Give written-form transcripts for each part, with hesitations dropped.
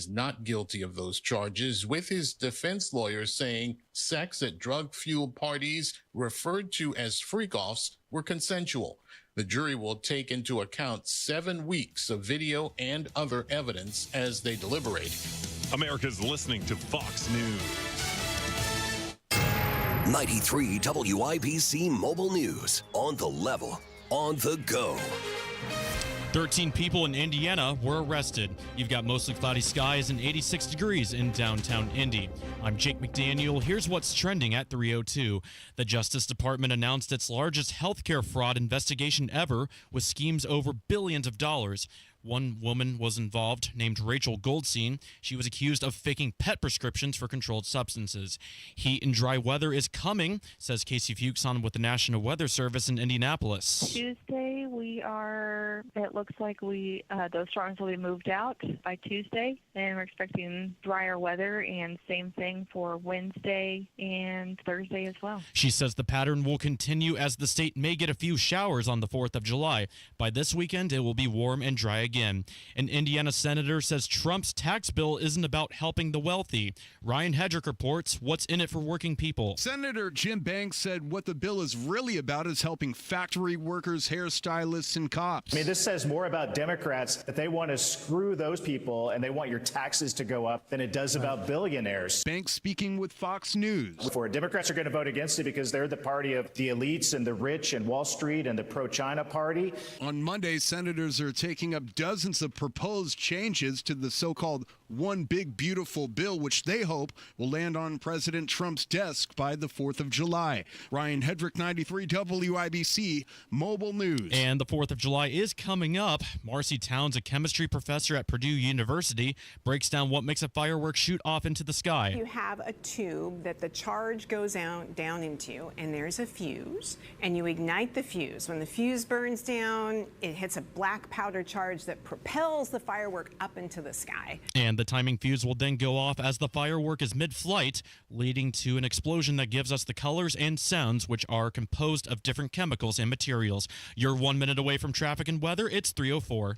not guilty of those charges, with his defense lawyer saying sex at drug-fueled parties referred to as freak-offs were consensual. The jury will take into account 7 weeks of video and other evidence as they deliberate. America's listening to Fox News. 93 WIBC Mobile News. On the level, on the go. 13 people in Indiana were arrested. You've got mostly cloudy skies and 86 degrees in downtown Indy. I'm Jake McDaniel. Here's what's trending at 3:02. The Justice Department announced its largest healthcare fraud investigation ever, with schemes over billions of dollars. One woman was involved, named Rachel Goldstein. She was accused of faking pet prescriptions for controlled substances. Heat and dry weather is coming, says Casey Fuchson with the National Weather Service in Indianapolis. Tuesday, it looks like those storms will be moved out by Tuesday, and we're expecting drier weather, and same thing for Wednesday and Thursday as well. She says the pattern will continue as the state may get a few showers on the 4th of July. By this weekend, it will be warm and dry again. An Indiana senator says Trump's tax bill isn't about helping the wealthy. Ryan Hedrick reports what's in it for working people. Senator Jim Banks said what the bill is really about is helping factory workers, hairstylists, and cops. I mean, this says more about Democrats, that they want to screw those people and they want your taxes to go up, than it does about billionaires. Banks speaking with Fox News. Democrats are going to vote against it because they're the party of the elites and the rich and Wall Street and the pro-China party. On Monday, senators are taking up dozens of proposed changes to the so-called One Big Beautiful Bill, which they hope will land on President Trump's desk by the 4th of July. Ryan Hedrick, 93 WIBC Mobile News. And the 4th of July is coming up. Marcy Towns, a chemistry professor at Purdue University, breaks down what makes a firework shoot off into the sky. You have a tube that the charge goes down into, and there's a fuse, and you ignite the fuse. When the fuse burns down, it hits a black powder charge that propels the firework up into the sky. And the timing fuse will then go off as the firework is mid-flight, leading to an explosion that gives us the colors and sounds, which are composed of different chemicals and materials. You're 1 minute away from traffic and weather. It's 3:04.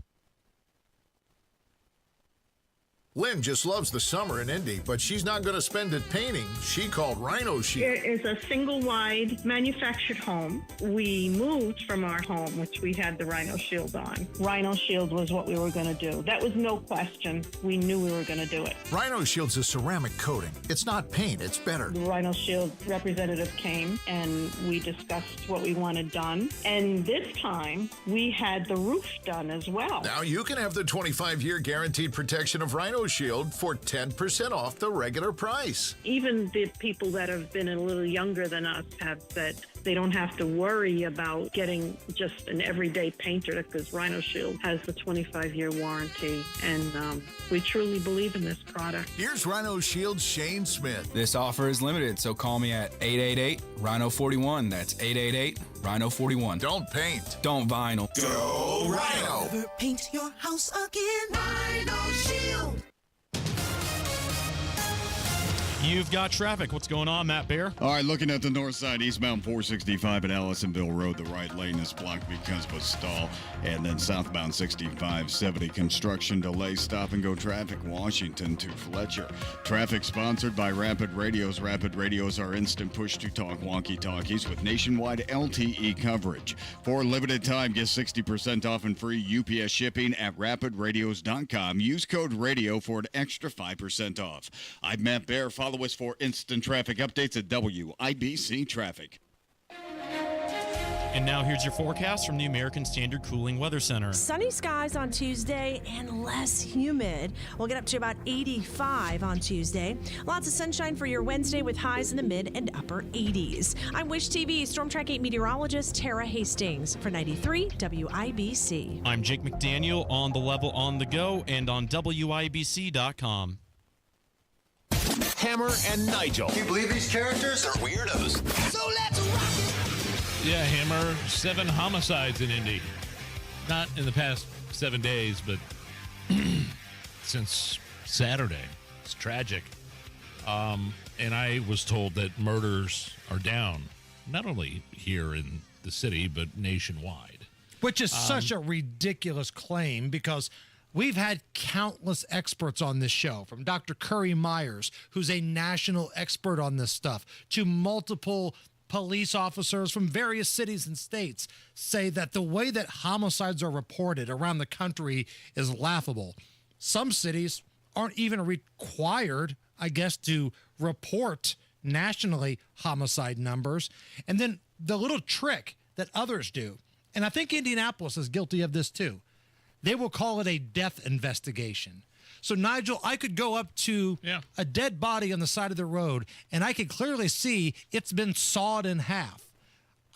Lynn just loves the summer in Indy, but she's not going to spend it painting. She called Rhino Shield. It is a single-wide manufactured home. We moved from our home, which we had the Rhino Shield on. Rhino Shield was what we were going to do. That was no question. We knew we were going to do it. Rhino Shield's a ceramic coating. It's not paint, it's better. The Rhino Shield representative came, and we discussed what we wanted done. And this time, we had the roof done as well. Now you can have the 25-year guaranteed protection of Rhino Shield for 10% off the regular price. Even the people that have been a little younger than us have said they don't have to worry about getting just an everyday painter because Rhino Shield has the 25-year warranty, and we truly believe in this product. Here's Rhino Shield's Shane Smith. This offer is limited, so call me at 888-RHINO-41. That's 888-RHINO-41. Don't paint. Don't vinyl. Go Rhino! Never paint your house again. Rhino Shield. You've got traffic. What's going on, Matt Bear? All right, looking at the north side, eastbound 465 at Allisonville Road, the right lane is blocked because of a stall. And then southbound 6570, construction delay, stop and go traffic, Washington to Fletcher. Traffic sponsored by Rapid Radios. Rapid Radios are instant push-to-talk walkie-talkies with nationwide LTE coverage. For a limited time, get 60% off and free UPS shipping at rapidradios.com. Use code RADIO for an extra 5% off. I'm Matt Bear. Follow us for instant traffic updates at WIBC Traffic. And now here's your forecast from the American Standard Cooling Weather Center. Sunny skies on Tuesday and less humid. We'll get up to about 85 on Tuesday. Lots of sunshine for your Wednesday with highs in the mid and upper 80s. I'm Wish TV Storm Track 8 meteorologist Tara Hastings for 93 WIBC. I'm Jake McDaniel, on the level, on the go, and on WIBC.com. Hammer and Nigel. Can you believe these characters are weirdos? So let's rock it. Yeah, Hammer, 7 homicides in Indy. Not in the past 7 days, but since Saturday. It's tragic. And I was told that murders are down, not only here in the city, but nationwide. Which is such a ridiculous claim because We've had countless experts on this show, from Dr. Curry Myers, who's a national expert on this stuff, to multiple police officers from various cities and states say that the way that homicides are reported around the country is laughable. Some cities aren't even required, I guess, to report nationally homicide numbers. And then the little trick that others do, and I think Indianapolis is guilty of this too, they will call it a death investigation. So, Nigel, I could go up to a dead body on the side of the road, and I could clearly see it's been sawed in half.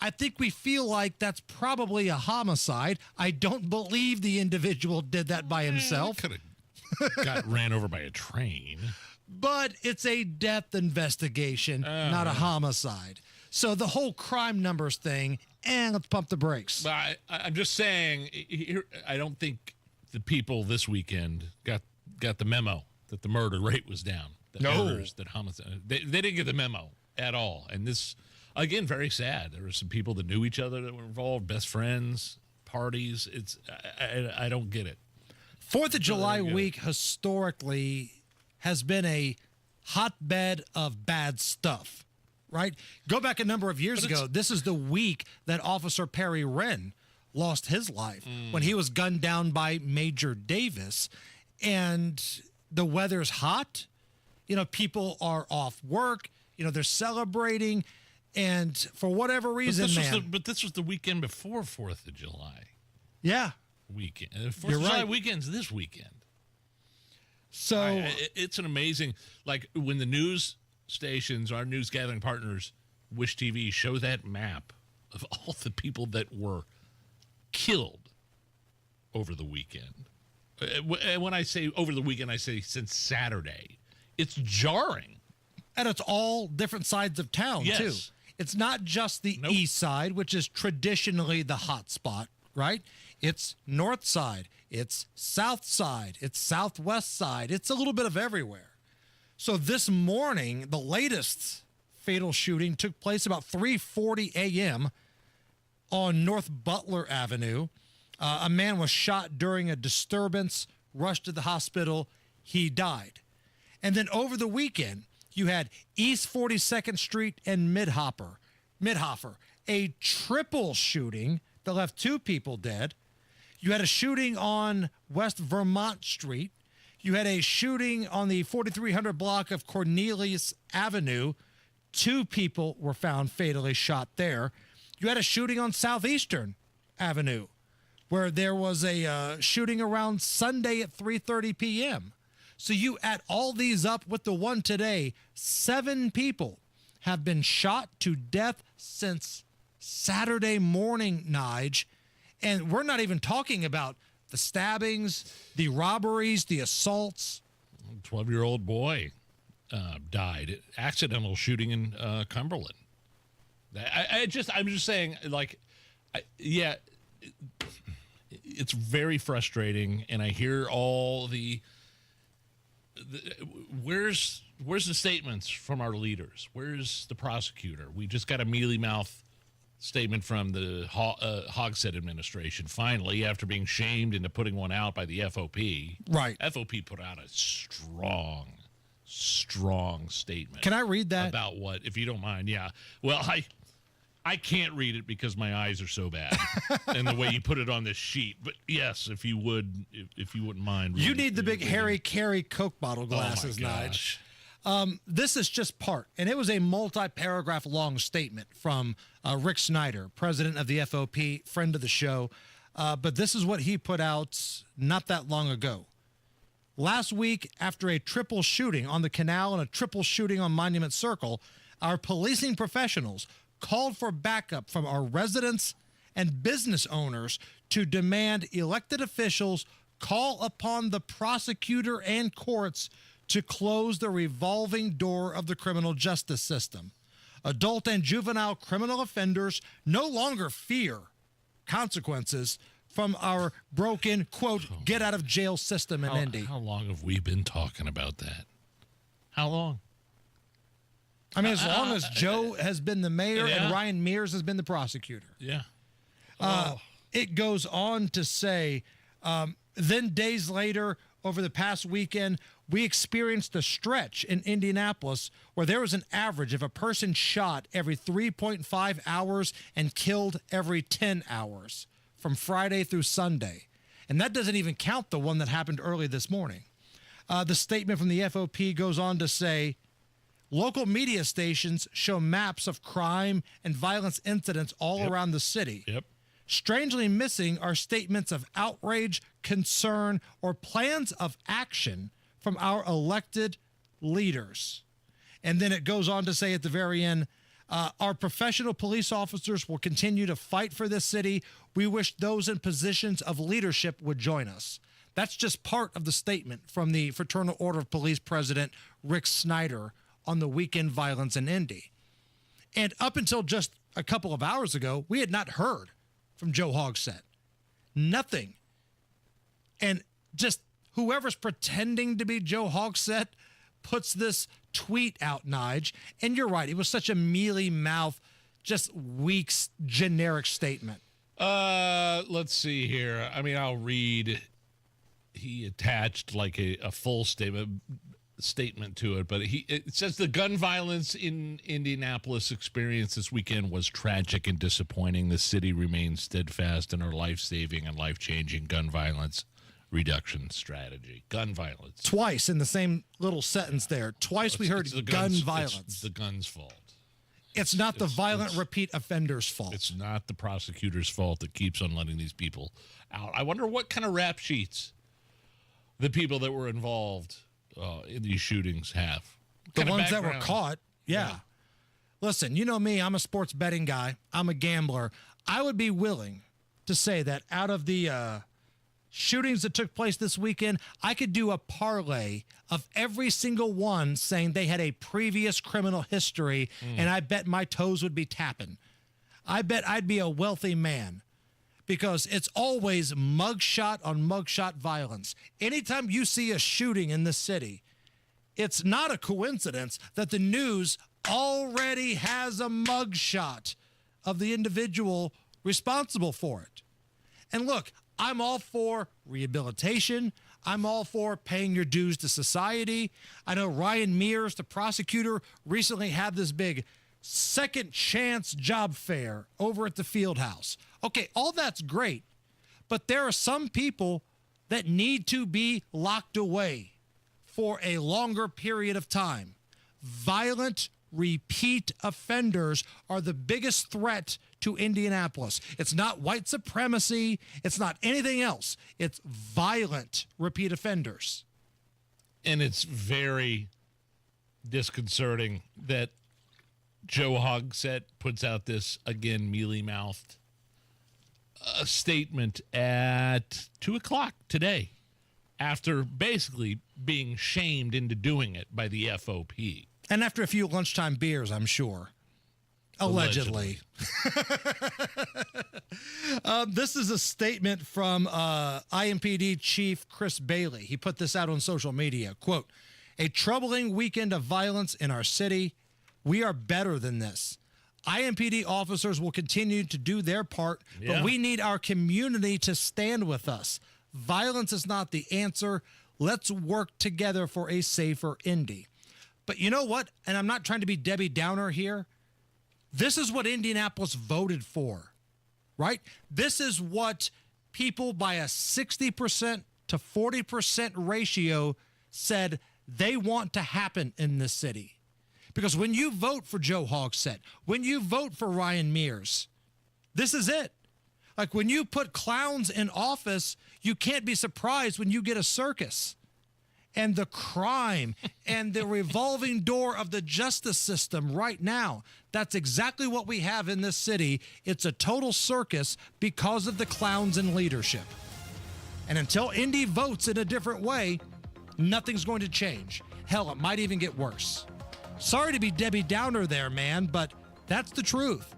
I think we feel like that's probably a homicide. I don't believe the individual did that by himself. Could have got ran over by a train. But it's a death investigation, not a homicide. So the whole crime numbers thing, let's pump the brakes. But I'm just saying, I don't think the people this weekend got the memo that the murder rate was down. That murders, that homicide. They didn't get the memo at all. And this, again, very sad. There were some people that knew each other that were involved, best friends, parties. I don't get it. 4th of July week historically has been a hotbed of bad stuff, right? Go back a number of years ago. This is the week that Officer Perry Wren lost his life when he was gunned down by Major Davis. And the weather's hot. People are off work. They're celebrating. And for whatever reason, but this was the weekend before 4th of July. Yeah. Weekend. 4th of July weekend's this weekend. So it's an amazing, like when the news stations, our news gathering partners, Wish TV, show that map of all the people that were killed over the weekend. When I say over the weekend, I say since Saturday. It's jarring. And it's all different sides of town, too. It's not just the east side, which is traditionally the hot spot, right? It's north side. It's south side. It's southwest side. It's a little bit of everywhere. So this morning, the latest fatal shooting took place about 3:40 a.m. on North Butler Avenue. A man was shot during a disturbance, rushed to the hospital. He died. And then over the weekend, you had East 42nd Street and Midhoffer, a triple shooting that left 2 people dead. You had a shooting on West Vermont Street. You had a shooting on the 4300 block of Cornelius Avenue. 2 people were found fatally shot there. You had a shooting on Southeastern Avenue, where there was a shooting around Sunday at 3:30 p.m. So you add all these up with the one today, 7 people have been shot to death since Saturday morning, Nige. And we're not even talking about the stabbings, the robberies, the assaults. 12-year-old boy died. Accidental shooting in Cumberland. I'm just saying, like, it's very frustrating, and I hear all the where's the statements from our leaders? Where's the prosecutor? We just got a mealy mouth statement from the Hogshead administration, finally, after being shamed into putting one out by the FOP. Right. FOP put out a strong statement. Can I read that? About what, if you don't mind? Yeah. Well, I can't read it because my eyes are so bad and the way you put it on this sheet. But yes, if you wouldn't mind. You need the big Harry Carey Coke bottle glasses, Nige. This is just part, and it was a multi-paragraph long statement from Rick Snyder, president of the FOP, friend of the show. But this is what he put out not that long ago. Last week, after a triple shooting on the canal and a triple shooting on Monument Circle, our policing professionals called for backup from our residents and business owners to demand elected officials call upon the prosecutor and courts to close the revolving door of the criminal justice system. Adult and juvenile criminal offenders no longer fear consequences from our broken, quote, get out of jail system in Indy. How long have we been talking about that? How long? I mean, as long as Joe has been the mayor and Ryan Mears has been the prosecutor. Yeah. It goes on to say, Then days later, over the past weekend, we experienced a stretch in Indianapolis where there was an average of a person shot every 3.5 hours and killed every 10 hours from Friday through Sunday. And that doesn't even count the one that happened early this morning. The statement from the FOP goes on to say, local media stations show maps of crime and violence incidents all around the city. Strangely missing are statements of outrage, concern, or plans of action from our elected leaders. And then it goes on to say at the very end, our professional police officers will continue to fight for this city. We wish those in positions of leadership would join us. That's just part of the statement from the Fraternal Order of Police President Rick Snyder on the weekend violence in Indy. And up until just a couple of hours ago, we had not heard from Joe Hogsett. Nothing. And just whoever's pretending to be Joe Hogsett puts this tweet out, Nige. And you're right. It was such a mealy-mouth, just weak, generic statement. Let's see here. I mean, I'll read. He attached like a full statement to it, but it says the gun violence in Indianapolis experience this weekend was tragic and disappointing. The city remains steadfast in our life-saving and life-changing gun violence reduction strategy. Gun violence. Twice in the same little sentence there. Twice we heard gun violence. It's the gun's fault. It's not the violent repeat offender's fault. It's not the prosecutor's fault that keeps on letting these people out. I wonder what kind of rap sheets the people that were involved in these shootings have. The ones that were caught, yeah. Listen, you know me, I'm a sports betting guy. I'm a gambler. I would be willing to say that out of the shootings that took place this weekend, I could do a parlay of every single one saying they had a previous criminal history, and I bet my toes would be tapping. I bet I'd be a wealthy man. Because it's always mugshot on mugshot violence. Anytime you see a shooting in this city, it's not a coincidence that the news already has a mugshot of the individual responsible for it. And look, I'm all for rehabilitation. I'm all for paying your dues to society. I know Ryan Mears, the prosecutor, recently had this big second chance job fair over at the field house. Okay, all that's great, but there are some people that need to be locked away for a longer period of time. Violent repeat offenders are the biggest threat to Indianapolis. It's not white supremacy. It's not anything else. It's violent repeat offenders. And it's very disconcerting that Joe Hogsett puts out this, again, mealy-mouthed statement at 2 o'clock today after basically being shamed into doing it by the FOP. And after a few lunchtime beers, I'm sure. Allegedly. This is a statement from IMPD Chief Chris Bailey. He put this out on social media. Quote, "A troubling weekend of violence in our city. We are better than this. IMPD officers will continue to do their part, but we need our community to stand with us. Violence is not the answer. Let's work together for a safer Indy." But you know what? And I'm not trying to be Debbie Downer here. This is what Indianapolis voted for, right? This is what people by a 60% to 40% ratio said they want to happen in this city. Because when you vote for Joe Hogsett, when you vote for Ryan Mears, this is it. Like when you put clowns in office, you can't be surprised when you get a circus. And the crime and the revolving door of the justice system right now, that's exactly what we have in this city. It's a total circus because of the clowns in leadership. And until Indy votes in a different way, nothing's going to change. Hell, it might even get worse. Sorry to be Debbie Downer there, man, but that's the truth.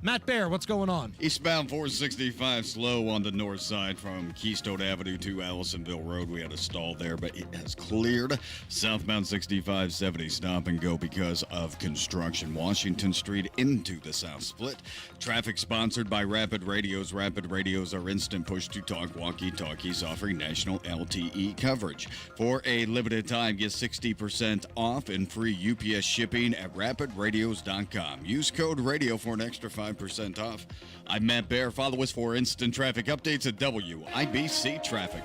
Matt Bear, what's going on? Eastbound 465 slow on the north side from Keystone Avenue to Allisonville Road. We had a stall there, but it has cleared. Southbound 6570 stop and go because of construction. Washington Street into the South Split. Traffic sponsored by Rapid Radios. Rapid Radios are instant push-to-talk walkie-talkies offering national LTE coverage. For a limited time, get 60% off and free UPS shipping at rapidradios.com. Use code RADIO for an extra 5% off. I'm Matt Bear. Follow us for instant traffic updates at WIBC Traffic.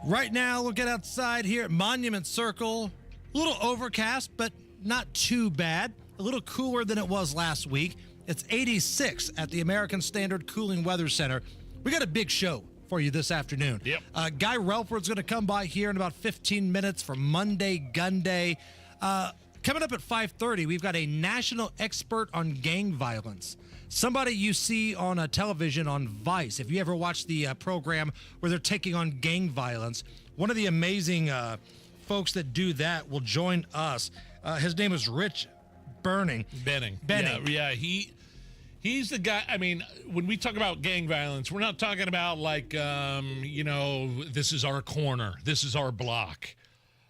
Right now, we'll get outside here at Monument Circle. A little overcast, but not too bad. A little cooler than it was last week. It's 86 at the American Standard Cooling Weather Center. We got a big show for you this afternoon. Yep. Guy Relford's going to come by here in about 15 minutes for Monday Gunday. Coming up at 5:30, we've got a national expert on gang violence. Somebody you see on television on Vice. If you ever watch the program where they're taking on gang violence, one of the amazing folks that do that will join us. His name is Rich Benning. Yeah, he's the guy. I mean, when we talk about gang violence, we're not talking about like, this is our corner. This is our block.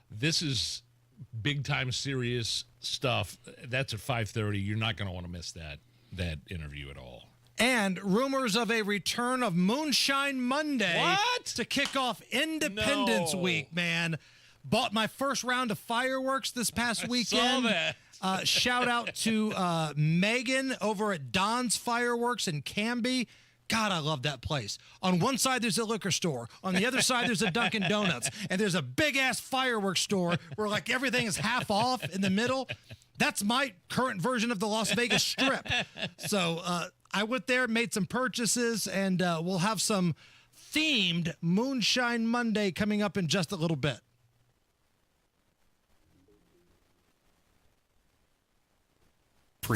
This is big time serious stuff. That's at 5:30. You're not going to want to miss that interview at all. And rumors of a return of Moonshine Monday. What? To kick off Independence Week, man. Bought my first round of fireworks this past weekend. Saw that. Shout out to Megan over at Don's Fireworks in Canby. God, I love that place. On one side, there's a liquor store. On the other side, there's a Dunkin' Donuts. And there's a big-ass fireworks store where, like, everything is half off in the middle. That's my current version of the Las Vegas Strip. So I went there, made some purchases, and we'll have some themed Moonshine Monday coming up in just a little bit.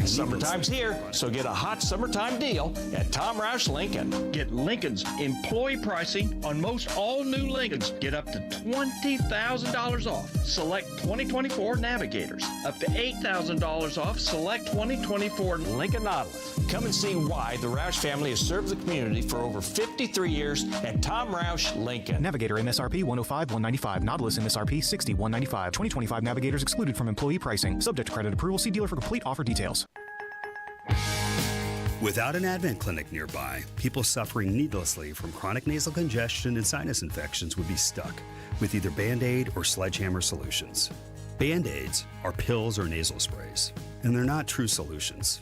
Summertime's here, so get a hot summertime deal at Tom Roush Lincoln. Get Lincoln's employee pricing on most all new Lincolns. Get up to $20,000 off select 2024 Navigators. Up to $8,000 off select 2024 Lincoln Nautilus. Come and see why the Roush family has served the community for over 53 years at Tom Roush Lincoln. Navigator MSRP 105-195. Nautilus MSRP 60-195. 2025 Navigators excluded from employee pricing. Subject to credit approval. See dealer for complete offer details. Without an Advent clinic nearby, people suffering needlessly from chronic nasal congestion and sinus infections would be stuck with either Band-Aid or sledgehammer solutions. Band-Aids are pills or nasal sprays, and they're not true solutions.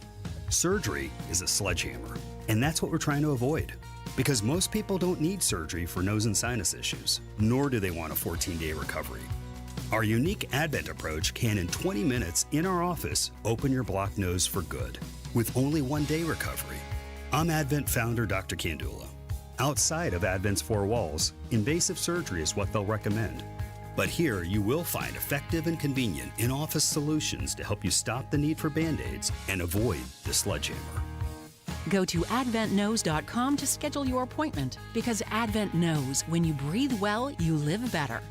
Surgery is a sledgehammer, and that's what we're trying to avoid. Because most people don't need surgery for nose and sinus issues, nor do they want a 14-day recovery. Our unique Advent approach can, in 20 minutes in our office, open your blocked nose for good, with only 1 day recovery. I'm Advent founder Dr. Kandula. Outside of Advent's four walls, invasive surgery is what they'll recommend. But here you will find effective and convenient in-office solutions to help you stop the need for Band-Aids and avoid the sledgehammer. Go to adventknows.com to schedule your appointment, because Advent knows when you breathe well, you live better.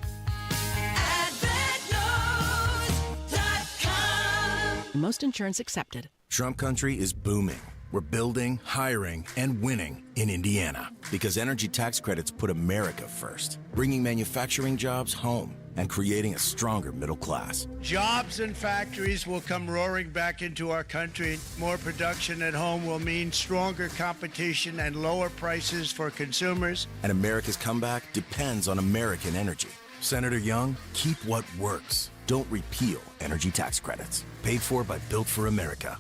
Most insurance accepted. Trump country is booming. We're building, hiring, and winning in Indiana because energy tax credits put America first, bringing manufacturing jobs home and creating a stronger middle class. Jobs and factories will come roaring back into our country. More production at home will mean stronger competition and lower prices for consumers. And America's comeback depends on American energy. Senator Young, keep what works. Don't repeal energy tax credits. Paid for by Built for America.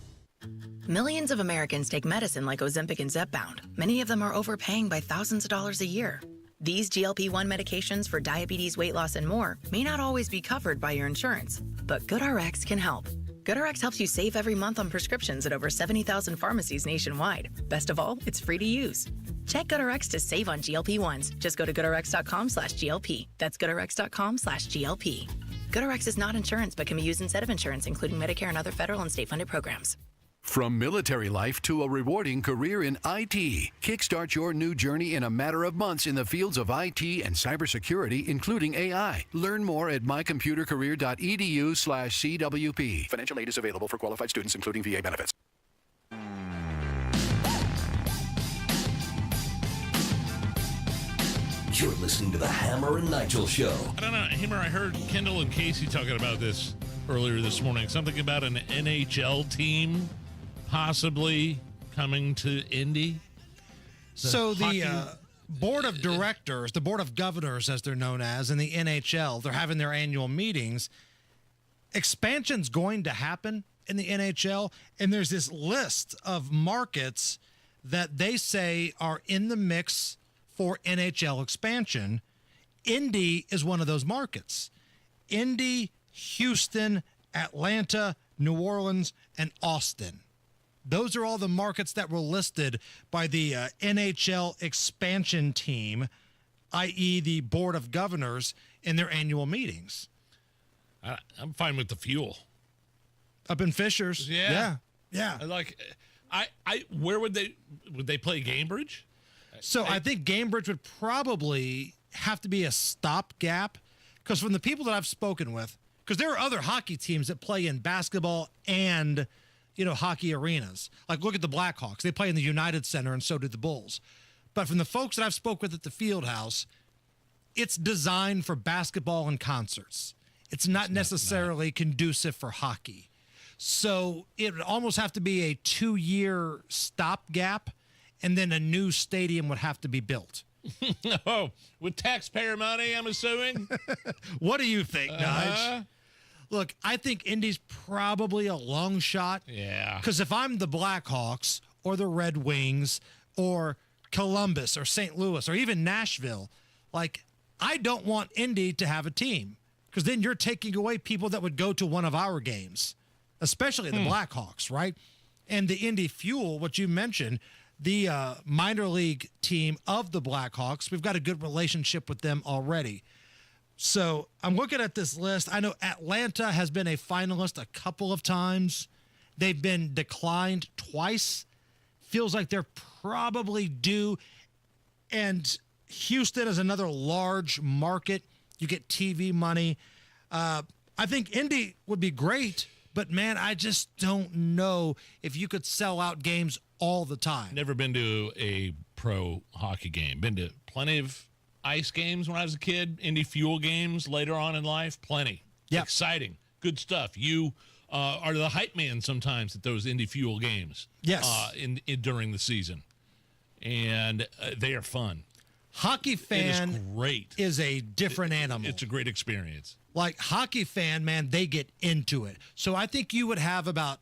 Millions of Americans take medicine like Ozempic and Zepbound. Many of them are overpaying by thousands of dollars a year. These GLP-1 medications for diabetes, weight loss, and more may not always be covered by your insurance, but GoodRx can help. GoodRx helps you save every month on prescriptions at over 70,000 pharmacies nationwide. Best of all, it's free to use. Check GoodRx to save on GLP-1s. Just go to GoodRx.com/GLP. That's GoodRx.com/GLP. GoodRx is not insurance, but can be used instead of insurance, including Medicare and other federal and state-funded programs. From military life to a rewarding career in IT, kickstart your new journey in a matter of months in the fields of IT and cybersecurity, including AI. Learn more at mycomputercareer.edu/CWP. Financial aid is available for qualified students, including VA benefits. You're listening to the Hammer and Nigel Show. I don't know, Hammer, I heard Kendall and Casey talking about this earlier this morning. Something about an NHL team possibly coming to Indy. So the board of directors, the board of governors, as they're known as, in the NHL, they're having their annual meetings. Expansion's going to happen in the NHL, and there's this list of markets that they say are in the mix for NHL expansion. Indy is one of those markets. Indy, Houston, Atlanta, New Orleans, and Austin. Those are all the markets that were listed by the NHL expansion team, i.e. the Board of Governors, in their annual meetings. I'm fine with the Fuel. Up in Fishers. Yeah. Where would they play Cambridge? So I think Cambridge would probably have to be a stopgap, because from the people that I've spoken with, because there are other hockey teams that play in basketball and, hockey arenas. Like, look at the Blackhawks. They play in the United Center, and so do the Bulls. But from the folks that I've spoke with at the Fieldhouse, it's designed for basketball and concerts. It's not necessarily conducive for hockey. So it would almost have to be a 2-year stopgap, and then a new stadium would have to be built. Oh, with taxpayer money, I'm assuming? What do you think, Nige? Look, I think Indy's probably a long shot. Yeah. Because if I'm the Blackhawks or the Red Wings or Columbus or St. Louis or even Nashville, I don't want Indy to have a team, because then you're taking away people that would go to one of our games, especially the Blackhawks, right? And the Indy Fuel, what you mentioned, the minor league team of the Blackhawks, we've got a good relationship with them already. So I'm looking at this list. I know Atlanta has been a finalist a couple of times. They've been declined twice. Feels like they're probably due. And Houston is another large market. You get TV money. I think Indy would be great, but man, I just don't know if you could sell out games all the time. Never been to a pro hockey game. Been to plenty of ice games when I was a kid, Indy Fuel games later on in life, plenty. Yeah. Exciting. Good stuff. You are the hype man sometimes at those Indy Fuel games. Yes. During the season. And they are fun. Hockey fan it is great. Is a different animal. It's a great experience. Like hockey fan, man, they get into it. So I think you would have about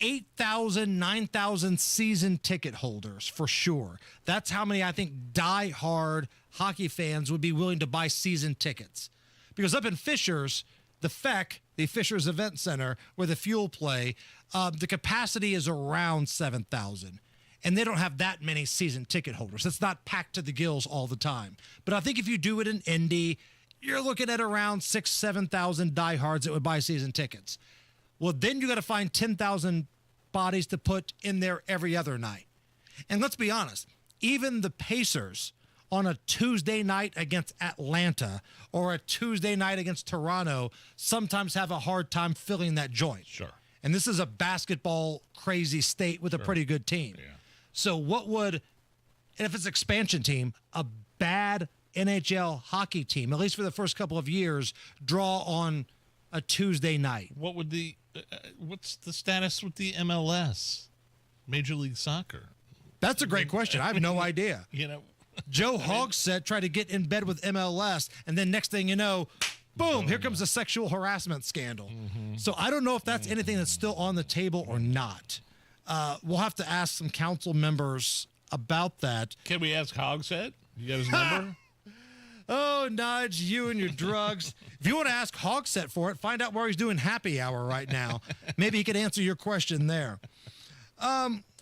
8,000, 9,000 season ticket holders for sure. That's how many I think die-hard hockey fans would be willing to buy season tickets. Because up in Fishers, the FEC, the Fishers Event Center, where the Fuel play, the capacity is around 7,000. And they don't have that many season ticket holders. It's not packed to the gills all the time. But I think if you do it in Indy, you're looking at around 6,000, 7,000 diehards that would buy season tickets. Well, then you got to find 10,000 bodies to put in there every other night. And let's be honest, even the Pacers on a Tuesday night against Atlanta or a Tuesday night against Toronto sometimes have a hard time filling that joint. Sure. And this is a basketball crazy state with a pretty good team. Yeah. So what would, and if it's an expansion team, a bad NHL hockey team, at least for the first couple of years, draw on a Tuesday night? What would what's the status with the MLS, Major League Soccer? That's a great question. I have no idea. Joe Hogsett tried to get in bed with MLS, and then next thing you know, boom, here comes a sexual harassment scandal. Mm-hmm. So I don't know if that's anything that's still on the table or not. We'll have to ask some council members about that. Can we ask Hogsett? You got his number? Oh, Nige, you and your drugs. If you want to ask Hogsett for it, find out where he's doing happy hour right now. Maybe he could answer your question there.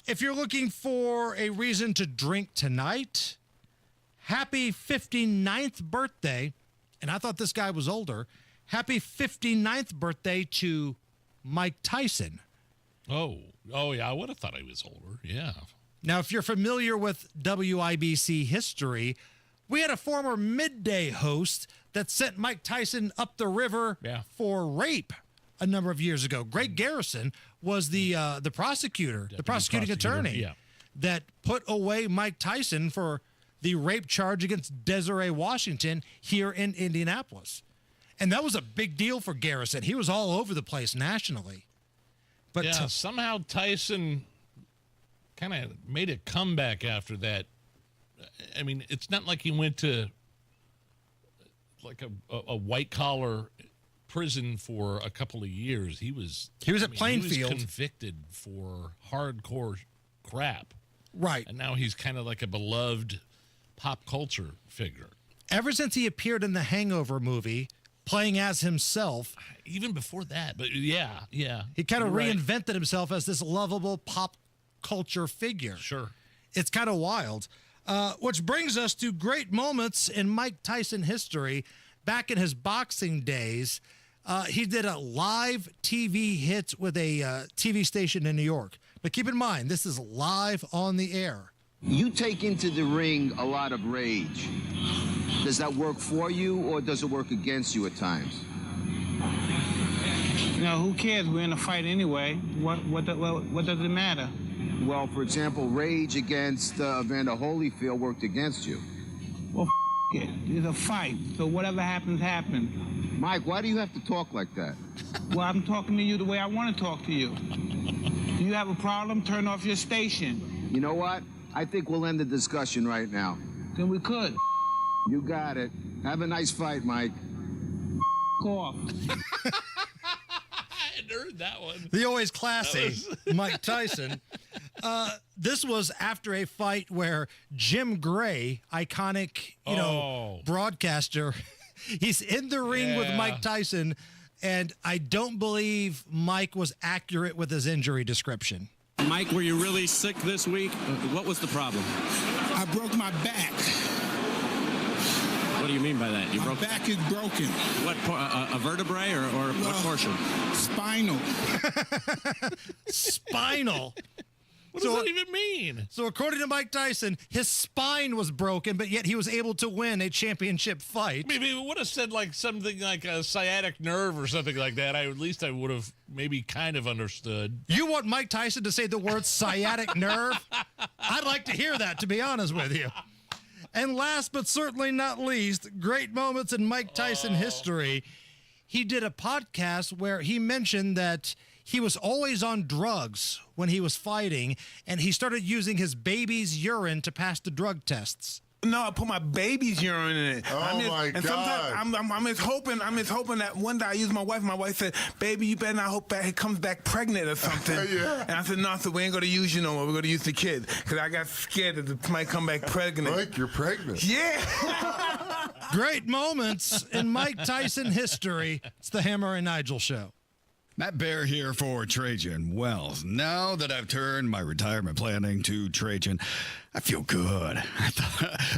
If you're looking for a reason to drink tonight, happy 59th birthday. And I thought this guy was older. Happy 59th birthday to Mike Tyson. Oh, yeah, I would have thought he was older. Yeah. Now, if you're familiar with WIBC history, we had a former midday host that sent Mike Tyson up the river for rape a number of years ago. Greg Garrison was the prosecutor, the prosecuting attorney that put away Mike Tyson for the rape charge against Desiree Washington here in Indianapolis. And that was a big deal for Garrison. He was all over the place nationally. But yeah, somehow Tyson kind of made a comeback after that. I mean, it's not like he went to like a white-collar prison for a couple of years. He was at Plainfield. He was convicted for hardcore crap. Right. And now he's kind of like a beloved pop culture figure. Ever since he appeared in the Hangover movie, playing as himself. Even before that, but yeah. He kind of reinvented himself as this lovable pop culture figure. Sure. It's kind of wild. Which brings us to great moments in Mike Tyson history. Back in his boxing days, he did a live TV hit with a TV station in New York. But keep in mind, this is live on the air. You take into the ring a lot of rage. Does that work for you, or does it work against you at times? Who cares? We're in a fight anyway. What does it matter? Well, for example, rage against Evander Holyfield worked against you. Well, it. It's a fight, so whatever happens, happens. Mike, why do you have to talk like that? Well, I'm talking to you the way I want to talk to you. Do you have a problem? Turn off your station. You know what? I think we'll end the discussion right now. Then we could. You got it. Have a nice fight, Mike. Off. I hadn't heard that one. The always classy Mike Tyson. This was after a fight where Jim Gray, iconic, broadcaster, he's in the ring with Mike Tyson, and I don't believe Mike was accurate with his injury description. Mike, were you really sick this week? What was the problem? I broke my back. What do you mean by that? My back is broken. What, a vertebrae or what portion? Spinal. Spinal? What does that even mean? So according to Mike Tyson, his spine was broken, but yet he was able to win a championship fight. Maybe it would have said like something like a sciatic nerve or something like that. At least I would have maybe kind of understood. You want Mike Tyson to say the word sciatic nerve? I'd like to hear that, to be honest with you. And last but certainly not least, great moments in Mike Tyson history. He did a podcast where he mentioned that he was always on drugs when he was fighting, and he started using his baby's urine to pass the drug tests. No, I put my baby's urine in it. My and God. Sometimes I'm just hoping that one day I used my wife. My wife said, "Baby, you better not hope that he comes back pregnant or something." Yeah. And I said, "No, so we ain't gonna use you no more. We're gonna use the kid because I got scared that it might come back pregnant." Mike, you're pregnant. Yeah. Great moments in Mike Tyson history. It's the Hammer and Nigel Show. Matt Bear here for Trajan Wells. Now that I've turned my retirement planning to Trajan, I feel good.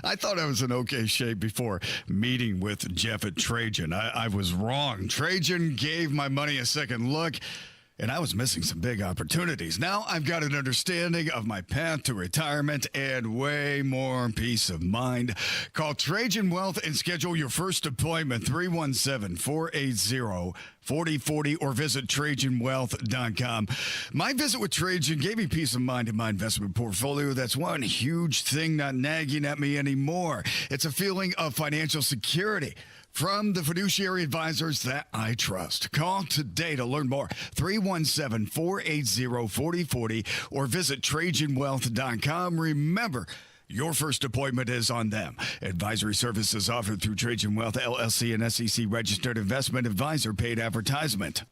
I thought I was in okay shape before meeting with Jeff at Trajan. I was wrong. Trajan gave my money a second look, and I was missing some big opportunities. Now I've got an understanding of my path to retirement and way more peace of mind. Call Trajan Wealth and schedule your first appointment, 317-480-4040, or visit TrajanWealth.com. My visit with Trajan gave me peace of mind in my investment portfolio. That's one huge thing not nagging at me anymore. It's a feeling of financial security from the fiduciary advisors that I trust. Call today to learn more. 317-480-4040 or visit TrajanWealth.com. Remember, your first appointment is on them. Advisory services offered through Trajan Wealth, LLC, and SEC registered investment advisor. Paid advertisement.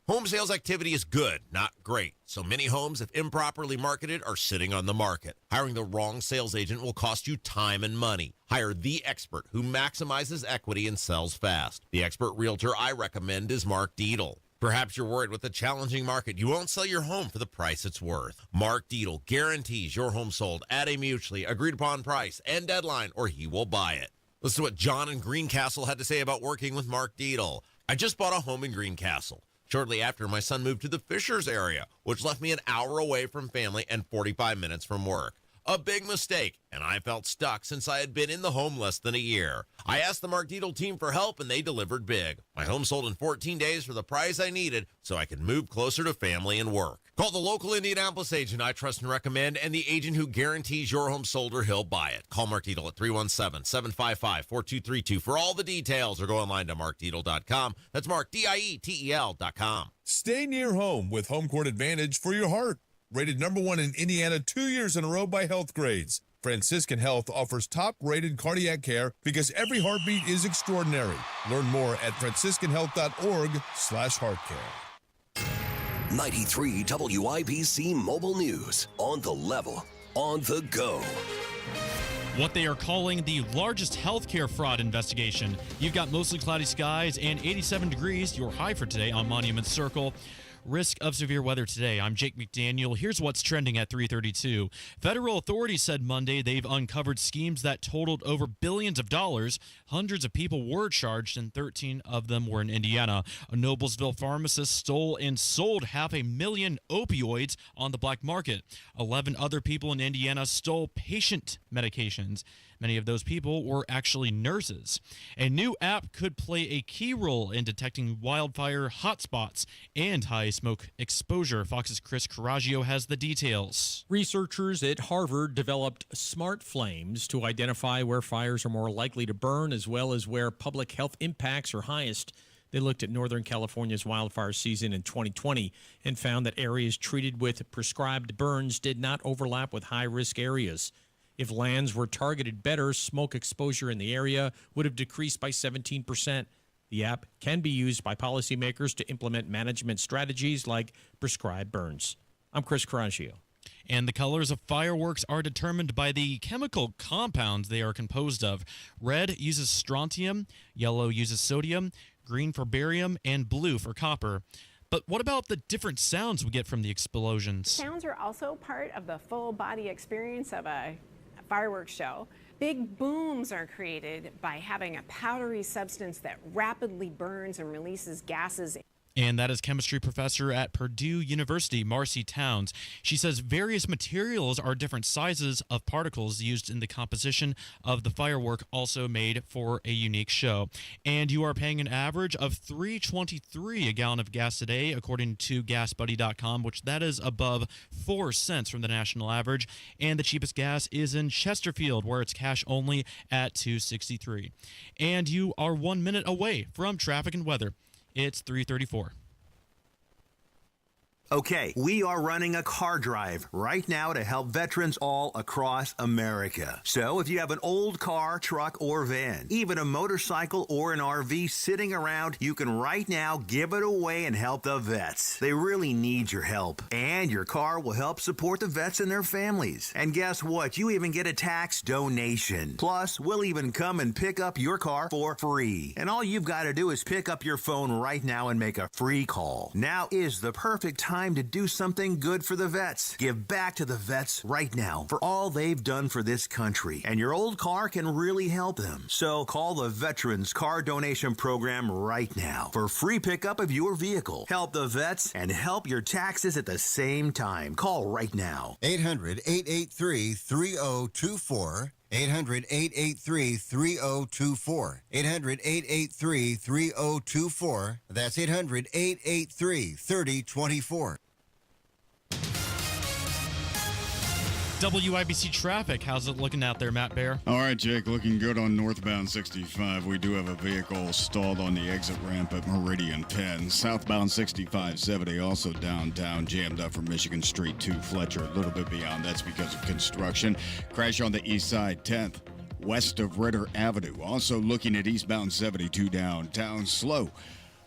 Home sales activity is good, not great. So many homes, if improperly marketed, are sitting on the market. Hiring the wrong sales agent will cost you time and money. Hire the expert who maximizes equity and sells fast. The expert realtor I recommend is Mark Dietel. Perhaps you're worried with the challenging market you won't sell your home for the price it's worth. Mark Dietel guarantees your home sold at a mutually agreed upon price and deadline, or he will buy it. Listen to what John in Greencastle had to say about working with Mark Dietel. I just bought a home in Greencastle. Shortly after, my son moved to the Fishers area, which left me an hour away from family and 45 minutes from work. A big mistake, and I felt stuck since I had been in the home less than a year. I asked the Mark Didle team for help, and they delivered big. My home sold in 14 days for the price I needed so I could move closer to family and work. Call the local Indianapolis agent I trust and recommend, and the agent who guarantees your home sold or he'll buy it. Call Mark Didle at 317-755-4232 for all the details, or go online to markdidle.com. That's Mark, DIETEL.com. Stay near home with Home Court Advantage for your heart. Rated #1 in Indiana 2 years in a row by Health Grades. Franciscan Health offers top-rated cardiac care because every heartbeat is extraordinary. Learn more at franciscanhealth.org/heartcare. 93 WIBC Mobile News. On the level, on the go. What they are calling the largest healthcare fraud investigation. You've got mostly cloudy skies and 87 degrees, your high for today on Monument Circle. Risk of severe weather today. I'm Jake McDaniel. Here's what's trending at 3:32. Federal authorities said Monday they've uncovered schemes that totaled over billions of dollars. Hundreds of people were charged, and 13 of them were in Indiana. A Noblesville pharmacist stole and sold 500,000 opioids on the black market. 11 other people in Indiana stole patient medications. Many of those people were actually nurses. A new app could play a key role in detecting wildfire hotspots and high smoke exposure. Fox's Chris Coraggio has the details. Researchers at Harvard developed smart flames to identify where fires are more likely to burn, as well as where public health impacts are highest. They looked at Northern California's wildfire season in 2020 and found that areas treated with prescribed burns did not overlap with high-risk areas. If lands were targeted better, smoke exposure in the area would have decreased by 17%. The app can be used by policymakers to implement management strategies like prescribed burns. I'm Chris Coraggio. And the colors of fireworks are determined by the chemical compounds they are composed of. Red uses strontium, yellow uses sodium, green for barium, and blue for copper. But what about the different sounds we get from the explosions? Sounds are also part of the full body experience of a fireworks show. Big booms are created by having a powdery substance that rapidly burns and releases gases. And that is chemistry professor at Purdue University, Marcy Towns. She says various materials are different sizes of particles used in the composition of the firework, also made for a unique show. And you are paying an average of $3.23 a gallon of gas today, according to GasBuddy.com, which that is above 4 cents from the national average. And the cheapest gas is in Chesterfield, where it's cash only at $2.63. And you are 1 minute away from traffic and weather. It's 3:34. Okay, we are running a car drive right now to help veterans all across America. So if you have an old car, truck, or van, even a motorcycle or an RV sitting around, you can right now give it away and help the vets. They really need your help. And your car will help support the vets and their families. And guess what? You even get a tax donation. Plus, we'll even come and pick up your car for free. And all you've got to do is pick up your phone right now and make a free call. Now is the perfect time to do something good for the vets. Give back to the vets right now for all they've done for this country. And your old car can really help them. So call the Veterans Car Donation Program right now for free pickup of your vehicle. Help the vets and help your taxes at the same time. Call right now. 800-883-3024. 800-883-3024. 800-883-3024. That's 800-883-3024. WIBC traffic. How's it looking out there, Matt Bear? All right, Jake, looking good on northbound 65. We do have a vehicle stalled on the exit ramp at Meridian Penn. Southbound 6570 also downtown, jammed up from Michigan Street to Fletcher. A little bit beyond, that's because of construction. Crash on the east side, 10th, west of Ritter Avenue. Also looking at eastbound 72 downtown, slow.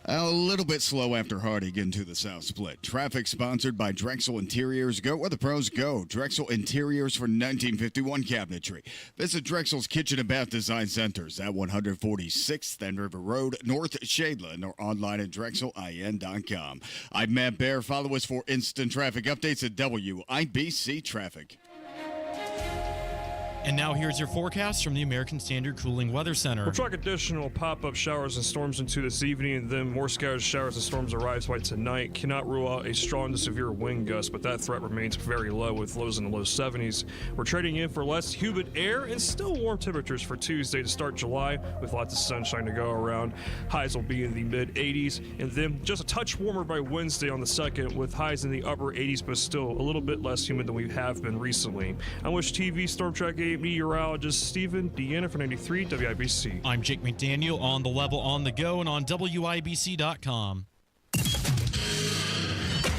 A little bit slow after Hardy getting to the south split. Traffic sponsored by Drexel Interiors. Go where the pros go. Drexel Interiors for 1951 cabinetry. Visit Drexel's Kitchen and Bath Design Centers at 146th and River Road, North Shadeland, or online at drexelin.com. I'm Matt Bear. Follow us for instant traffic updates at WIBC Traffic. And now here's your forecast from the American Standard Cooling Weather Center. We'll track additional pop-up showers and storms into this evening, and then more scattered showers and storms arrive by tonight. Cannot rule out a strong to severe wind gust, but that threat remains very low with lows in the low 70s. We're trading in for less humid air and still warm temperatures for Tuesday to start July with lots of sunshine to go around. Highs will be in the mid-80s, and then just a touch warmer by Wednesday on the 2nd with highs in the upper 80s, but still a little bit less humid than we have been recently. I'm Wish TV Storm Track 8 meteorologist Stephen Deanna for 93 WIBC. I'm Jake McDaniel on the level on the go and on WIBC.com.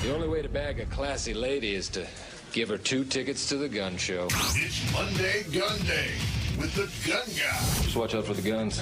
The only way to bag a classy lady is to give her 2 tickets to the gun show. It's Monday Gunday with the gun guy. Just watch out for the guns.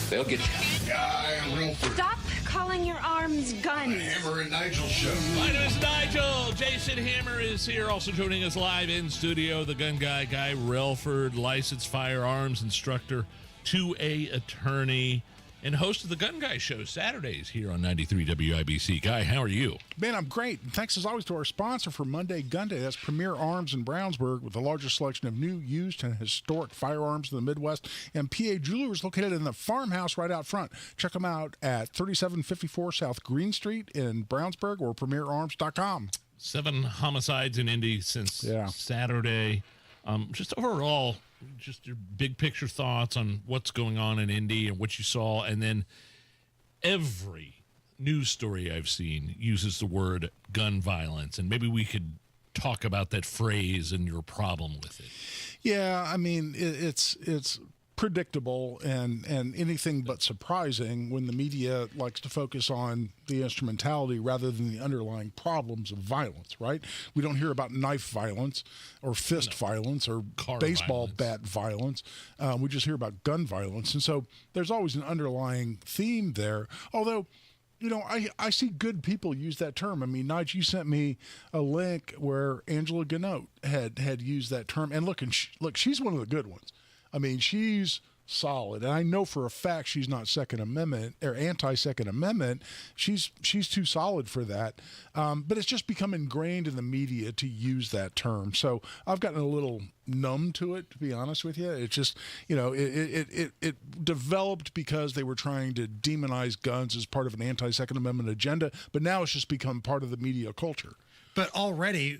They'll get you. Guy Wilford. Stop calling your arms guns. Hammer and Nigel show. My name is Nigel. Jason Hammer is here, also joining us live in studio. The gun guy, Guy Relford, licensed firearms instructor, 2A attorney, and host of the Gun Guy Show Saturdays here on 93 WIBC. Guy, how are you? Man, I'm great. And thanks as always to our sponsor for Monday Gunday. That's Premier Arms in Brownsburg with the largest selection of new, used, and historic firearms in the Midwest. And PA Jewelers located in the farmhouse right out front. Check them out at 3754 South Green Street in Brownsburg or premierarms.com. 7 homicides in Indy since Saturday. Just overall, just your big picture thoughts on what's going on in Indy and what you saw. And then every news story I've seen uses the word gun violence. And maybe we could talk about that phrase and your problem with it. Yeah, I mean, it's predictable and anything but surprising when the media likes to focus on the instrumentality rather than the underlying problems of violence, right? We don't hear about knife violence or fist violence or baseball bat violence. We just hear about gun violence. And so there's always an underlying theme there. Although, you know, I see good people use that term. I mean, Nigel, you sent me a link where Angela Gunday had used that term. And look, she's one of the good ones. I mean, she's solid, and I know for a fact she's not Second Amendment or anti-Second Amendment. She's too solid for that. But it's just become ingrained in the media to use that term. So I've gotten a little numb to it, to be honest with you. It's just, you know, it developed because they were trying to demonize guns as part of an anti-Second Amendment agenda, but now it's just become part of the media culture. But already,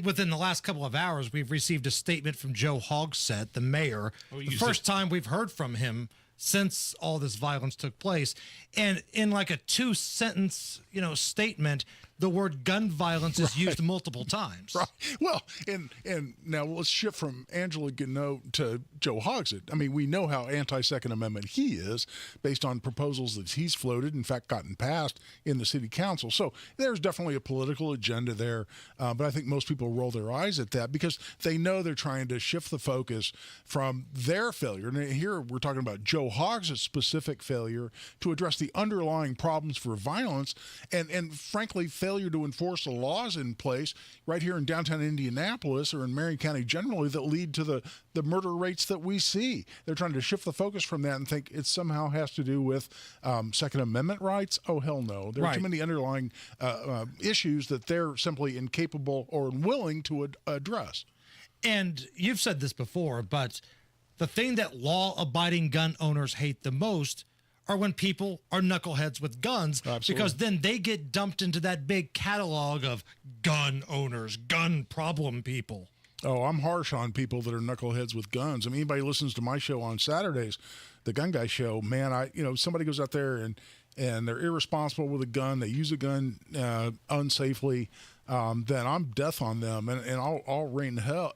within the last couple of hours, we've received a statement from Joe Hogsett, the mayor. The first time we've heard from him since all this violence took place. And in like a 2-sentence, statement, the word gun violence is used multiple times. Right. Well, and now let's shift from Angela Gunday to Joe Hogsett. I mean, we know how anti-Second Amendment he is based on proposals that he's floated, in fact, gotten passed in the city council. So there's definitely a political agenda there. But I think most people roll their eyes at that because they know they're trying to shift the focus from their failure. And here we're talking about Joe Hogsett's specific failure to address the underlying problems for violence and frankly, failure to enforce the laws in place right here in downtown Indianapolis or in Marion County generally that lead to the murder rates that we see. They're trying to shift the focus from that and think it somehow has to do with Second Amendment rights. Oh, hell no. There are too many underlying issues that they're simply incapable or unwilling to address. And you've said this before, but the thing that law-abiding gun owners hate the most are when people are knuckleheads with guns. Absolutely. Because then they get dumped into that big catalog of gun owners, gun problem people. Oh, I'm harsh on people that are knuckleheads with guns. I mean, anybody listens to my show on Saturdays, the Gun Guy Show, man, somebody goes out there and they're irresponsible with a gun, they use a gun unsafely, then I'm death on them, and I'll rain hell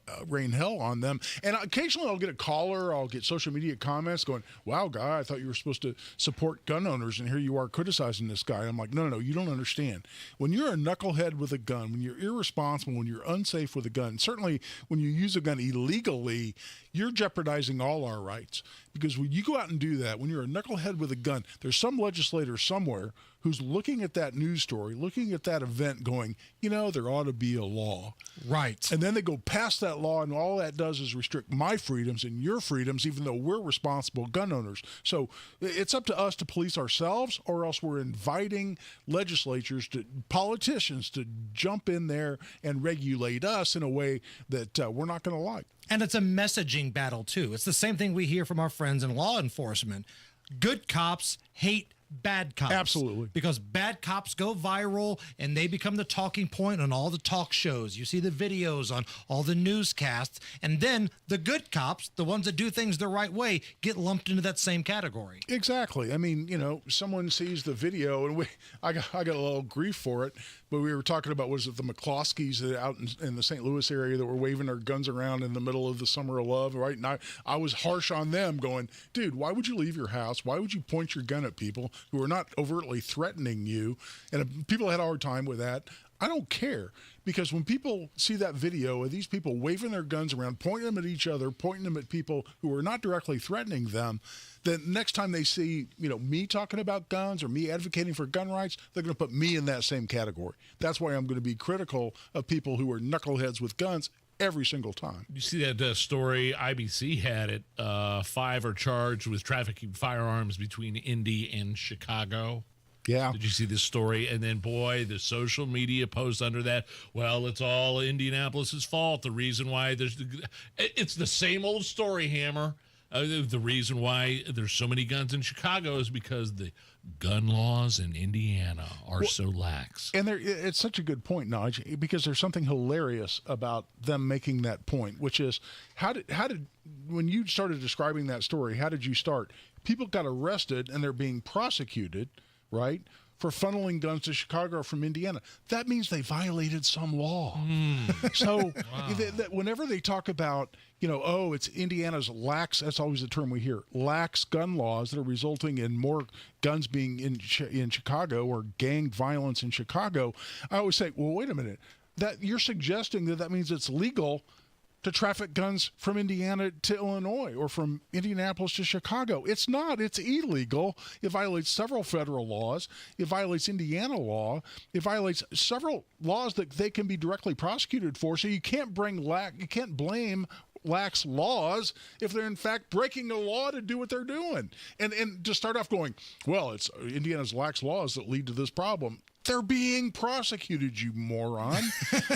on them. And occasionally I'll get a caller, I'll get social media comments going, "Wow, Guy, I thought you were supposed to support gun owners, and here you are criticizing this guy." I'm like, no, you don't understand. When you're a knucklehead with a gun, when you're irresponsible, when you're unsafe with a gun, certainly when you use a gun illegally, you're jeopardizing all our rights. Because when you go out and do that, when you're a knucklehead with a gun, there's some legislator somewhere who's looking at that news story, looking at that event going, there ought to be a law. Right. And then they go past that law, and all that does is restrict my freedoms and your freedoms, even though we're responsible gun owners. So it's up to us to police ourselves, or else we're inviting legislatures, politicians to jump in there and regulate us in a way that we're not going to like. And it's a messaging battle, too. It's the same thing we hear from our friends in law enforcement. Good cops hate bad cops. Absolutely. Because bad cops go viral and they become the talking point on all the talk shows. You see the videos on all the newscasts. And then the good cops, the ones that do things the right way, get lumped into that same category. Exactly. I mean, someone sees the video, and I got a little grief for it, but we were talking about, was it the McCloskeys that out in the St. Louis area that were waving their guns around in the middle of the Summer of Love, right? And I was harsh on them, going, dude, why would you leave your house? Why would you point your gun at people who are not overtly threatening you? And people had a hard time with that. I don't care, because when people see that video of these people waving their guns around, pointing them at each other, pointing them at people who are not directly threatening them, then next time they see, me talking about guns or me advocating for gun rights, they're going to put me in that same category. That's why I'm going to be critical of people who are knuckleheads with guns every single time. You see that story IBC had it, 5 are charged with trafficking firearms between Indy and Chicago. Yeah. Did you see this story? And then, boy, the social media post under that, well, it's all Indianapolis's fault. The reason why it's the same old story, Hammer. The reason why there's so many guns in Chicago is because the gun laws in Indiana are so lax. And it's such a good point, Nigel, because there's something hilarious about them making that point, which is how did when you started describing that story, how did you start? People got arrested and they're being prosecuted, right, for funneling guns to Chicago from Indiana. That means they violated some law. So whenever they talk about, it's Indiana's lax, that's always the term we hear, lax gun laws that are resulting in more guns being in Chicago, or gang violence in Chicago, I always say, well, wait a minute. That you're suggesting that means it's legal to traffic guns from Indiana to Illinois or from Indianapolis to Chicago. It's not. It's illegal. It violates several federal laws. It violates Indiana law. It violates several laws that they can be directly prosecuted for. So you can't blame lax laws if they're in fact breaking the law to do what they're doing. And to start off going, well, it's Indiana's lax laws that lead to this problem. They're being prosecuted, you moron.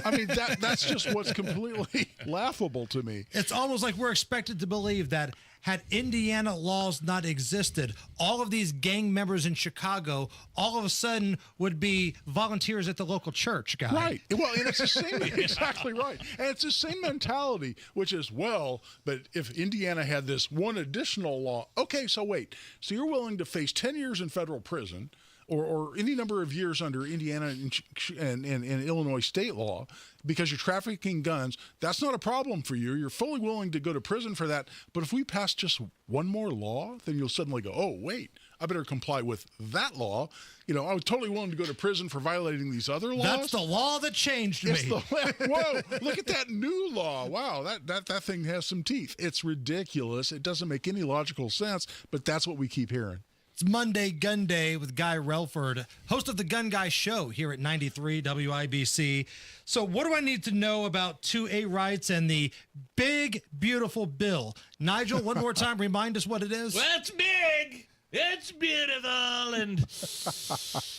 I mean, that's just what's completely laughable to me. It's almost like we're expected to believe that had Indiana laws not existed, all of these gang members in Chicago all of a sudden would be volunteers at the local church, guy. Right. Well, and it's the same, exactly right. And it's the same mentality, which is, well, but if Indiana had this one additional law, okay, so wait. So you're willing to face 10 years in federal prison, or any number of years under Indiana and Illinois state law, because you're trafficking guns. That's not a problem for you. You're fully willing to go to prison for that. But if we pass just one more law, then you'll suddenly go, oh, wait, I better comply with that law. I was totally willing to go to prison for violating these other laws. That's the law that changed me. Whoa, look at that new law. Wow, that thing has some teeth. It's ridiculous. It doesn't make any logical sense, but that's what we keep hearing. It's Monday Gun Day with Guy Relford, host of the Gun Guy Show here at 93 WIBC. So what do I need to know about 2A rights and the big, beautiful bill? Nigel, one more time, remind us what it is. Well, it's big. It's beautiful, and it's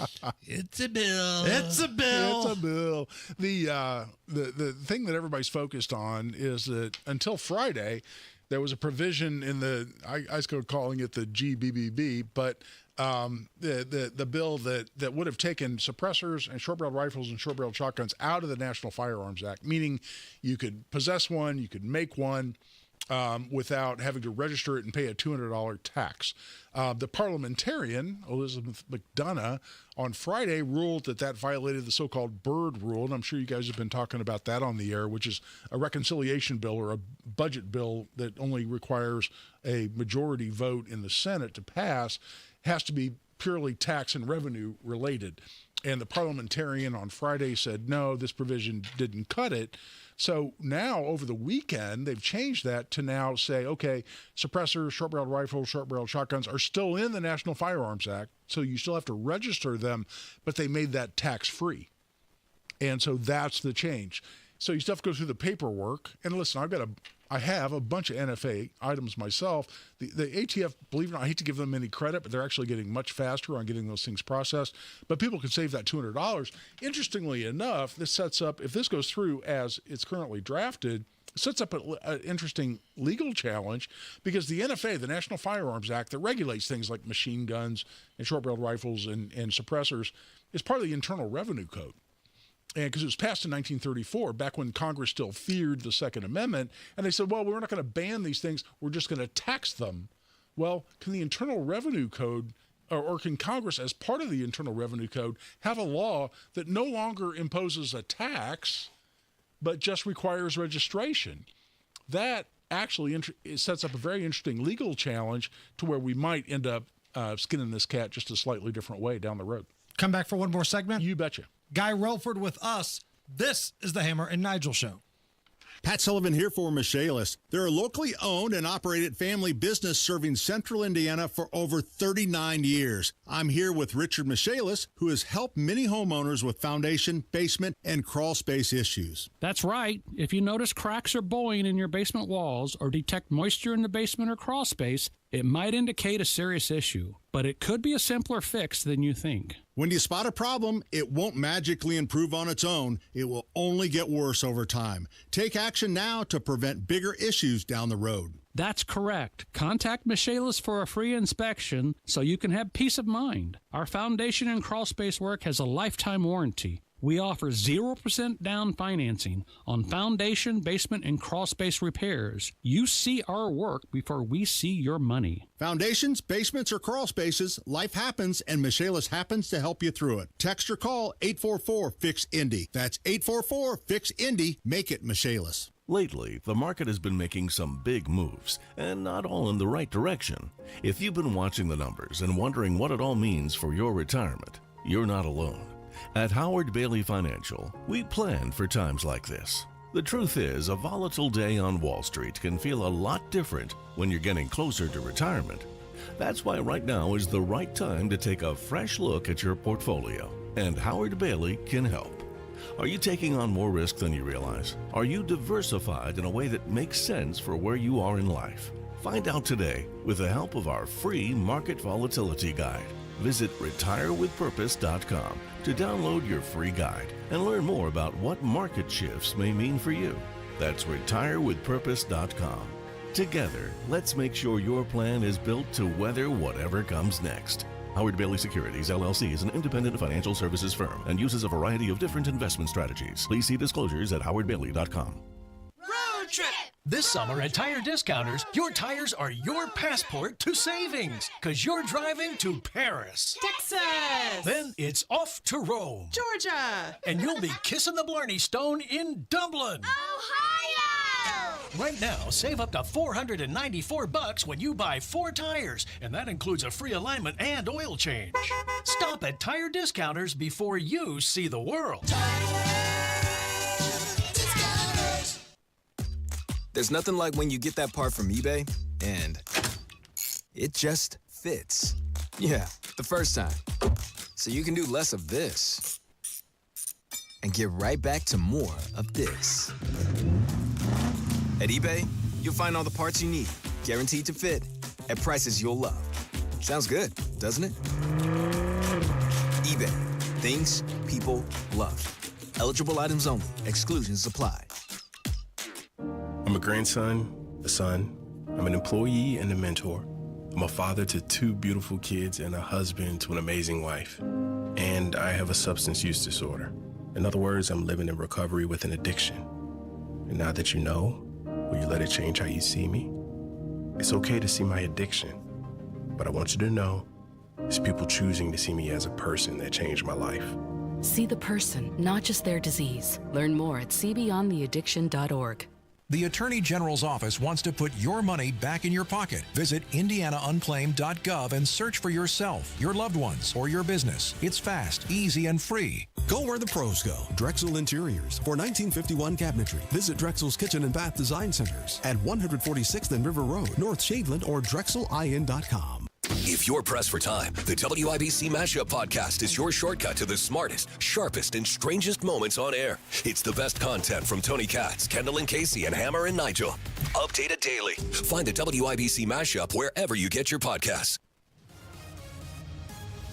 a bill. It's a bill. It's a bill. The thing that everybody's focused on is that until Friday, there was a provision in I was calling it the GBBB, but the bill that would have taken suppressors and short-barreled rifles and short-barreled shotguns out of the National Firearms Act, meaning you could possess one, you could make one without having to register it and pay a $200 tax. The parliamentarian, Elizabeth McDonough, on Friday ruled that violated the so-called Byrd Rule, and I'm sure you guys have been talking about that on the air, which is a reconciliation bill or a budget bill that only requires a majority vote in the Senate to pass, has to be purely tax and revenue related. And the parliamentarian on Friday said, no, this provision didn't cut it. So now, over the weekend, they've changed that to now say, okay, suppressors, short-barreled rifles, short-barreled shotguns are still in the National Firearms Act, so you still have to register them, but they made that tax-free. And so that's the change. So you still have to go through the paperwork. And listen, I have a bunch of NFA items myself. The ATF, believe it or not, I hate to give them any credit, but they're actually getting much faster on getting those things processed. But people can save that $200. Interestingly enough, this sets up, if this goes through as it's currently drafted, it sets up an interesting legal challenge because the NFA, the National Firearms Act, that regulates things like machine guns and short-barreled rifles and suppressors, is part of the Internal Revenue Code. And because it was passed in 1934, back when Congress still feared the Second Amendment, and they said, well, we're not going to ban these things, we're just going to tax them. Well, can the Internal Revenue Code, or can Congress, as part of the Internal Revenue Code, have a law that no longer imposes a tax, but just requires registration? That actually sets up a very interesting legal challenge to where we might end up skinning this cat just a slightly different way down the road. Come back for one more segment? You betcha. Guy Relford with us. This is the Hammer and Nigel Show. Pat Sullivan here for Mishaps. They're a locally owned and operated family business serving central Indiana for over 39 years. I'm here with Richard Mishaps, who has helped many homeowners with foundation, basement, and crawl space issues. That's right. If you notice cracks or bowing in your basement walls or detect moisture in the basement or crawl space, it might indicate a serious issue, but it could be a simpler fix than you think. When you spot a problem, it won't magically improve on its own. It will only get worse over time. Take action now to prevent bigger issues down the road. That's correct. Contact Mishaps for a free inspection so you can have peace of mind. Our foundation and crawl space work has a lifetime warranty. We offer 0% down financing on foundation, basement, and crawl space repairs. You see our work before we see your money. Foundations, basements, or crawl spaces, life happens, and Mishaps happens to help you through it. Text or call 844-FIX-INDY. That's 844-FIX-INDY. Make it Mishaps. Lately, the market has been making some big moves, and not all in the right direction. If you've been watching the numbers and wondering what it all means for your retirement, you're not alone. At Howard Bailey Financial, we plan for times like this. The truth is, a volatile day on Wall Street can feel a lot different when you're getting closer to retirement. That's why right now is the right time to take a fresh look at your portfolio, and Howard Bailey can help. Are you taking on more risk than you realize? Are you diversified in a way that makes sense for where you are in life? Find out today with the help of our free Market Volatility Guide. Visit retirewithpurpose.com to download your free guide and learn more about what market shifts may mean for you. That's retirewithpurpose.com. Together, let's make sure your plan is built to weather whatever comes next. Howard Bailey Securities, LLC is an independent financial services firm and uses a variety of different investment strategies. Please see disclosures at howardbailey.com. Road trip! This summer at Tire Discounters, your tires are your passport to savings, because you're driving to Paris, Texas, then it's off to Rome, Georgia, and you'll be kissing the Blarney Stone in Dublin, Ohio. Right now, save up to $494 when you buy 4 tires, and that includes a free alignment and oil change. Stop at Tire Discounters before you see the world. There's nothing like when you get that part from eBay and it just fits. Yeah, the first time. So you can do less of this and get right back to more of this. At eBay, you'll find all the parts you need, guaranteed to fit, at prices you'll love. Sounds good, doesn't it? eBay, things people love. Eligible items only. Exclusions apply. I'm a grandson, a son. I'm an employee and a mentor. I'm a father to 2 beautiful kids and a husband to an amazing wife. And I have a substance use disorder. In other words, I'm living in recovery with an addiction. And now that you know, will you let it change how you see me? It's okay to see my addiction, but I want you to know it's people choosing to see me as a person that changed my life. See the person, not just their disease. Learn more at cbeyondtheaddiction.org. The Attorney General's office wants to put your money back in your pocket. Visit indianaunclaimed.gov and search for yourself, your loved ones, or your business. It's fast, easy, and free. Go where the pros go. Drexel Interiors for 1951 cabinetry. Visit Drexel's Kitchen and Bath Design Centers at 146th and River Road, North Shadeland, or drexelin.com. If you're pressed for time, the WIBC Mashup Podcast is your shortcut to the smartest, sharpest, and strangest moments on air. It's the best content from Tony Katz, Kendall and Casey, and Hammer and Nigel. Updated daily. Find the WIBC Mashup wherever you get your podcasts.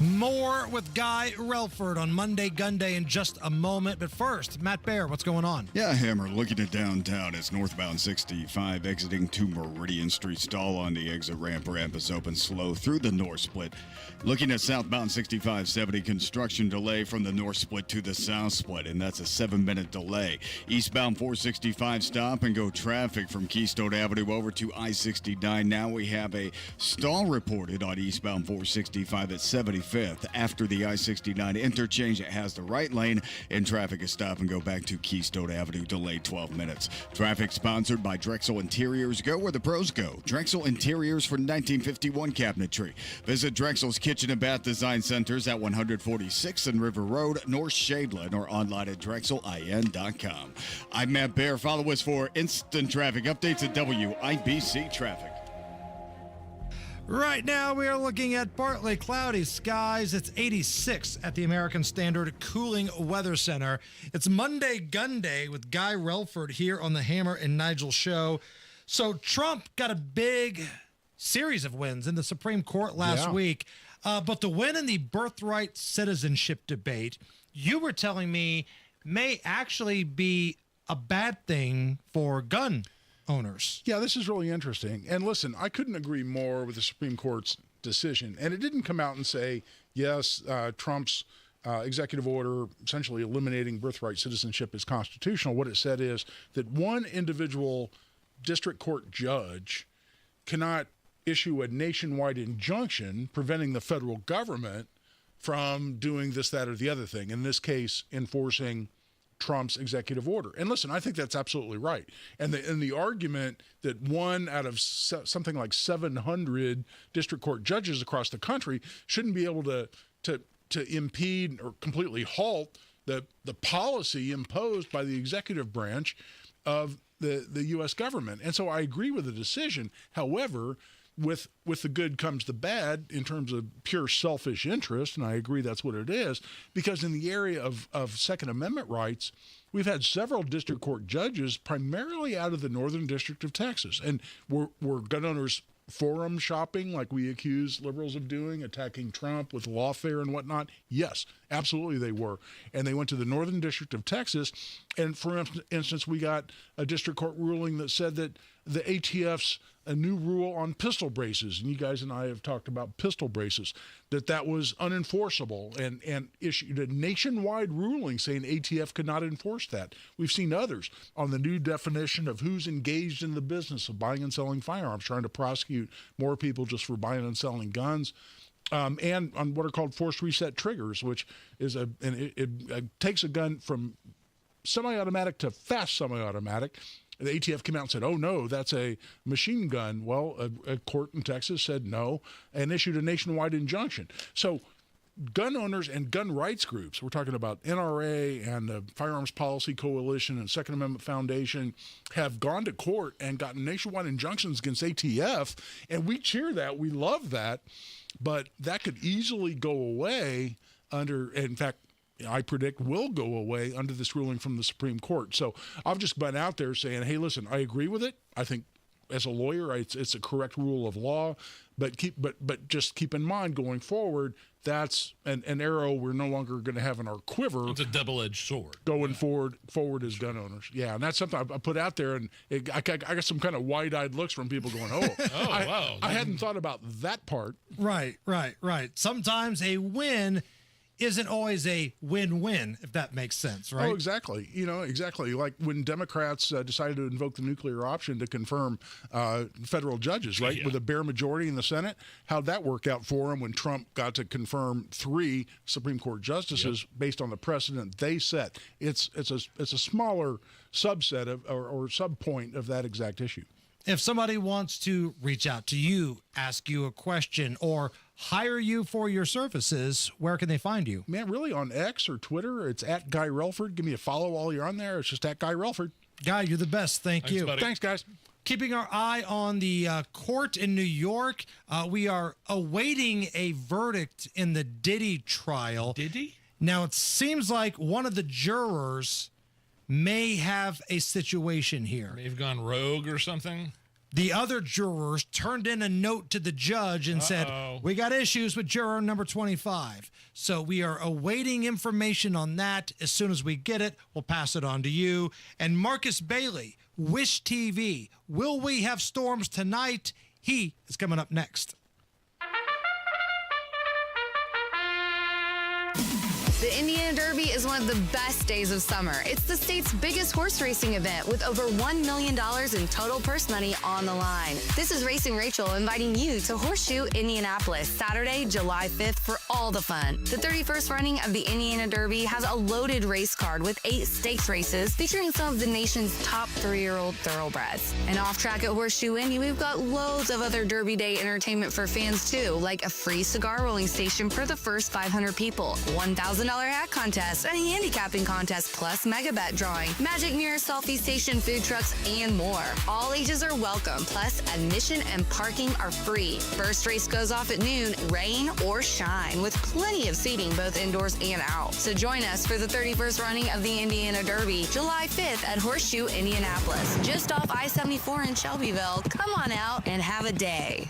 More with Guy Relford on Monday Gunday in just a moment. But first, Matt Baer, what's going on? Yeah, Hammer, looking at downtown, it's northbound 65 exiting to Meridian Street. Stall on the exit ramp. Ramp is open slow through the north split. Looking at southbound 6570, construction delay from the north split to the south split, and that's a 7-minute delay. Eastbound 465 stop and go traffic from Keystone Avenue over to I-69. Now we have a stall reported on eastbound 465 at 75th. After the I-69 interchange, it has the right lane, and traffic is stop and go back to Keystone Avenue, delayed 12 minutes. Traffic sponsored by Drexel Interiors. Go where the pros go. Drexel Interiors for 1951 cabinetry. Visit Drexel's Kitchen and Bath Design Centers at 146th and River Road, North Shadeland, or online at drexelin.com. I'm Matt Baer. Follow us for instant traffic updates at WIBC Traffic. Right now, we are looking at partly cloudy skies. It's 86 at the American Standard Cooling Weather Center. It's Monday Gunday with Guy Relford here on the Hammer and Nigel show. So Trump got a big series of wins in the Supreme Court last week, but the win in the birthright citizenship debate, you were telling me, may actually be a bad thing for gun owners. Yeah, this is really interesting. And listen, I couldn't agree more with the Supreme Court's decision. And it didn't come out and say, yes, Trump's executive order essentially eliminating birthright citizenship is constitutional. What it said is that one individual district court judge cannot issue a nationwide injunction preventing the federal government from doing this, that, or the other thing. In this case, enforcing Trump's executive order. And listen, I think that's absolutely right. And the argument that one out of something like 700 district court judges across the country shouldn't be able to impede or completely halt the policy imposed by the executive branch of the U.S. government. And so I agree with the decision. However, with the good comes the bad in terms of pure selfish interest, and I agree that's what it is, because in the area of Second Amendment rights, we've had several district court judges, primarily out of the Northern District of Texas, and were gun owners forum shopping like we accuse liberals of doing, attacking Trump with lawfare and whatnot? Yes, absolutely they were. And they went to the Northern District of Texas, and for instance, we got a district court ruling that said that the ATF's a new rule on pistol braces, and you guys and I have talked about pistol braces, that was unenforceable, and issued a nationwide ruling saying ATF could not enforce that. We've seen others on the new definition of who's engaged in the business of buying and selling firearms, trying to prosecute more people just for buying and selling guns. And on what are called forced reset triggers, which is it takes a gun from semi-automatic to fast semi-automatic. The ATF came out and said, oh, no, that's a machine gun. Well, a court in Texas said no and issued a nationwide injunction. So gun owners and gun rights groups, we're talking about NRA and the Firearms Policy Coalition and Second Amendment Foundation, have gone to court and gotten nationwide injunctions against ATF, and we cheer that. We love that. But that could easily go away under, in fact, I predict will go away under this ruling from the Supreme Court. So I've just been out there saying, hey, listen, I agree with it. I think as a lawyer, it's a correct rule of law, but just keep in mind going forward, that's an arrow we're no longer going to have in our quiver. It's a double-edged sword. Going forward as gun owners. Yeah, and that's something I put out there, and I got some kind of wide-eyed looks from people going, wow. I hadn't thought about that part. Right. Sometimes a win isn't always a win-win, if that makes sense, right? Oh, exactly. Exactly. Like when Democrats decided to invoke the nuclear option to confirm federal judges, right? Yeah. With a bare majority in the Senate. How'd that work out for them when Trump got to confirm 3 Supreme Court justices based on the precedent they set? It's a smaller subset of or sub-point of that exact issue. If somebody wants to reach out to you, ask you a question, or hire you for your services, where can they find you? Man, really on X or Twitter, it's at Guy Relford. Give me a follow while you're on there. It's just at Guy Relford. Guy, you're the best. Thanks, you. Buddy. Thanks, guys. Keeping our eye on the court in New York, we are awaiting a verdict in the Diddy trial. Diddy? Now, it seems like one of the jurors may have a situation here. They've gone rogue or something? The other jurors turned in a note to the judge and said, we got issues with juror number 25. So we are awaiting information on that. As soon as we get it, we'll pass it on to you. And Marcus Bailey, Wish TV, will we have storms tonight? He is coming up next. The Indiana Derby is one of the best days of summer. It's the state's biggest horse racing event with over $1 million in total purse money on the line. This is Racing Rachel inviting you to Horseshoe Indianapolis, Saturday, July 5th for all the fun. The 31st running of the Indiana Derby has a loaded race card with 8 stakes races featuring some of the nation's top 3-year-old thoroughbreds. And off track at Horseshoe Indy, we've got loads of other Derby Day entertainment for fans too, like a free cigar rolling station for the first 500 people, $1,000 hat contest, a handicapping contest, plus mega bet drawing, magic mirror selfie station, food trucks, and more. All ages are welcome, plus admission and parking are free. First race goes off at noon, rain or shine, with plenty of seating both indoors and out. So join us for the 31st running of the Indiana Derby, July 5th at Horseshoe Indianapolis, just off I-74 in Shelbyville. Come on out and have a day.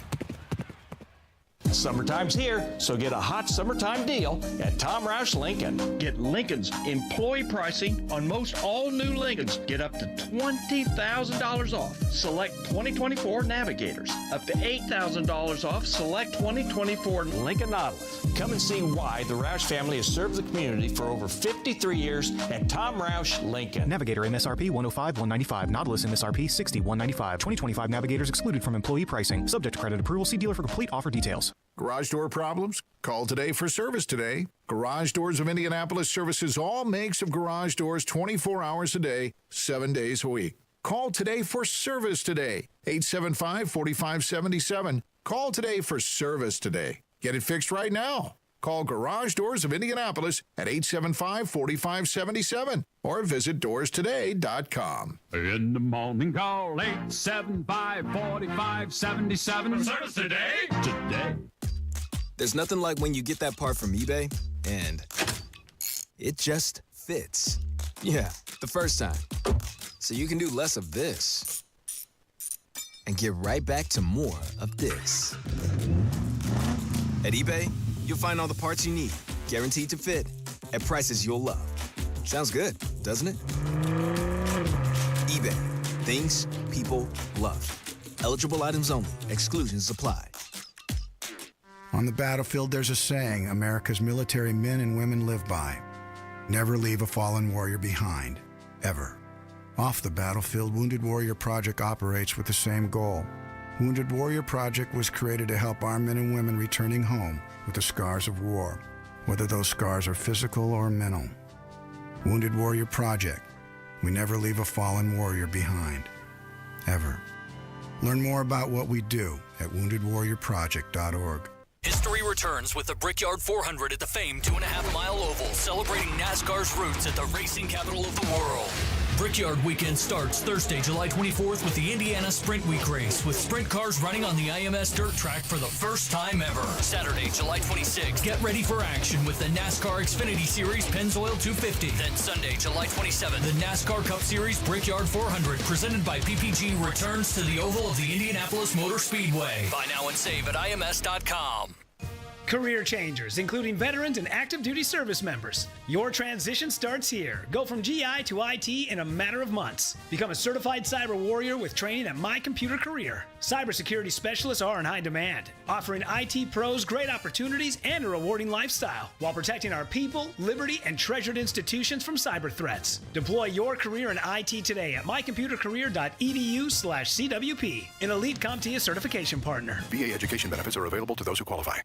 Summertime's here, so get a hot summertime deal at Tom Roush Lincoln. Get Lincoln's employee pricing on most all new Lincolns. Get up to $20,000 off select 2024 Navigators. Up to $8,000 off select 2024 Lincoln Nautilus. Come and see why the Roush family has served the community for over 53 years at Tom Roush Lincoln. Navigator MSRP 105-195. Nautilus MSRP 60-195. 2025 Navigators excluded from employee pricing. Subject to credit approval. See dealer for complete offer details. Garage door problems? Call today for service today. Garage Doors of Indianapolis services all makes of garage doors 24 hours a day, 7 days a week. Call today for service today. 875-4577. Call today for service today. Get it fixed right now. Call Garage Doors of Indianapolis at 875-4577 or visit doorstoday.com. In the morning, call 875-4577. Service today. Today. There's nothing like when you get that part from eBay and it just fits. Yeah, the first time. So you can do less of this and get right back to more of this. At eBay, you'll find all the parts you need, guaranteed to fit, at prices you'll love. Sounds good, doesn't it? eBay. Things people love. Eligible items only. Exclusions apply. On the battlefield, there's a saying America's military men and women live by. Never leave a fallen warrior behind, ever. Off the battlefield, Wounded Warrior Project operates with the same goal. Wounded Warrior Project was created to help our men and women returning home with the scars of war, whether those scars are physical or mental. Wounded Warrior Project. We never leave a fallen warrior behind, ever. Learn more about what we do at woundedwarriorproject.org. History returns with the Brickyard 400 at the famed 2.5-mile oval, celebrating NASCAR's roots at the racing capital of the world. Brickyard weekend starts Thursday, July 24th with the Indiana Sprint Week race, with sprint cars running on the IMS dirt track for the first time ever. Saturday, July 26th, get ready for action with the NASCAR Xfinity Series Pennzoil 250. Then Sunday, July 27th, the NASCAR Cup Series Brickyard 400, presented by PPG, returns to the oval of the Indianapolis Motor Speedway. Buy now and save at IMS.com. Career changers, including veterans and active duty service members. Your transition starts here. Go from GI to IT in a matter of months. Become a certified cyber warrior with training at My Computer Career. Cybersecurity specialists are in high demand, offering IT pros great opportunities and a rewarding lifestyle while protecting our people, liberty, and treasured institutions from cyber threats. Deploy your career in IT today at mycomputercareer.edu/CWP, an elite CompTIA certification partner. VA education benefits are available to those who qualify.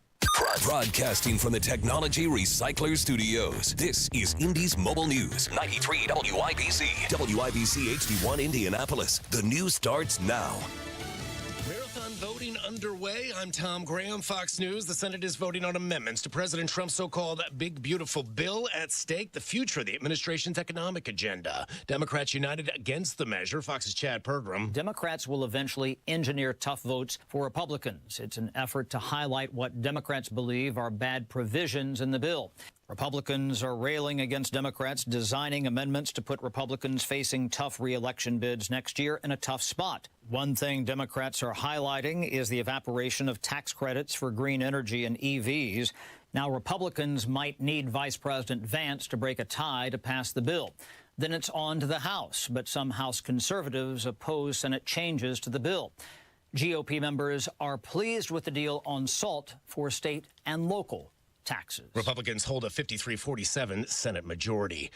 Broadcasting from the Technology Recycler Studios, this is Indy's Mobile News, 93 WIBC, WIBC HD1 Indianapolis. The news starts now. Marathon voting underway. I'm Tom Graham, Fox News. The Senate is voting on amendments to President Trump's so-called Big Beautiful Bill. At stake, the future of the administration's economic agenda. Democrats united against the measure. Fox's Chad Pergram. Democrats will eventually engineer tough votes for Republicans. It's an effort to highlight what Democrats believe are bad provisions in the bill. Republicans are railing against Democrats designing amendments to put Republicans facing tough re-election bids next year in a tough spot. One thing Democrats are highlighting is the evaporation of tax credits for green energy and EVs. Now, Republicans might need Vice President Vance to break a tie to pass the bill. Then it's on to the House, but some House conservatives oppose Senate changes to the bill. GOP members are pleased with the deal on SALT for state and local taxes. Republicans hold a 53-47 Senate majority.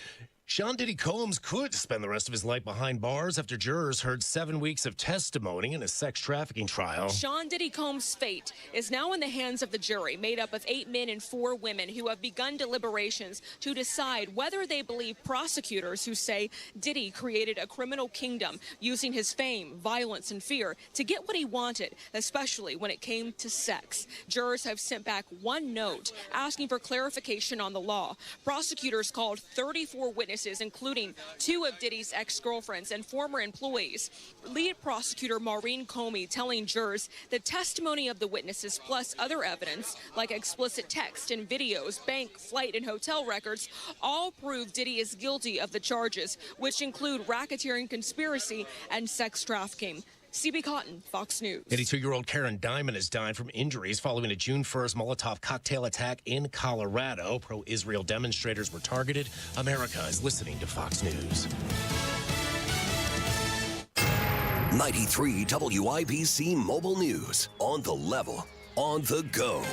Sean Diddy Combs could spend the rest of his life behind bars after jurors heard 7 weeks of testimony in a sex trafficking trial. Sean Diddy Combs' fate is now in the hands of the jury, made up of 8 men and 4 women who have begun deliberations to decide whether they believe prosecutors who say Diddy created a criminal kingdom using his fame, violence, and fear to get what he wanted, especially when it came to sex. Jurors have sent back one note asking for clarification on the law. Prosecutors called 34 witnesses, including 2 of Diddy's ex-girlfriends and former employees. Lead prosecutor Maureen Comey telling jurors the testimony of the witnesses plus other evidence like explicit text and videos, bank, flight, and hotel records all prove Diddy is guilty of the charges, which include racketeering, conspiracy, and sex trafficking. CB Cotton, Fox News. 82-year-old Karen Diamond has died from injuries following a June 1st Molotov cocktail attack in Colorado. Pro-Israel demonstrators were targeted. America is listening to Fox News. 93 WIBC Mobile News. On the level, on the go.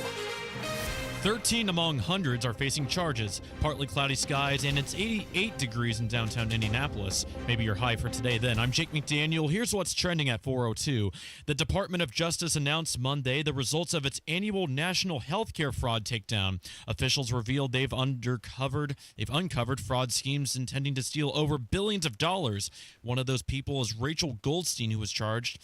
13 among hundreds are facing charges. Partly cloudy skies, and it's 88 degrees in downtown Indianapolis. Maybe your high for today then. I'm Jake McDaniel. Here's what's trending at 4:02. The Department of Justice announced Monday the results of its annual national healthcare fraud takedown. Officials revealed they've uncovered fraud schemes intending to steal over billions of dollars. One of those people is Rachel Goldstein, who was charged.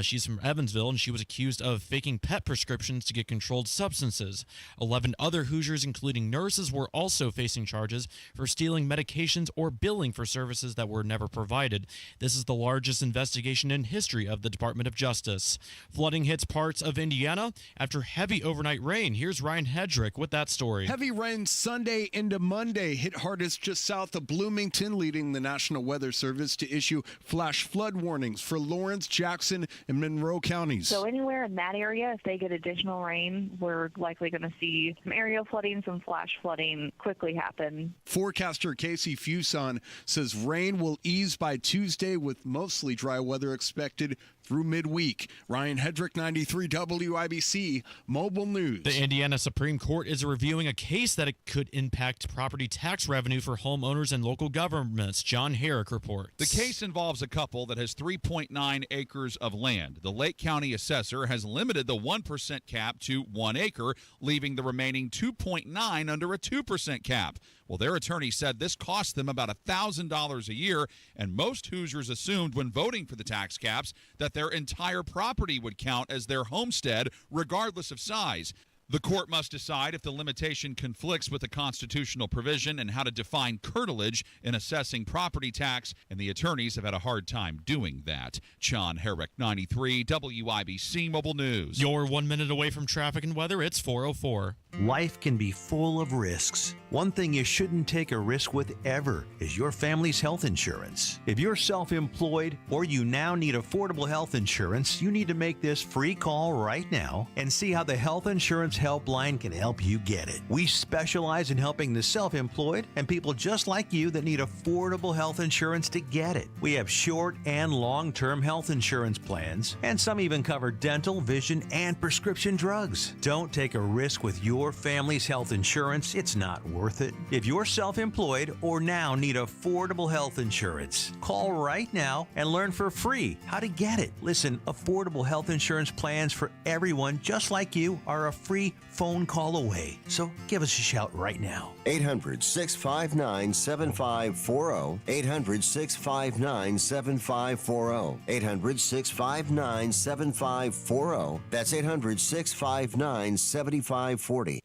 She's from Evansville, and she was accused of faking pet prescriptions to get controlled substances. 11 other Hoosiers, including nurses, were also facing charges for stealing medications or billing for services that were never provided. This is the largest investigation in history of the Department of Justice. Flooding hits parts of Indiana after heavy overnight rain. Here's Ryan Hedrick with that story. Heavy rain Sunday into Monday hit hardest just south of Bloomington, leading the National Weather Service to issue flash flood warnings for Lawrence, Jackson, and Monroe counties. So anywhere in that area, if they get additional rain, we're likely going to see some aerial flooding, some flash flooding quickly happen. Forecaster Casey Fuson says rain will ease by Tuesday with mostly dry weather expected through midweek. Ryan Hedrick, 93 WIBC Mobile News. The Indiana Supreme Court is reviewing a case that it could impact property tax revenue for homeowners and local governments. John Herrick reports. The case involves a couple that has 3.9 acres of land. The Lake County assessor has limited the 1% cap to 1 acre, leaving the remaining 2.9 under a 2% cap. Well, their attorney said this cost them about $1,000 a year, and most Hoosiers assumed when voting for the tax caps that their entire property would count as their homestead, regardless of size. The court must decide if the limitation conflicts with the constitutional provision and how to define curtilage in assessing property tax, and the attorneys have had a hard time doing that. John Herrick, 93 WIBC Mobile News. You're 1 minute away from traffic and weather. It's 4:04. Life can be full of risks. One thing you shouldn't take a risk with ever is your family's health insurance. If you're self-employed or you now need affordable health insurance, you need to make this free call right now and see how the Health Insurance Helpline can help you get it. We specialize in helping the self-employed and people just like you that need affordable health insurance to get it. We have short and long-term health insurance plans, and some even cover dental, vision, and prescription drugs. Don't take a risk with your family's health insurance. It's not worth it. If you're self-employed or now need affordable health insurance, call right now and learn for free how to get it. Listen, affordable health insurance plans for everyone just like you are a free free phone call away. So give us a shout right now. 800-659-7540. 800-659-7540. 800-659-7540. That's 800-659-7540.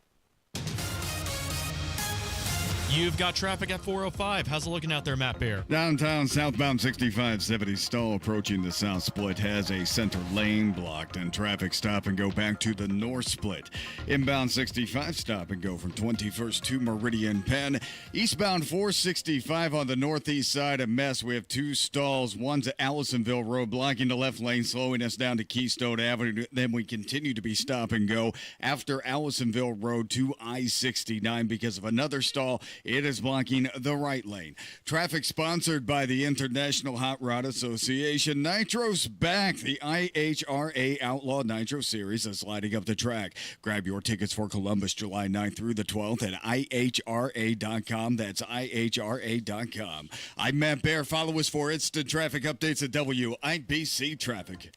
You've got traffic at 405. How's it looking out there, Matt Bear? Downtown, southbound 6570 stall approaching the south split has a center lane blocked, and traffic stop and go back to the north split. Inbound 65 stop and go from 21st to Meridian Penn. Eastbound 465 on the northeast side, a mess. We have 2 stalls. One's at Allisonville Road, blocking the left lane, slowing us down to Keystone Avenue. Then we continue to be stop and go after Allisonville Road to I-69 because of another stall. It is blocking the right lane. Traffic sponsored by the International Hot Rod Association. Nitro's back. The IHRA Outlaw Nitro Series is lighting up the track. Grab your tickets for Columbus July 9th through the 12th at IHRA.com. That's IHRA.com. I'm Matt Bear. Follow us for instant traffic updates at WIBC Traffic.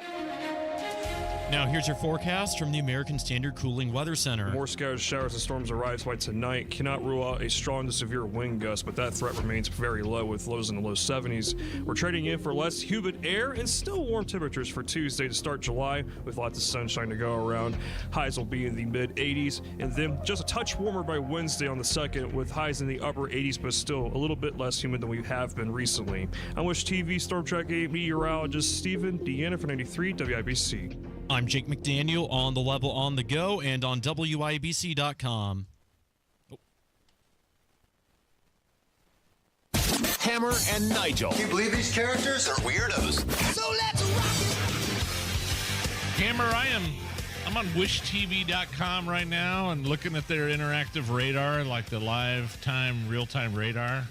Now, here's your forecast from the American Standard Cooling Weather Center. More scattered showers and storms arrive by tonight. Cannot rule out a strong to severe wind gust, but that threat remains very low with lows in the low 70s. We're trading in for less humid air and still warm temperatures for Tuesday to start July with lots of sunshine to go around. Highs will be in the mid 80s and then just a touch warmer by Wednesday on the 2nd with highs in the upper 80s, but still a little bit less humid than we have been recently. I'm Wish TV Storm Track 8 meteorologist Stephen Deanna for 93 WIBC. I'm Jake McDaniel on the level on the go and on WIBC.com. Hammer and Nigel. Can you believe these characters are weirdos? So let's rock it! Hammer, I'm on wishtv.com right now and looking at their interactive radar, like the real-time radar.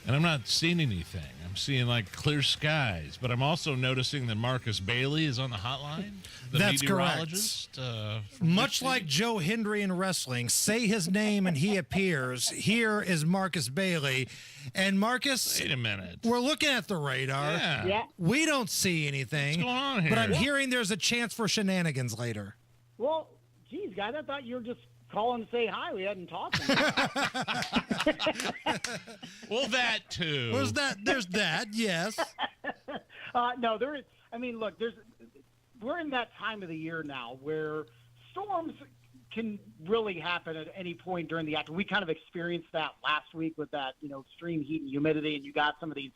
And I'm not seeing anything. I'm seeing like clear skies, but I'm also noticing that Marcus Bailey is on the hotline. The That's meteorologist, correct. Much like Joe Hendry in wrestling, say his name and he appears. Here is Marcus Bailey. And Marcus, wait a minute. We're looking at the radar. Yeah. We don't see anything. What's going on here? But I'm hearing there's a chance for shenanigans later. Well, geez, guys, I thought you were just calling to say hi. We hadn't talked. Well, that too. There's that, yes. No, there is. I mean, look, we're in that time of the year now where storms can really happen at any point during the afternoon. We kind of experienced that last week with that, extreme heat and humidity, and you got some of these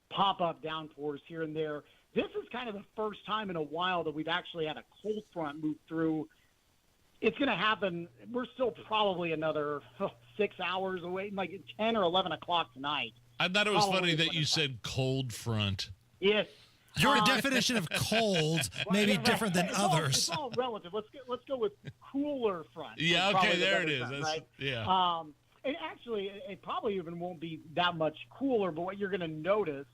pop-up downpours here and there. This is kind of the first time in a while that we've actually had a cold front move through. It's going to happen. We're still probably another 6 hours away, like 10 or 11 o'clock tonight. I thought it was funny that you said cold front. Yes. Your definition of cold may be different than others. It's all relative. Let's go with cooler front. Yeah, okay, there it is. Front, right? Yeah. And actually, it probably even won't be that much cooler, but what you're going to notice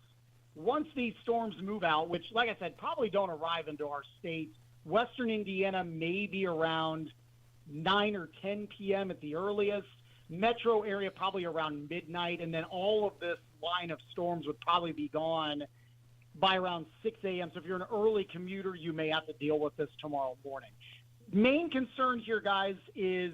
once these storms move out, which, like I said, probably don't arrive into our state, Western Indiana may be around 9 or 10 p.m. at the earliest. Metro area probably around midnight, and then all of this line of storms would probably be gone by around 6 a.m. So if you're an early commuter, you may have to deal with this tomorrow morning. Main concern here, guys, is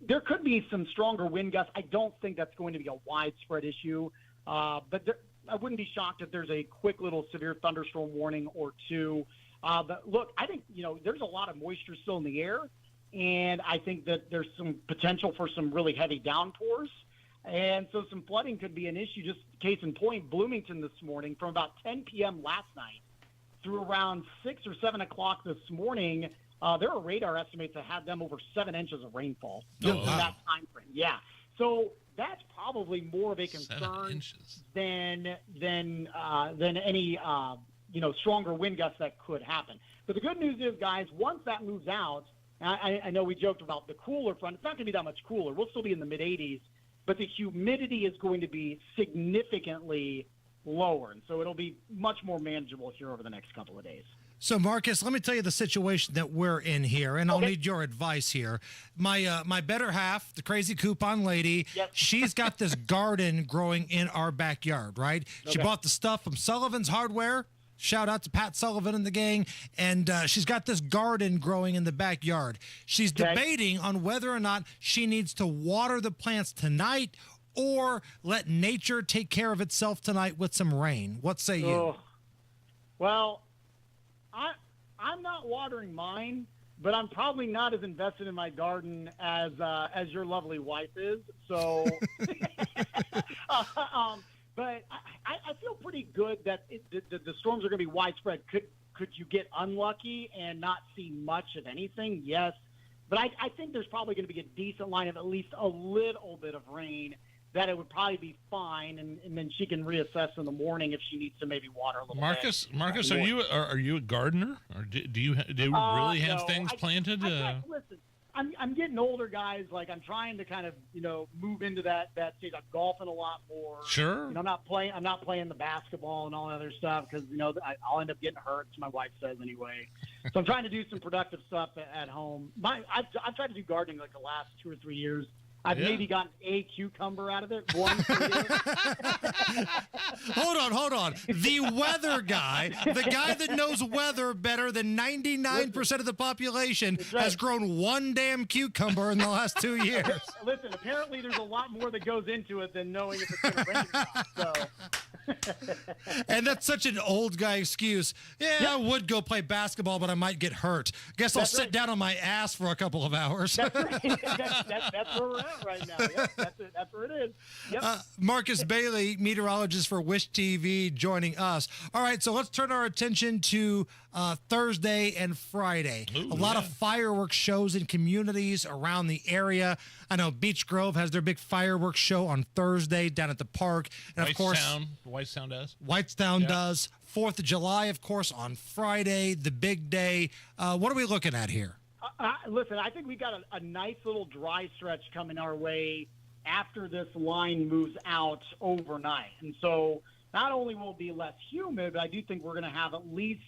there could be some stronger wind gusts. I don't think that's going to be a widespread issue, but I wouldn't be shocked if there's a quick little severe thunderstorm warning or two. But look, I think, there's a lot of moisture still in the air, and I think that there's some potential for some really heavy downpours. And so some flooding could be an issue. Just case in point, Bloomington this morning from about 10 p.m. last night through around 6 or 7 o'clock this morning, there are radar estimates that had them over 7 inches of rainfall in that time frame. Yeah. So that's probably more of a concern than any stronger wind gusts that could happen. But the good news is, guys, once that moves out, I know we joked about the cooler front. It's not going to be that much cooler. We'll still be in the mid-80s, but the humidity is going to be significantly lower, and so it'll be much more manageable here over the next couple of days. So, Marcus, let me tell you the situation that we're in here, and I'll need your advice here. My better half, the crazy coupon lady, she's got this garden growing in our backyard, right? She bought the stuff from Sullivan's Hardware. Shout out to Pat Sullivan and the gang. And she's got this garden growing in the backyard. She's debating on whether or not she needs to water the plants tonight or let nature take care of itself tonight with some rain. What say you? Oh. Well, I'm not watering mine, but I'm probably not as invested in my garden as your lovely wife is. So, but I feel pretty good that the storms are going to be widespread. Could you get unlucky and not see much of anything? Yes, but I think there's probably going to be a decent line of at least a little bit of rain. That it would probably be fine, and then she can reassess in the morning if she needs to maybe water a little Marcus, bit. Marcus, are you a gardener, or do you really have things planted? Listen, I'm getting older, guys. Like I'm trying to kind of move into that stage. I'm golfing a lot more. Sure. I'm not playing the basketball and all that other stuff because I'll end up getting hurt. So my wife says anyway. So I'm trying to do some productive stuff at home. I've tried to do gardening like the last 2 or 3 years. I've maybe gotten a cucumber out of it. One. Hold on. The weather guy, the guy that knows weather better than 99% of the population, has grown one damn cucumber in the last 2 years. Listen, apparently there's a lot more that goes into it than knowing if it's going to rain or not. So. And that's such an old guy excuse. I would go play basketball, but I might get hurt. Guess I'll sit down on my ass for a couple of hours. That's right. That's where we're at right now. Yep, that's where it is. Yep. Marcus Bailey, meteorologist for Wish TV, joining us. All right, so let's turn our attention to Thursday and Friday. A lot of fireworks shows in communities around the area. I know Beech Grove has their big fireworks show on Thursday down at the park. And of course, Whitestown does. Whitestown does. 4th of July, of course, on Friday, the big day. What are we looking at here? Listen, I think we got a nice little dry stretch coming our way after this line moves out overnight. And so not only will it be less humid, but I do think we're going to have at least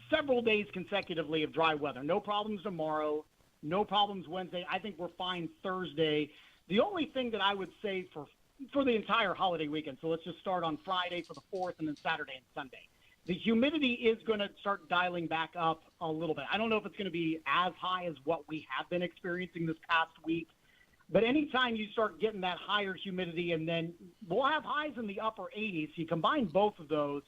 several days consecutively of dry weather. No problems tomorrow. No problems Wednesday. I think we're fine Thursday. The only thing that I would say for the entire holiday weekend, so let's just start on Friday for the 4th and then Saturday and Sunday. The humidity is going to start dialing back up a little bit. I don't know if it's going to be as high as what we have been experiencing this past week, but anytime you start getting that higher humidity, and then we'll have highs in the upper 80s, you combine both of those,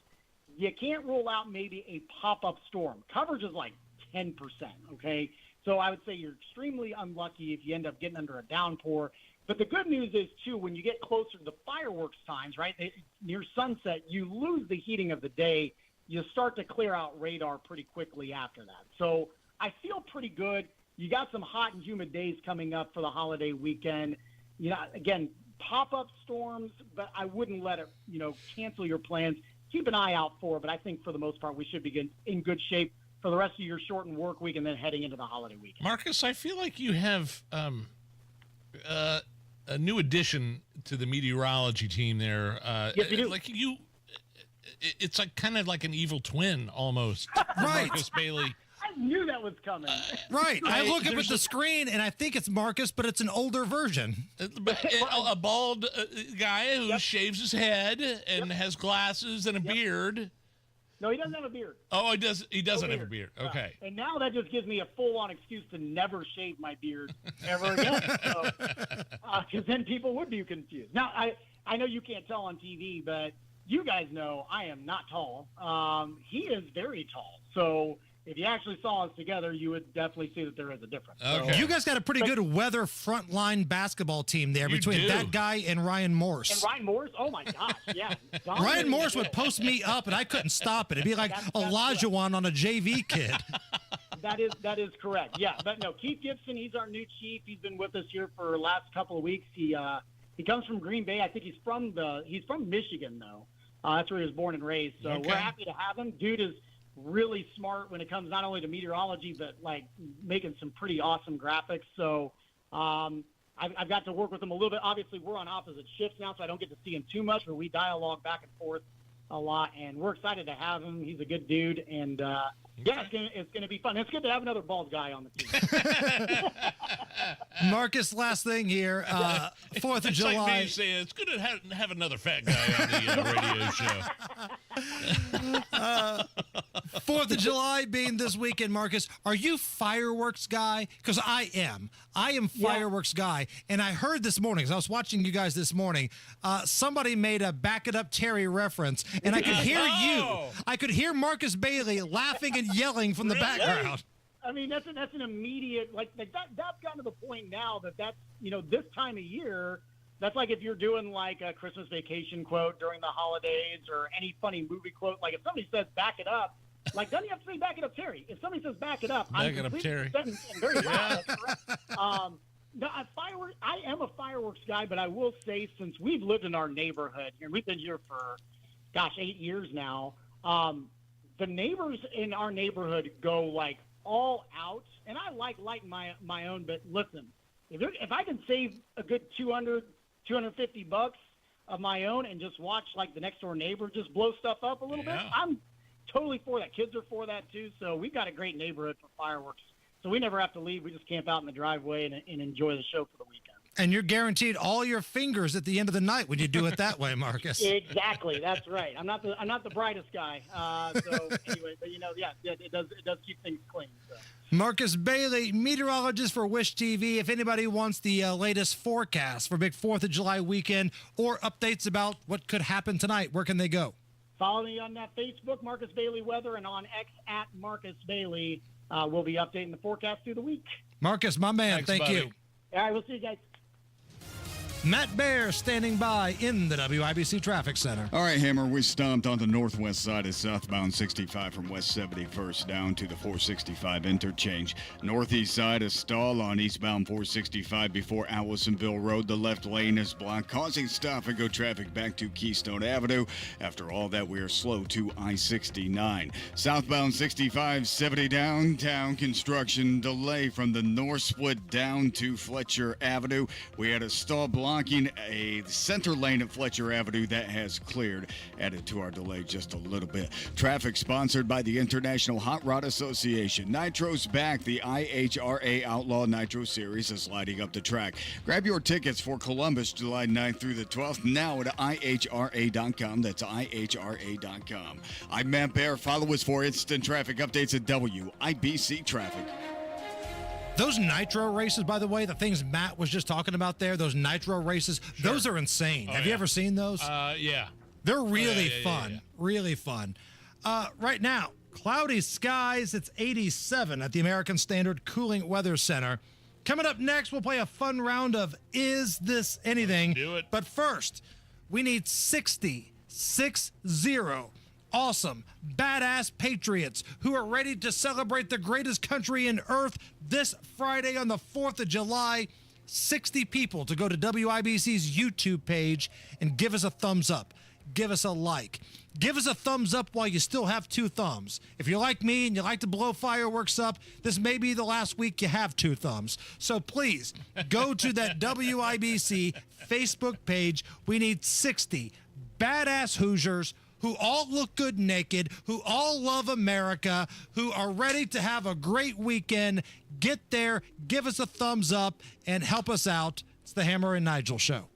you can't rule out maybe a pop-up storm. Coverage is like 10%, okay? So I would say you're extremely unlucky if you end up getting under a downpour. But the good news is, too, when you get closer to the fireworks times, right, near sunset, you lose the heating of the day. You start to clear out radar pretty quickly after that. So I feel pretty good. You got some hot and humid days coming up for the holiday weekend. Again, pop-up storms, but I wouldn't let it, cancel your plans. Keep an eye out for it, but I think for the most part we should be in good shape for the rest of your shortened work week and then heading into the holiday weekend. Marcus, I feel like you have a new addition to the meteorology team there. Yes, you do. Like you, it's like kind of like an evil twin almost. Right. Marcus Bailey. I knew that was coming. Right. I look up at the screen and I think it's Marcus, but it's an older version. A bald guy who shaves his head and has glasses and a beard. No, he doesn't have a beard. Oh, he doesn't have a beard. Okay. And now that just gives me a full-on excuse to never shave my beard ever again. Because then people would be confused. Now, I know you can't tell on TV, but you guys know I am not tall. He is very tall. So if you actually saw us together, you would definitely see that there is a difference. Okay. You guys got a pretty good weather frontline basketball team there between that guy and Ryan Morse. And Ryan Morse? Oh, my gosh, yeah. Ryan Morse would post me up, and I couldn't stop it. It'd be like Olajuwon on a JV kid. That is correct, yeah. But no, Keith Gibson, he's our new chief. He's been with us here for the last couple of weeks. He comes from Green Bay. I think he's from Michigan, though. That's where he was born and raised. So we're happy to have him. Dude is really smart when it comes not only to meteorology, but like making some pretty awesome graphics. So I've got to work with him a little bit. Obviously, we're on opposite shifts now, so I don't get to see him too much, but we dialogue back and forth a lot, and we're excited to have him. He's a good dude, and Yeah, it's gonna be fun. It's good to have another bald guy on the team. Marcus, last thing here. 4th of It's July. like me saying it's good to have another fat guy on the radio show. 4th of July being this weekend, Marcus, are you fireworks guy? Because I am. I am fireworks guy. And I heard this morning, as I was watching you guys this morning, somebody made a Back It Up Terry reference, and I could hear you. I could hear Marcus Bailey laughing and yelling from the background. I mean, that's an immediate, like that's gotten to the point now that's, this time of year, that's like if you're doing like a Christmas Vacation quote during the holidays or any funny movie quote. Like if somebody says back it up, like doesn't you have to say back it up, Terry? If somebody says back it up, back it up, Terry. And very loud. No, I am a fireworks guy, but I will say since we've lived in our neighborhood here, we've been here for, 8 years now, the neighbors in our neighborhood go like all out, and I like lighting my own. But listen, if I can save a good $250 of my own and just watch like the next door neighbor just blow stuff up a little bit, I'm totally for that. Kids are for that too. So we've got a great neighborhood for fireworks. So we never have to leave. We just camp out in the driveway and enjoy the show for the weekend. And you're guaranteed all your fingers at the end of the night when you do it that way, Marcus. Exactly. That's right. I'm not the brightest guy. So anyway, but it does keep things clean. So. Marcus Bailey, meteorologist for Wish TV. If anybody wants the latest forecast for big 4th of July weekend or updates about what could happen tonight, where can they go? Follow me on that Facebook, Marcus Bailey Weather, and on X at Marcus Bailey. We'll be updating the forecast through the week. Marcus, my man, thank you. All right, we'll see you guys. Matt Bear standing by in the WIBC Traffic Center. All right, Hammer, we stopped on the northwest side of southbound 65 from West 71st down to the 465 interchange. Northeast side, a stall on eastbound 465 before Allisonville Road. The left lane is blocked, causing stop-and-go traffic back to Keystone Avenue. After all that, we are slow to I-69. Southbound 65, 70 downtown, construction delay from the north split down to Fletcher Avenue. We had a stall blocking a center lane at Fletcher Avenue that has cleared, added to our delay just a little bit. Traffic sponsored by the International Hot Rod Association. Nitro's back. The IHRA Outlaw Nitro Series is lighting up the track. Grab your tickets for Columbus, July 9th through the 12th, now at IHRA.com. That's IHRA.com. I'm Matt Bear. Follow us for instant traffic updates at WIBC Traffic. Those nitro races, by the way, the things Matt was just talking about there, those nitro races, those are insane. Have you ever seen those? Yeah. They're really fun. Really fun. Right now, cloudy skies. It's 87 at the American Standard Cooling Weather Center. Coming up next, we'll play a fun round of Is This Anything? Do it. But first, we need 60 awesome, badass patriots who are ready to celebrate the greatest country in earth this Friday on the 4th of July. 60 people to go to WIBC's YouTube page and give us a thumbs up. Give us a like. Give us a thumbs up while you still have 2 thumbs. If you're like me and you like to blow fireworks up, this may be the last week you have 2 thumbs. So please go to that WIBC Facebook page. We need 60 badass Hoosiers who all look good naked, who all love America, who are ready to have a great weekend. Get there, give us a thumbs up, and help us out. It's the Hammer and Nigel Show.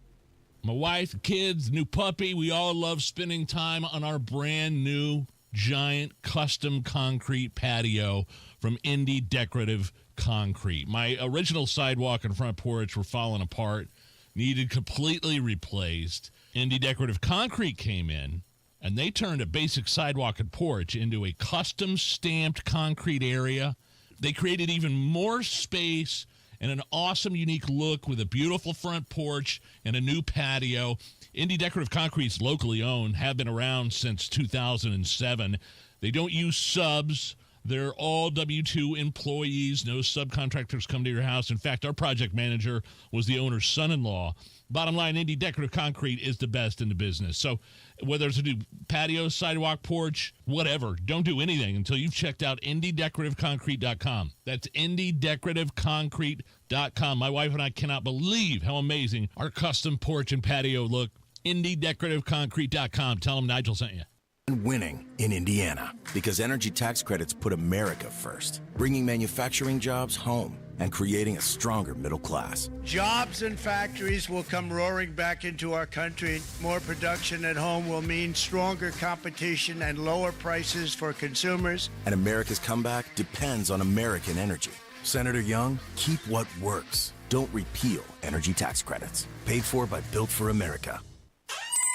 My wife, kids, new puppy, we all love spending time on our brand new giant custom concrete patio from Indy Decorative Concrete. My original sidewalk and front porch were falling apart, needed completely replaced. Indy Decorative Concrete came in, and they turned a basic sidewalk and porch into a custom stamped concrete area. They created even more space and an awesome, unique look with a beautiful front porch and a new patio. Indy Decorative Concrete's locally owned, have been around since 2007. They don't use subs. They're all W-2 employees. No subcontractors come to your house. In fact, our project manager was the owner's son-in-law. Bottom line, Indy Decorative Concrete is the best in the business. So whether it's a new patio, sidewalk, porch, whatever, don't do anything until you've checked out IndyDecorativeConcrete.com. That's IndyDecorativeConcrete.com. My wife and I cannot believe how amazing our custom porch and patio look. IndyDecorativeConcrete.com. Tell them Nigel sent you. And winning in Indiana, because energy tax credits put America first, bringing manufacturing jobs home and creating a stronger middle class. Jobs and factories will come roaring back into our country. More production at home will mean stronger competition and lower prices for consumers. And America's comeback depends on American energy. Senator Young, keep what works. Don't repeal energy tax credits. Paid for by Built for America.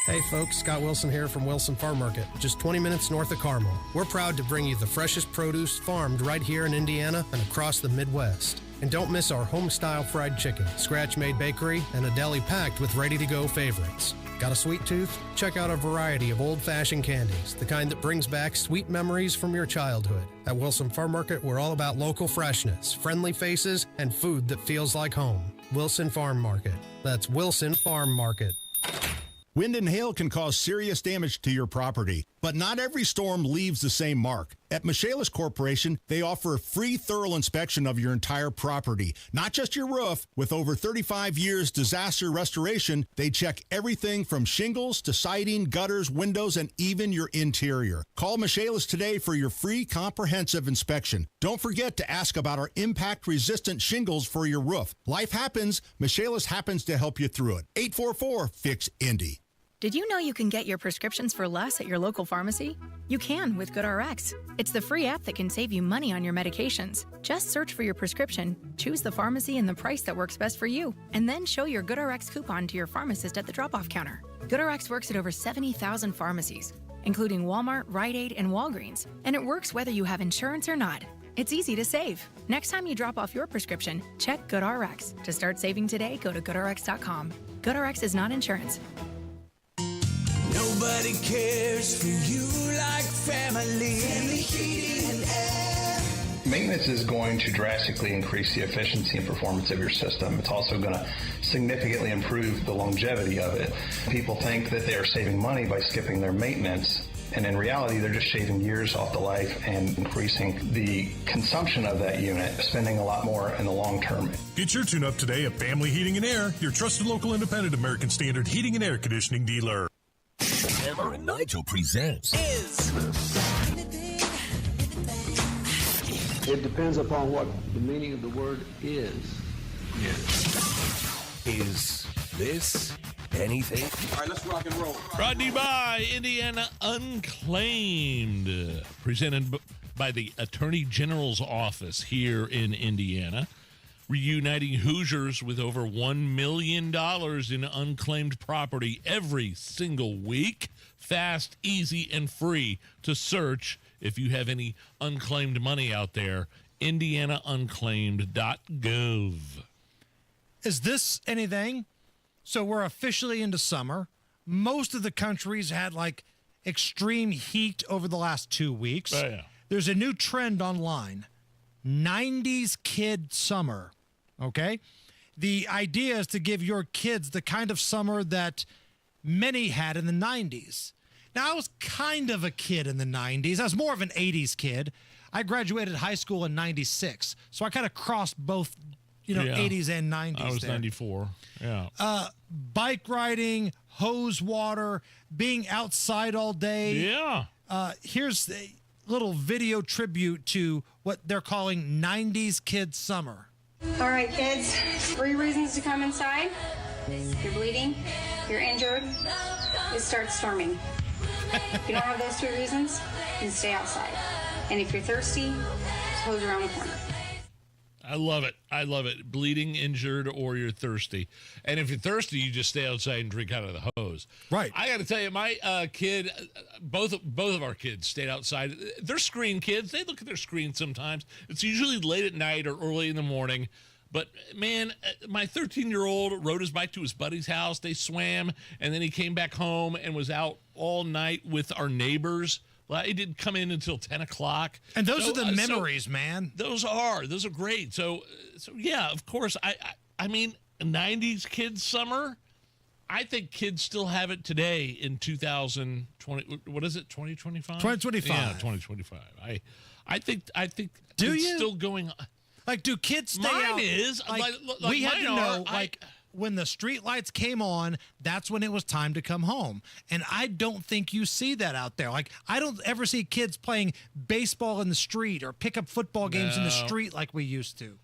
Hey folks, Scott Wilson here from Wilson Farm Market, just 20 minutes north of Carmel. We're proud to bring you the freshest produce farmed right here in Indiana and across the Midwest. And don't miss our home-style fried chicken, scratch-made bakery, and a deli packed with ready-to-go favorites. Got a sweet tooth? Check out a variety of old-fashioned candies, the kind that brings back sweet memories from your childhood. At Wilson Farm Market, we're all about local freshness, friendly faces, and food that feels like home. Wilson Farm Market. That's Wilson Farm Market. Wind and hail can cause serious damage to your property, but not every storm leaves the same mark. At Mishaps Corporation, they offer a free thorough inspection of your entire property, not just your roof. With over 35 years disaster restoration, they check everything from shingles to siding, gutters, windows, and even your interior. Call Mishaps today for your free comprehensive inspection. Don't forget to ask about our impact-resistant shingles for your roof. Life happens. Mishaps happens to help you through it. 844-FIX-INDY. Did you know you can get your prescriptions for less at your local pharmacy? You can with GoodRx. It's the free app that can save you money on your medications. Just search for your prescription, choose the pharmacy and the price that works best for you, and then show your GoodRx coupon to your pharmacist at the drop-off counter. GoodRx works at over 70,000 pharmacies, including Walmart, Rite Aid, and Walgreens, and it works whether you have insurance or not. It's easy to save. Next time you drop off your prescription, check GoodRx. To start saving today, go to GoodRx.com. GoodRx is not insurance. Nobody cares for you like family. Family Heating and Air. Maintenance is going to drastically increase the efficiency and performance of your system. It's also going to significantly improve the longevity of it. People think that they are saving money by skipping their maintenance, and in reality, they're just shaving years off the life and increasing the consumption of that unit, spending a lot more in the long term. Get your tune-up today at Family Heating and Air, your trusted local independent American Standard heating and air conditioning dealer. Hammer and Nigel presents It depends upon what the meaning of the word is. Is this anything? All right, let's rock and roll. Brought to you by Indiana Unclaimed, presented by the Attorney General's office here in Indiana, reuniting Hoosiers with over $1 million in unclaimed property every single week. Fast, easy, and free to search if you have any unclaimed money out there. IndianaUnclaimed.gov. Is this anything? So we're officially into summer. Most of the country's had like extreme heat over the last 2 weeks. Oh, yeah. There's a new trend online, 90s kid summer, okay? The idea is to give your kids the kind of summer that many had in the 90s. Now, I was kind of a kid in the 90s. I was more of an 80s kid. I graduated high school in 96, so I kind of crossed both, 80s and 90s. I was there. 94, yeah. Bike riding, hose water, being outside all day. Yeah. Here's a little video tribute to what they're calling 90s kid summer. All right, kids, 3 reasons to come inside. You're bleeding, you're injured, it starts storming. If you don't have those 3 reasons, then stay outside. And if you're thirsty, hose around the corner. I love it. I love it. Bleeding, injured, or you're thirsty. And if you're thirsty, you just stay outside and drink out of the hose. Right. I got to tell you, my kid, both of our kids stayed outside. They're screen kids. They look at their screen sometimes. It's usually late at night or early in the morning. But, man, my 13-year-old rode his bike to his buddy's house. They swam, and then he came back home and was out all night with our neighbors. Well, he didn't come in until 10 o'clock. And those are the memories, man. Those are great. So yeah, of course. I mean, 90s kids summer. I think kids still have it today in 2020. What is it? 2025. 2025. Yeah, 2025. I think. Do it's you still going on. Like, do kids stay Mine out? is. Like, like we had mine to know. are. Like, when the street lights came on, that's when it was time to come home. And I don't think you see that out there. Like, I don't ever see kids playing baseball in the street or pick up football games in the street like we used to.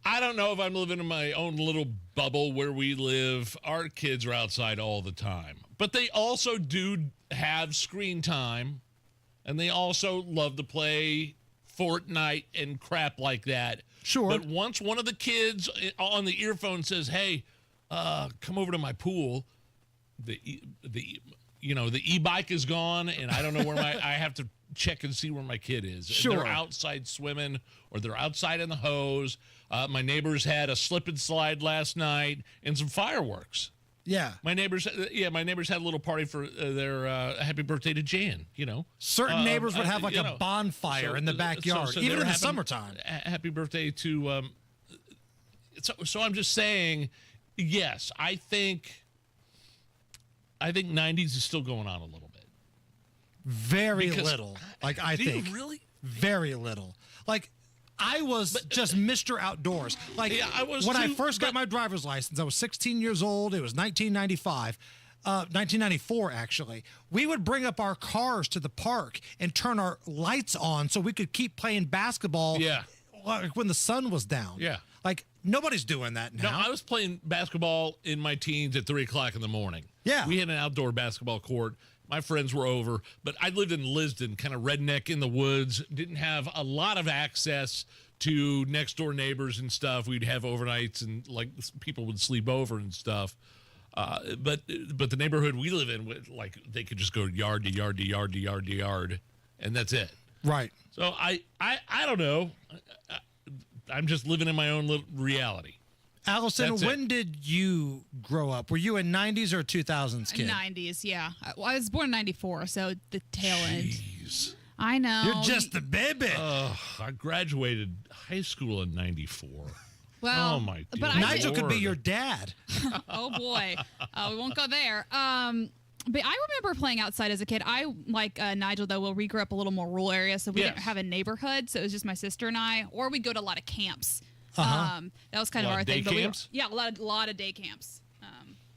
I don't know if I'm living in my own little bubble where we live. Our kids are outside all the time. But they also do have screen time, and they also love to play Fortnite and crap like that. Sure. But once one of the kids on the earphone says, "Hey, come over to my pool," the e-bike is gone, and I don't know where I have to check and see where my kid is. Sure. And they're outside swimming, or they're outside in the hose. My neighbors had a slip and slide last night and some fireworks. Yeah. My neighbors had a little party for their happy birthday to Jan, Certain neighbors would have like a bonfire in the backyard, so even in the having summertime. Happy birthday to so I'm just saying, yes, I think 90s is still going on a little bit. Very little. Like, I think. You really? Very little. Like, I was just Mr. Outdoors. Like, yeah, I was when I too, first got my driver's license, I was 16 years old. It was 1994, actually. We would bring up our cars to the park and turn our lights on so we could keep playing basketball like when the sun was down. Yeah. Like, nobody's doing that now. No, I was playing basketball in my teens at 3 o'clock in the morning. Yeah. We had an outdoor basketball court. My friends were over, but I lived in Lisden, kind of redneck in the woods, didn't have a lot of access to next door neighbors and stuff. We'd have overnights and like people would sleep over and stuff. But the neighborhood we live in, like they could just go yard to yard to yard to yard to yard, and that's it. Right. So I don't know. I'm just living in my own little reality. Allison, when did you grow up? Were you a 90s or 2000s kid? 90s, yeah. I was born in 94, so the tail end. Jeez. I know. You're just a baby. I graduated high school in 94. Well, oh my but Nigel could be your dad. Oh boy, we won't go there. But I remember playing outside as a kid. I, like Nigel, though, we grew up a little more rural area, so we didn't have a neighborhood. So it was just my sister and I, or we'd go to a lot of camps. That was kind of our thing. Day camps? A lot of day camps.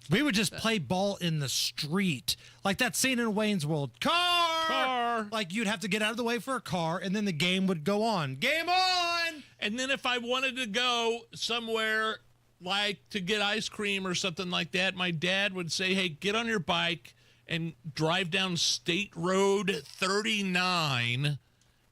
We would just play ball in the street. Like that scene in Wayne's World. Car! Like you'd have to get out of the way for a car, and then the game would go on. Game on! And then if I wanted to go somewhere, like to get ice cream or something like that, my dad would say, hey, get on your bike and drive down State Road 39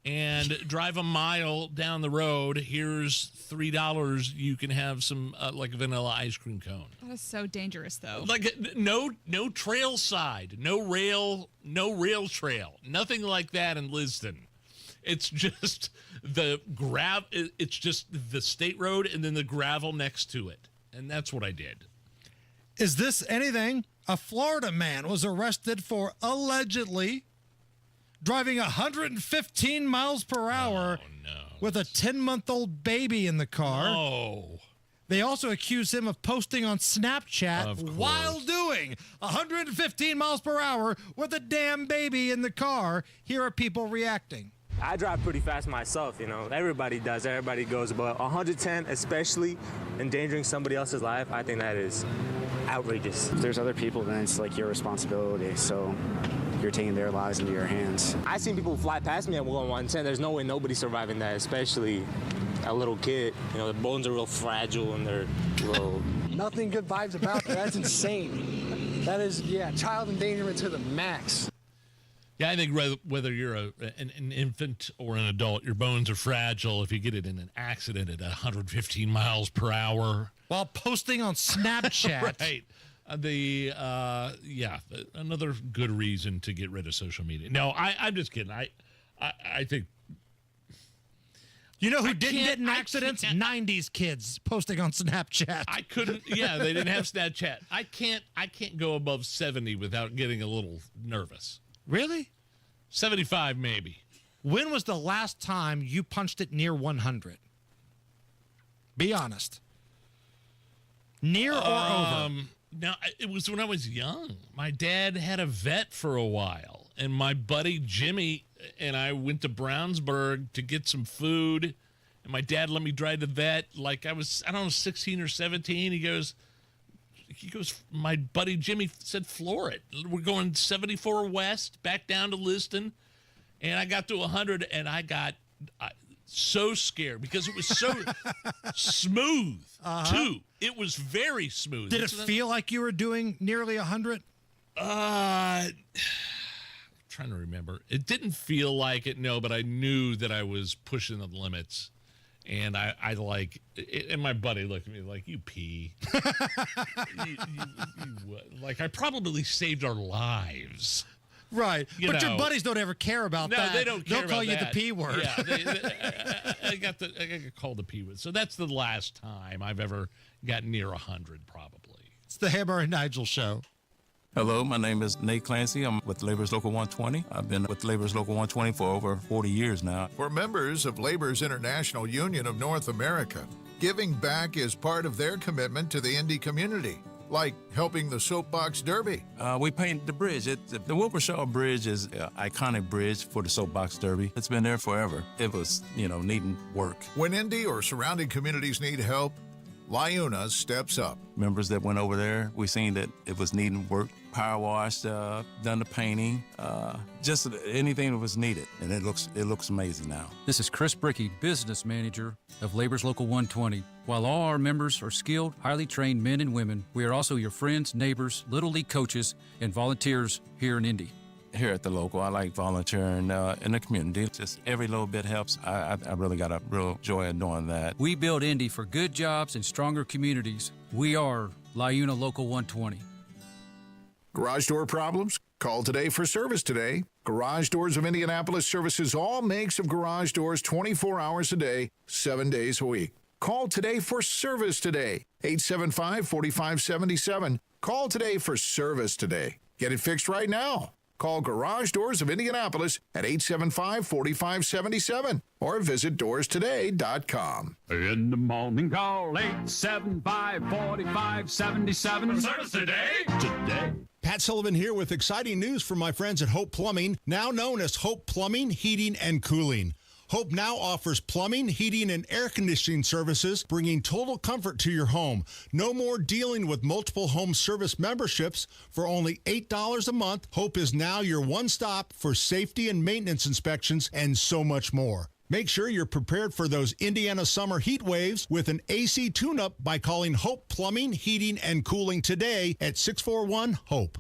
and drive a mile down the road. Here's $3. You can have some like a vanilla ice cream cone. That is so dangerous, though. Like no trail side, no rail trail, nothing like that in Lisden. It's just it's just the state road and then the gravel next to it, and that's what I did. Is this anything? A Florida man was arrested for allegedly driving 115 miles per hour with a 10-month-old baby in the car. Oh. They also accuse him of posting on Snapchat while doing 115 miles per hour with a damn baby in the car. Here are people reacting. I drive pretty fast myself, Everybody does. Everybody goes. But 110, especially endangering somebody else's life, I think that is outrageous. If there's other people, then it's like your responsibility. So you're taking their lives into your hands. I've seen people fly past me at 110. There's no way nobody's surviving that, especially a little kid. The bones are real fragile and they're little. Nothing good vibes about that. That's insane. That is, child endangerment to the max. Yeah, I think whether you're an infant or an adult, your bones are fragile if you get it in an accident at 115 miles per hour. While posting on Snapchat. Right. Another good reason to get rid of social media. No, I'm just kidding. I think. You know who didn't get in accidents? 90s kids posting on Snapchat. I couldn't. Yeah, they didn't have Snapchat. I can't go above 70 without getting a little nervous. Really? 75 maybe. When was the last time you punched it near 100? Be honest. Near or over? No, it was when I was young. My dad had a vet for a while, and my buddy Jimmy and I went to Brownsburg to get some food, and my dad let me drive the vet like I was, 16 or 17. He goes, my buddy Jimmy said, floor it. We're going 74 west, back down to Liston. And I got to 100, and I got so scared because it was so smooth, too. It was very smooth. Did it feel like you were doing nearly 100? I'm trying to remember. It didn't feel like it, no, but I knew that I was pushing the limits. And I like, and my buddy looked at me like, you pee. Like, I probably saved our lives. Right. Your buddies don't ever care about that. No, they don't care They'll call you the P word. Yeah, I got called the P word. So that's the last time I've ever gotten near 100, probably. It's the Hammer and Nigel Show. Hello, my name is Nate Clancy. I'm with Labor's Local 120. I've been with Labor's Local 120 for over 40 years now. For members of Labor's International Union of North America, giving back is part of their commitment to the Indy community, like helping the Soapbox Derby. We painted the bridge. The Wilbershaw Bridge is an iconic bridge for the Soapbox Derby. It's been there forever. It was, needing work. When Indy or surrounding communities need help, LIUNA steps up. Members that went over there, we seen that it was needing work, power washed, done the painting, just anything that was needed, and it looks amazing now. This is Chris Brickey, business manager of Labor's Local 120. While all our members are skilled, highly trained men and women, we are also your friends, neighbors, Little League coaches, and volunteers here in Indy. Here at the local, I like volunteering in the community. Just every little bit helps. I really got a real joy in doing that. We build Indy for good jobs and stronger communities. We are LIUNA Local 120. Garage door problems? Call today for service today. Garage Doors of Indianapolis services all makes of garage doors 24 hours a day, 7 days a week. Call today for service today. 875-4577. Call today for service today. Get it fixed right now. Call Garage Doors of Indianapolis at 875-4577 or visit doorstoday.com. In the morning, call 875-4577. Service today. Today. Pat Sullivan here with exciting news from my friends at Hope Plumbing, now known as Hope Plumbing, Heating, and Cooling. Hope now offers plumbing, heating, and air conditioning services, bringing total comfort to your home. No more dealing with multiple home service memberships. For only $8 a month, Hope is now your one-stop for safety and maintenance inspections and so much more. Make sure you're prepared for those Indiana summer heat waves with an AC tune-up by calling Hope Plumbing, Heating, and Cooling today at 641-HOPE.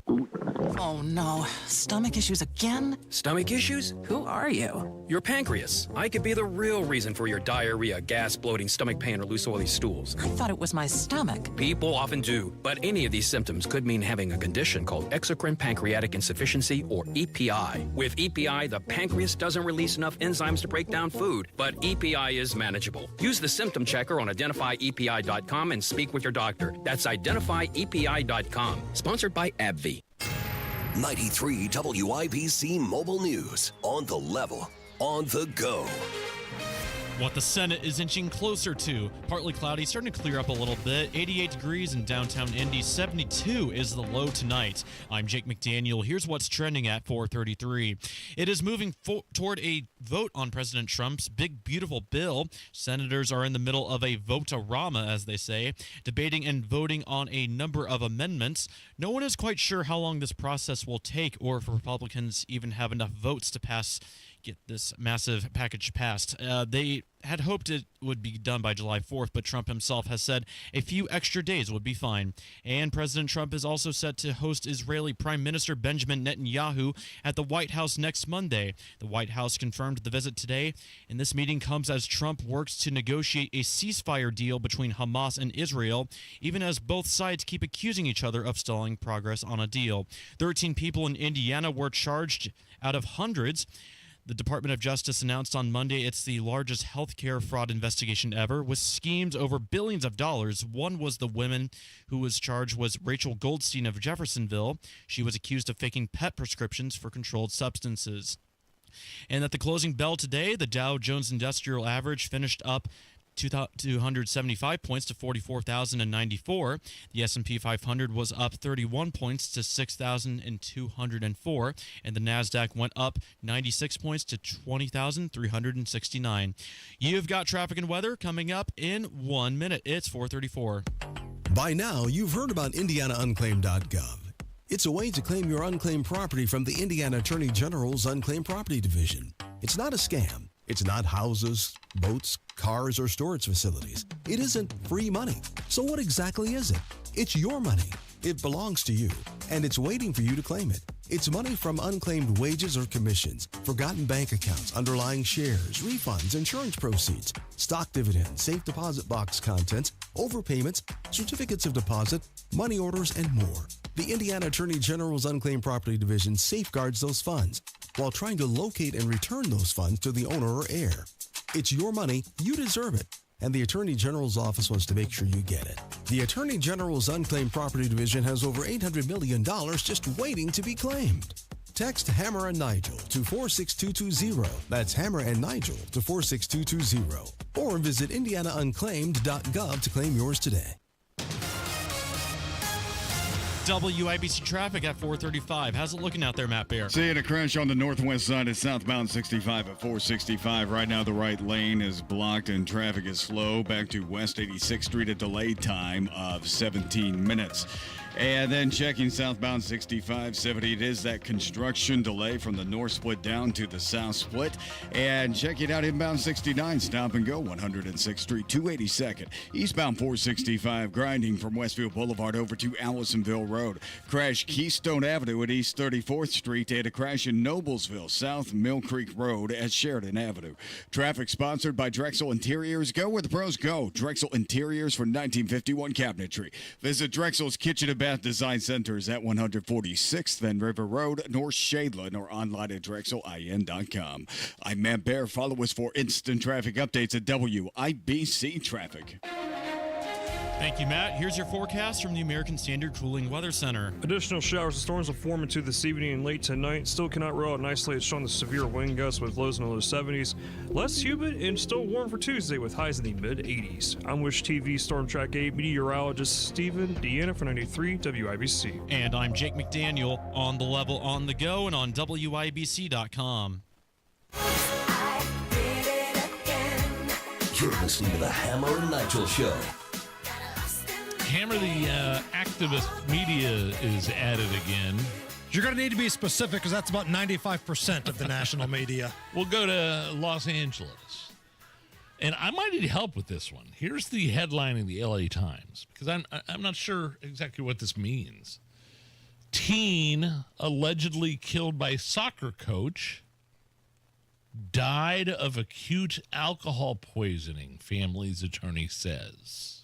Oh no, stomach issues again? Stomach issues? Who are you? Your pancreas. I could be the real reason for your diarrhea, gas, bloating, stomach pain, or loose oily stools. I thought it was my stomach. People often do, but any of these symptoms could mean having a condition called exocrine pancreatic insufficiency, or EPI. With EPI, the pancreas doesn't release enough enzymes to break down food, but EPI is manageable. Use the symptom checker on identifyepi.com and speak with your doctor. That's identifyepi.com. Sponsored by AbbVie. 93 WIBC Mobile News. On the level, on the go. What the Senate is inching closer to. Partly cloudy, starting to clear up a little bit. 88 degrees in downtown Indy. 72 is the low tonight. I'm Jake McDaniel. Here's what's trending at 4:33. It is moving toward a vote on President Trump's big, beautiful bill. Senators are in the middle of a vote-a-rama, as they say, debating and voting on a number of amendments. No one is quite sure how long this process will take or if Republicans even have enough votes to get this massive package passed. They had hoped it would be done by July 4th, but Trump himself has said a few extra days would be fine. And President Trump is also set to host Israeli Prime Minister Benjamin Netanyahu at the White House next Monday. The White House confirmed the visit today, and this meeting comes as Trump works to negotiate a ceasefire deal between Hamas and Israel, even as both sides keep accusing each other of stalling progress on a deal. 13 people in Indiana were charged out of hundreds. The Department of Justice announced on Monday it's the largest healthcare fraud investigation ever, with schemes over billions of dollars. One was the woman who was charged was Rachel Goldstein of Jeffersonville. She was accused of faking pet prescriptions for controlled substances. And at the closing bell today, the Dow Jones Industrial Average finished up 275 points to 44,094. The S&P 500 was up 31 points to 6,204, and the Nasdaq went up 96 points to 20,369. You've got traffic and weather coming up in 1 minute. It's 4:34. By now, you've heard about IndianaUnclaimed.gov. It's a way to claim your unclaimed property from the Indiana Attorney General's Unclaimed Property Division. It's not a scam. It's not houses, boats, cars, or storage facilities. It isn't free money. So what exactly is it? It's your money. It belongs to you, and it's waiting for you to claim it. It's money from unclaimed wages or commissions, forgotten bank accounts, underlying shares, refunds, insurance proceeds, stock dividends, safe deposit box contents, overpayments, certificates of deposit, money orders, and more. The Indiana Attorney General's Unclaimed Property Division safeguards those funds while trying to locate and return those funds to the owner or heir. It's your money, you deserve it, and the Attorney General's office wants to make sure you get it. The Attorney General's Unclaimed Property Division has over $800 million just waiting to be claimed. Text Hammer and Nigel to 46220. That's Hammer and Nigel to 46220. Or visit IndianaUnclaimed.gov to claim yours today. WIBC traffic at 435. How's it looking out there, Matt Bear? Seeing a crash on the northwest side of southbound 65 at 465. Right now, the right lane is blocked and traffic is slow. Back to West 86th Street, a delay time of 17 minutes. And then checking southbound 6570, it is that construction delay from the north split down to the south split. And checking out inbound 69, stop and go 106th Street, 282nd. Eastbound 465, grinding from Westfield Boulevard over to Allisonville Road. Crash Keystone Avenue at East 34th Street, and a crash in Noblesville, South Mill Creek Road at Sheridan Avenue. Traffic sponsored by Drexel Interiors. Go where the pros go. Drexel Interiors for 1951 cabinetry. Visit Drexel's Kitchen and Bath Design Centers at 146th and River Road, North Shadeland, or online at drexelin.com. I'm Matt Bear. Follow us for instant traffic updates at WIBC Traffic. Thank you, Matt. Here's your forecast from the American Standard Cooling Weather Center. Additional showers and storms will form into this evening and late tonight. Still cannot rule out an isolated showing the severe wind gusts with lows in the low 70s. Less humid and still warm for Tuesday with highs in the mid 80s. I'm Wish TV Storm Track 8 meteorologist Stephen Deanna for 93 WIBC. And I'm Jake McDaniel on the level, on the go, and on WIBC.com. You're listening to the Hammer and Nigel Show. Hammer, the activist media is at it again. You're going to need to be specific because that's about 95% of the national media. We'll go to Los Angeles. And I might need help with this one. Here's the headline in the LA Times, because I'm not sure exactly what this means. Teen allegedly killed by soccer coach died of acute alcohol poisoning, family's attorney says.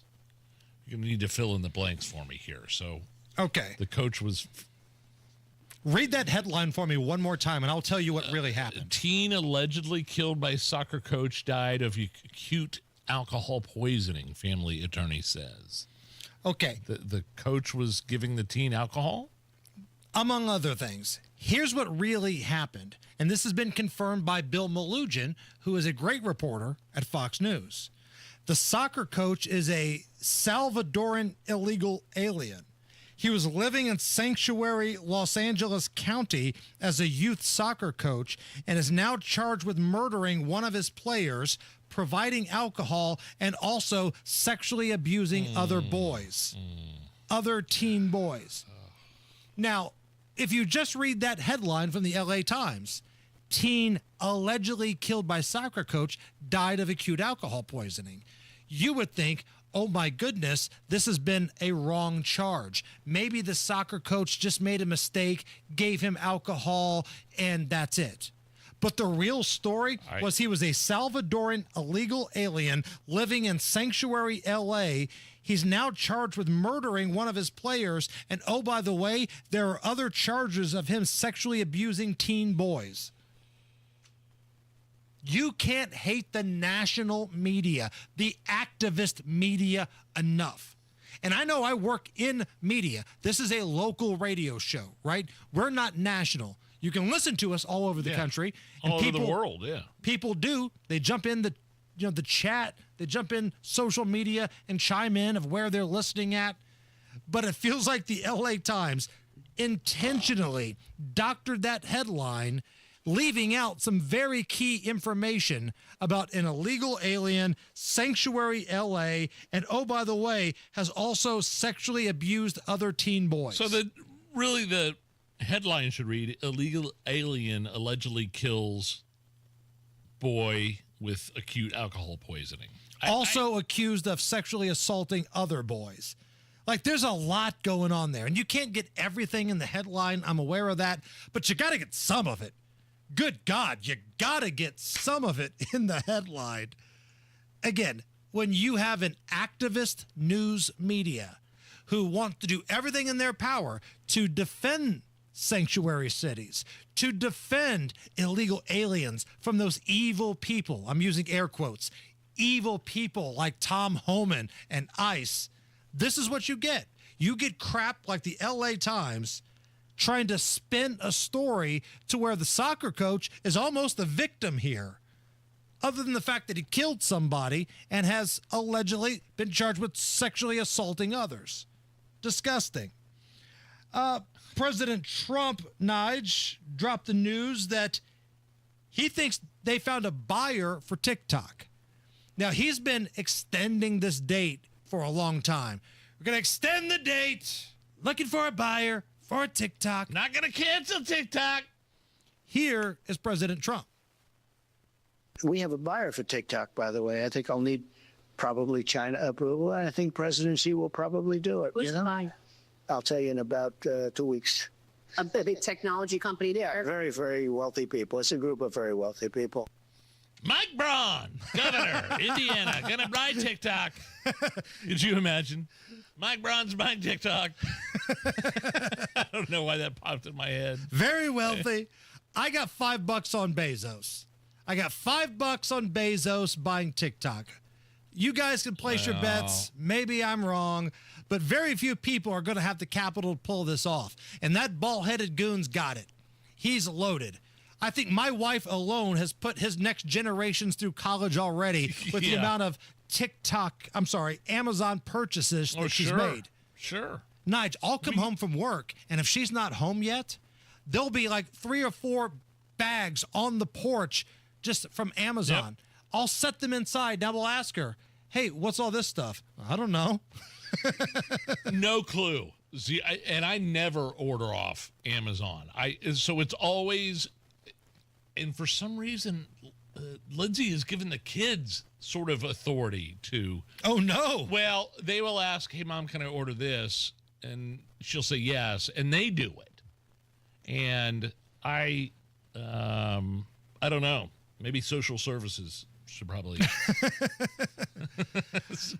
You're going to need to fill in the blanks for me here. So, okay. The coach was... Read that headline for me one more time, and I'll tell you what really happened. Teen allegedly killed by soccer coach died of acute alcohol poisoning, family attorney says. Okay. The coach was giving the teen alcohol? Among other things. Here's what really happened, and this has been confirmed by Bill Malugin, who is a great reporter at Fox News. The soccer coach is a Salvadoran illegal alien. He was living in sanctuary Los Angeles County as a youth soccer coach and is now charged with murdering one of his players, providing alcohol, and also sexually abusing other boys, other teen boys. Now, if you just read that headline from the LA Times, teen allegedly killed by soccer coach died of acute alcohol poisoning, you would think, oh my goodness, this has been a wrong charge. Maybe the soccer coach just made a mistake, gave him alcohol, and that's it. But the real story was he was a Salvadoran illegal alien living in sanctuary LA. He's now charged with murdering one of his players. And oh, by the way, there are other charges of him sexually abusing teen boys. You can't hate the national media, the activist media, enough. And I know I work in media. This is a local radio show, right? We're not national. You can listen to us all over the country. And all over the world, yeah. People do. They jump in the chat. They jump in social media and chime in of where they're listening at. But it feels like the LA Times intentionally doctored that headline leaving out some very key information about an illegal alien, Sanctuary LA, and oh, by the way, has also sexually abused other teen boys. So the headline should read, illegal alien allegedly kills boy with acute alcohol poisoning. Also accused of sexually assaulting other boys. Like, there's a lot going on there, and you can't get everything in the headline. I'm aware of that, but you got to get some of it. Good God, you got to get some of it in the headline. Again, when you have an activist news media who want to do everything in their power to defend sanctuary cities, to defend illegal aliens from those evil people, I'm using air quotes, evil people like Tom Homan and ICE, this is what you get. You get crap like the LA Times trying to spin a story to where the soccer coach is almost the victim here, other than the fact that he killed somebody and has allegedly been charged with sexually assaulting others. Disgusting. President Trump, Nige, dropped the news that he thinks they found a buyer for TikTok. Now, he's been extending this date for a long time. We're going to extend the date. Looking for a buyer for TikTok. Not going to cancel TikTok. Here is President Trump. We have a buyer for TikTok, by the way. I think I'll need probably China approval. And I think President Xi will probably do it. Who's the buyer? I'll tell you in about 2 weeks. A big technology company there. Very, very wealthy people. It's a group of very wealthy people. Mike Braun, governor, Indiana, gonna buy TikTok. Could you imagine? Mike Braun's buying TikTok. I don't know why that popped in my head. Very wealthy. I got $5 on Bezos. I got $5 on Bezos buying TikTok. You guys can place your bets. Maybe I'm wrong, but very few people are going to have the capital to pull this off. And that bald-headed goon's got it. He's loaded. I think my wife alone has put his next generations through college already with the amount of Amazon purchases that she's made. Sure. Nige, I'll come home from work, and if she's not home yet, there'll be like 3 or 4 bags on the porch just from Amazon. Yep. I'll set them inside. Now we'll ask her, hey, what's all this stuff? I don't know. No clue. See, I never order off Amazon. So it's always, and for some reason, Lindsay has given the kids sort of authority to. Oh, no. Well, they will ask, hey, Mom, can I order this? And she'll say yes, and they do it. And I don't know. Maybe social services should probably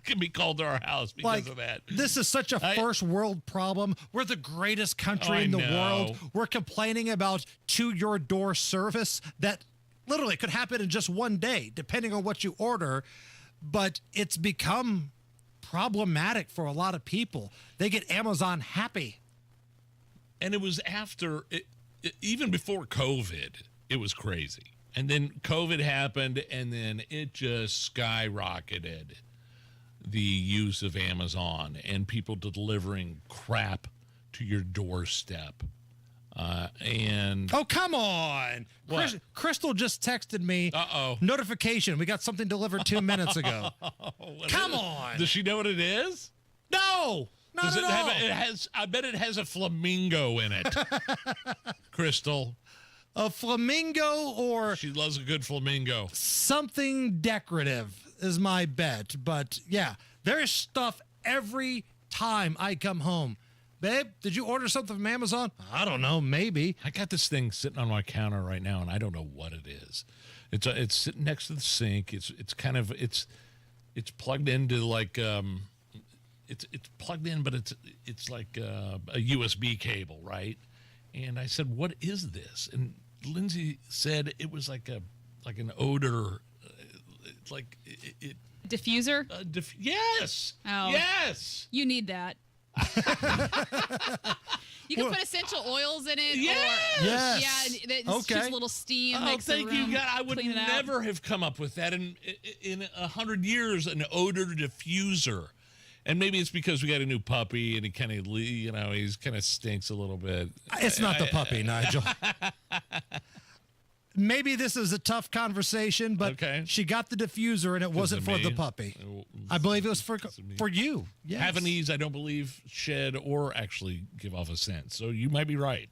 can be called to our house because of that. This is such a first world problem. We're the greatest country in the world. We're complaining about to-your-door service that literally could happen in just one day, depending on what you order. But it's become problematic for a lot of people. They get Amazon happy. And it was after, even before COVID, it was crazy. And then COVID happened, and then it just skyrocketed, the use of Amazon and people delivering crap to your doorstep. And oh, come on. Crystal just texted me. Notification. We got something delivered 2 minutes ago. Come on. Does she know what it is? No. Not at all. I bet it has a flamingo in it. Crystal. A flamingo, or she loves a good flamingo. Something decorative is my bet. But yeah, there's stuff every time I come home. Babe, did you order something from Amazon? I don't know, maybe. I got this thing sitting on my counter right now, and I don't know what it is. It's sitting next to the sink. It's plugged into like it's plugged in, but it's like a USB cable, right? And I said, "What is this?" And Lindsay said it was like an odor, diffuser. Yes. Oh, yes. You need that. You can put essential oils in it. Yes. Yeah. It's just a little steam. Makes thank you, God. I would never have come up with that in 100 years. An odor diffuser. And maybe it's because we got a new puppy and he kind of, he's kind of stinks a little bit. It's not the puppy, Nigel. maybe this is a tough conversation, but she got the diffuser and it wasn't for the puppy. I believe it was for you. Yes. Havanese, I don't believe, shed or actually give off a scent. So you might be right.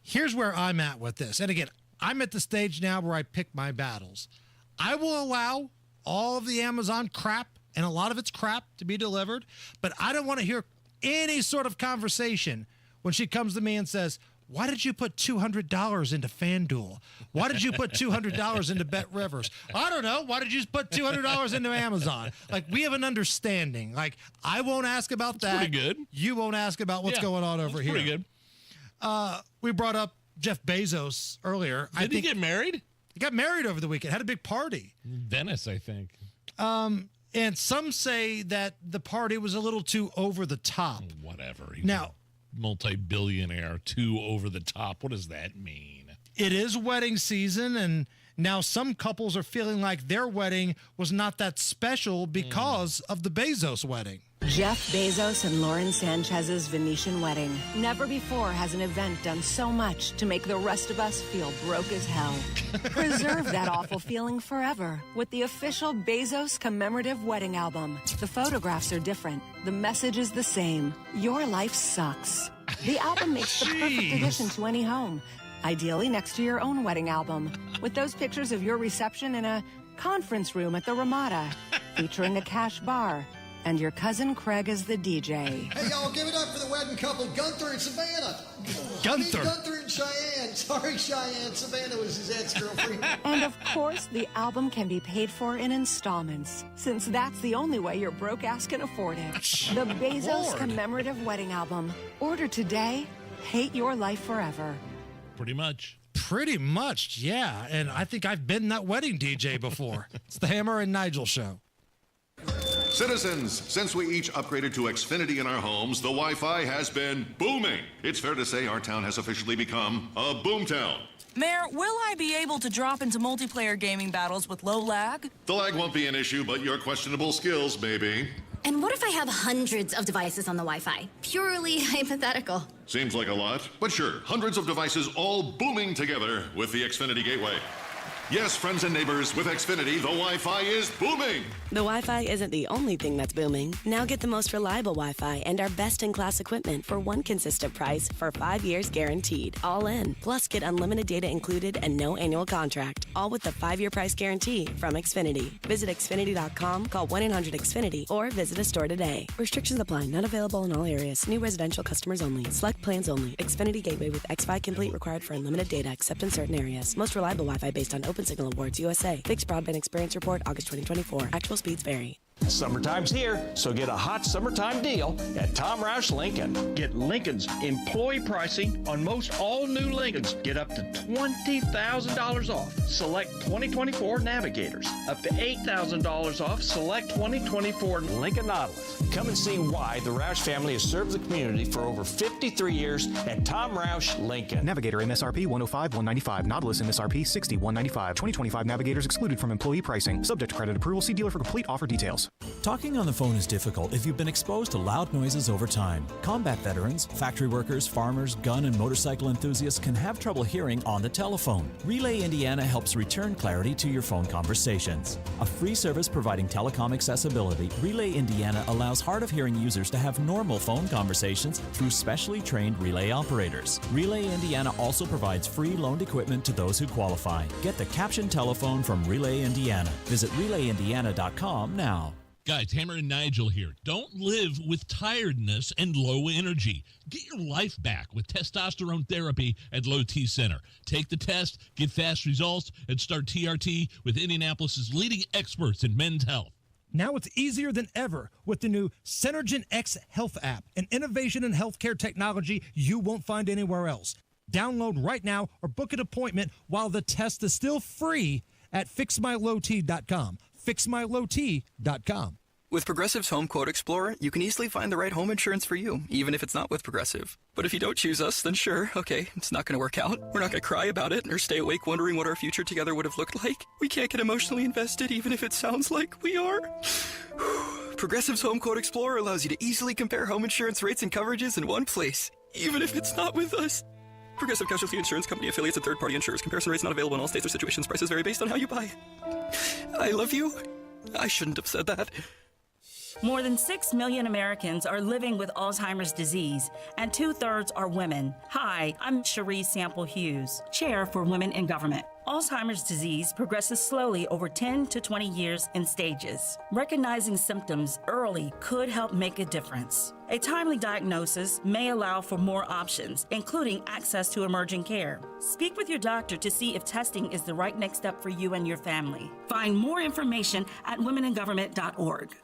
Here's where I'm at with this. And again, I'm at the stage now where I pick my battles. I will allow all of the Amazon crap, and a lot of it's crap, to be delivered, but I don't want to hear any sort of conversation when she comes to me and says, why did you put $200 into FanDuel? Why did you put $200 into Bet Rivers? I don't know. Why did you put $200 into Amazon? Like, we have an understanding. Like, I won't ask about that. Pretty good. You won't ask about what's going on over here. Pretty good. We brought up Jeff Bezos earlier. Did he get married? He got married over the weekend. Had a big party. Venice, I think. And some say that the party was a little too over the top. Whatever. Now, multi-billionaire, too over the top. What does that mean? It is wedding season, and now some couples are feeling like their wedding was not that special because of the Bezos wedding. Jeff Bezos and Lauren Sanchez's Venetian wedding. Never before has an event done so much to make the rest of us feel broke as hell. Preserve that awful feeling forever with the official Bezos commemorative wedding album. The photographs are different. The message is the same. Your life sucks. The album makes the perfect addition to any home. Ideally next to your own wedding album. With those pictures of your reception in a conference room at the Ramada. Featuring a cash bar. And your cousin Craig is the DJ. Hey, y'all, give it up for the wedding couple, Gunther and Savannah. Gunther. Gunther and Cheyenne. Sorry, Cheyenne. Savannah was his ex-girlfriend. And of course, the album can be paid for in installments, since that's the only way your broke ass can afford it. The Bezos commemorative wedding album. Order today. Hate your life forever. Pretty much. Pretty much, yeah. And I think I've been that wedding DJ before. It's the Hammer and Nigel show. Citizens, since we each upgraded to Xfinity in our homes, the Wi-Fi has been booming. It's fair to say our town has officially become a boomtown. Mayor, will I be able to drop into multiplayer gaming battles with low lag? The lag won't be an issue, but your questionable skills may be. And what if I have hundreds of devices on the Wi-Fi? Purely hypothetical. Seems like a lot, but sure, hundreds of devices all booming together with the Xfinity Gateway. Yes, friends and neighbors, with Xfinity, the Wi-Fi is booming. The Wi-Fi isn't the only thing that's booming. Now get the most reliable Wi-Fi and our best-in-class equipment for one consistent price for 5 years guaranteed. All in. Plus, get unlimited data included and no annual contract. All with the 5-year price guarantee from Xfinity. Visit Xfinity.com, call 1-800-XFINITY, or visit a store today. Restrictions apply. Not available in all areas. New residential customers only. Select plans only. Xfinity Gateway with X-Fi Complete required for unlimited data except in certain areas. Most reliable Wi-Fi based on Open Signal Awards USA. Fixed Broadband Experience Report, August 2024. Actual speeds vary. Summertime's here, so get a hot summertime deal at Tom Roush Lincoln. Get Lincoln's employee pricing on most all new Lincolns. Get up to $20,000 off select 2024 Navigators. Up to $8,000 off select 2024 Lincoln Nautilus. Come and see why the Roush family has served the community for over 53 years at Tom Roush Lincoln. Navigator MSRP 105-195. Nautilus MSRP 60-195. 2025 Navigators excluded from employee pricing. Subject to credit approval. See dealer for complete offer details. Talking on the phone is difficult if you've been exposed to loud noises over time. Combat veterans, factory workers, farmers, gun and motorcycle enthusiasts can have trouble hearing on the telephone. Relay Indiana helps return clarity to your phone conversations. A free service providing telecom accessibility, Relay Indiana allows hard of hearing users to have normal phone conversations through specially trained relay operators. Relay Indiana also provides free loaned equipment to those who qualify. Get the captioned telephone from Relay Indiana. Visit RelayIndiana.com now. Guys, Hammer and Nigel here. Don't live with tiredness and low energy. Get your life back with testosterone therapy at Low T Center. Take the test, get fast results, and start TRT with Indianapolis' leading experts in men's health. Now it's easier than ever with the new Synergen X Health app, an innovation in healthcare technology you won't find anywhere else. Download right now or book an appointment while the test is still free at fixmylowt.com. fixmylowt.com. With Progressive's Home Quote Explorer, you can easily find the right home insurance for you, even if it's not with Progressive. But if you don't choose us, then sure, okay, it's not going to work out. We're not going to cry about it or stay awake wondering what our future together would have looked like. We can't get emotionally invested, even if it sounds like we are. Progressive's Home Quote Explorer allows you to easily compare home insurance rates and coverages in one place, even if it's not with us. Progressive Casualty Insurance Company affiliates and third-party insurers. Comparison rates not available in all states or situations. Prices vary based on how you buy. I love you. I shouldn't have said that. More than 6 million Americans are living with Alzheimer's disease, and 2/3 are women. Hi, I'm Cherie Sample Hughes, Chair for Women in Government. Alzheimer's disease progresses slowly over 10 to 20 years in stages. Recognizing symptoms early could help make a difference. A timely diagnosis may allow for more options, including access to emerging care. Speak with your doctor to see if testing is the right next step for you and your family. Find more information at womeningovernment.org.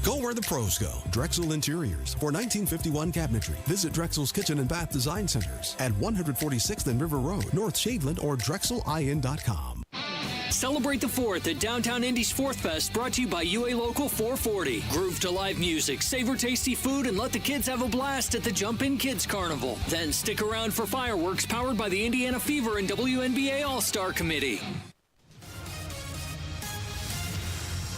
Go where the pros go. Drexel Interiors. For 1951 cabinetry, visit Drexel's Kitchen and Bath Design Centers at 146th and River Road, North Shadeland, or drexelin.com. Celebrate the 4th at Downtown Indy's 4th Fest, brought to you by UA Local 440. Groove to live music, savor tasty food, and let the kids have a blast at the Jump In Kids Carnival. Then stick around for fireworks powered by the Indiana Fever and WNBA All-Star Committee.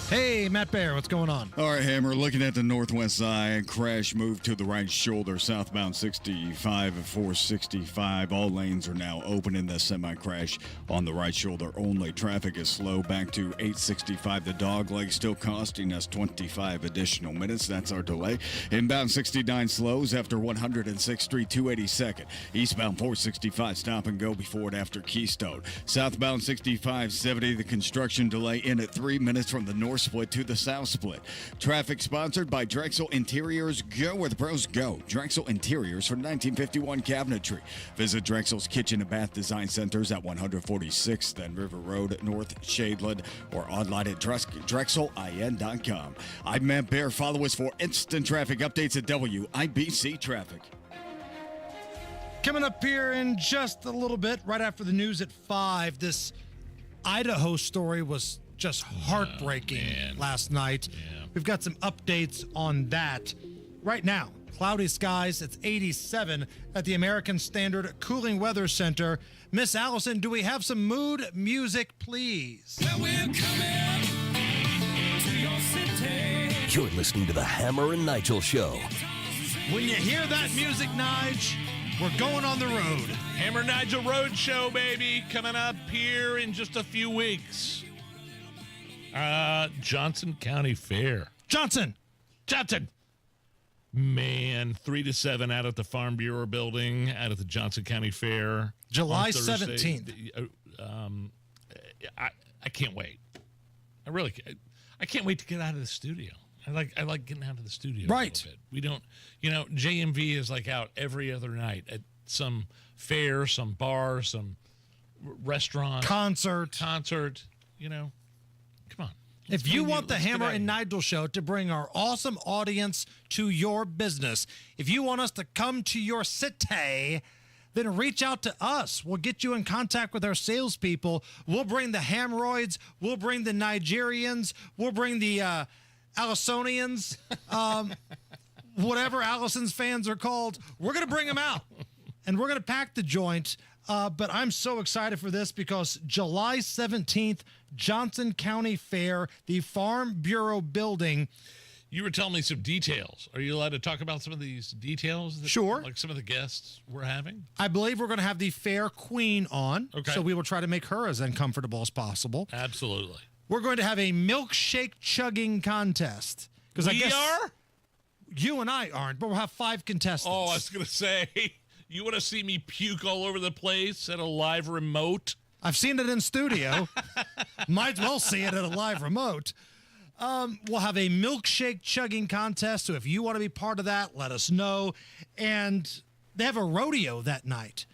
Hey, Matt Bear, what's going on? All right, Hammer, looking at the northwest side, crash moved to the right shoulder, southbound 65 at 465. All lanes are now open in the semi-crash on the right shoulder only. Traffic is slow back to 865. The dog leg still costing us 25 additional minutes. That's our delay. Inbound 69 slows after 106th Street, 282nd. Eastbound 465, stop and go before and after Keystone. Southbound 6570, the construction delay in at 3 minutes from the north split to the south split. Traffic sponsored by Drexel Interiors. Go where the pros go. Drexel Interiors for 1951 cabinetry. Visit Drexel's Kitchen and Bath Design Centers at 146th and River Road, North Shadeland, or online at drexelin.com. I'm Matt Bear. Follow us for instant traffic updates at WIBC Traffic. Coming up here in just a little bit, right after the news at 5, this Idaho story was just heartbreaking last night. Yeah. We've got some updates on that. Right now, cloudy skies. It's 87 at the American Standard Cooling Weather Center. Miss Allison, do we have some mood music, please? Well, we're coming to your city. You're listening to the Hammer and Nigel Show. When you hear that music, Nige, we're going on the road. Hammer Nigel Road Show, baby, coming up here in just a few weeks. Johnson County Fair. Johnson. Man, 3 to 7 out at the Farm Bureau building, out at the Johnson County Fair. July 17th. I can't wait. I can't wait to get out of the studio. I like getting out of the studio a little bit. We don't, JMV is like out every other night at some fair, some bar, some restaurant. Concert. Come on. If you want the Hammer and Nigel Show to bring our awesome audience to your business, if you want us to come to your city, then reach out to us. We'll get you in contact with our salespeople. We'll bring the Hamroids. We'll bring the Nigerians. We'll bring the Allisonians. Whatever Allison's fans are called. We're going to bring them out, and we're going to pack the joint. But I'm so excited for this because July 17th, Johnson County Fair, the Farm Bureau building. You were telling me some details. Are you allowed to talk about some of these details? Sure. Like some of the guests we're having? I believe we're going to have the fair queen on. Okay. So we will try to make her as uncomfortable as possible. Absolutely. We're going to have a milkshake chugging contest. We are? You and I aren't, but we'll have 5 contestants. Oh, I was going to say, you want to see me puke all over the place at a live remote? I've seen it in studio. Might as well see it at a live remote. We'll have a milkshake chugging contest. So if you want to be part of that, let us know. And they have a rodeo that night.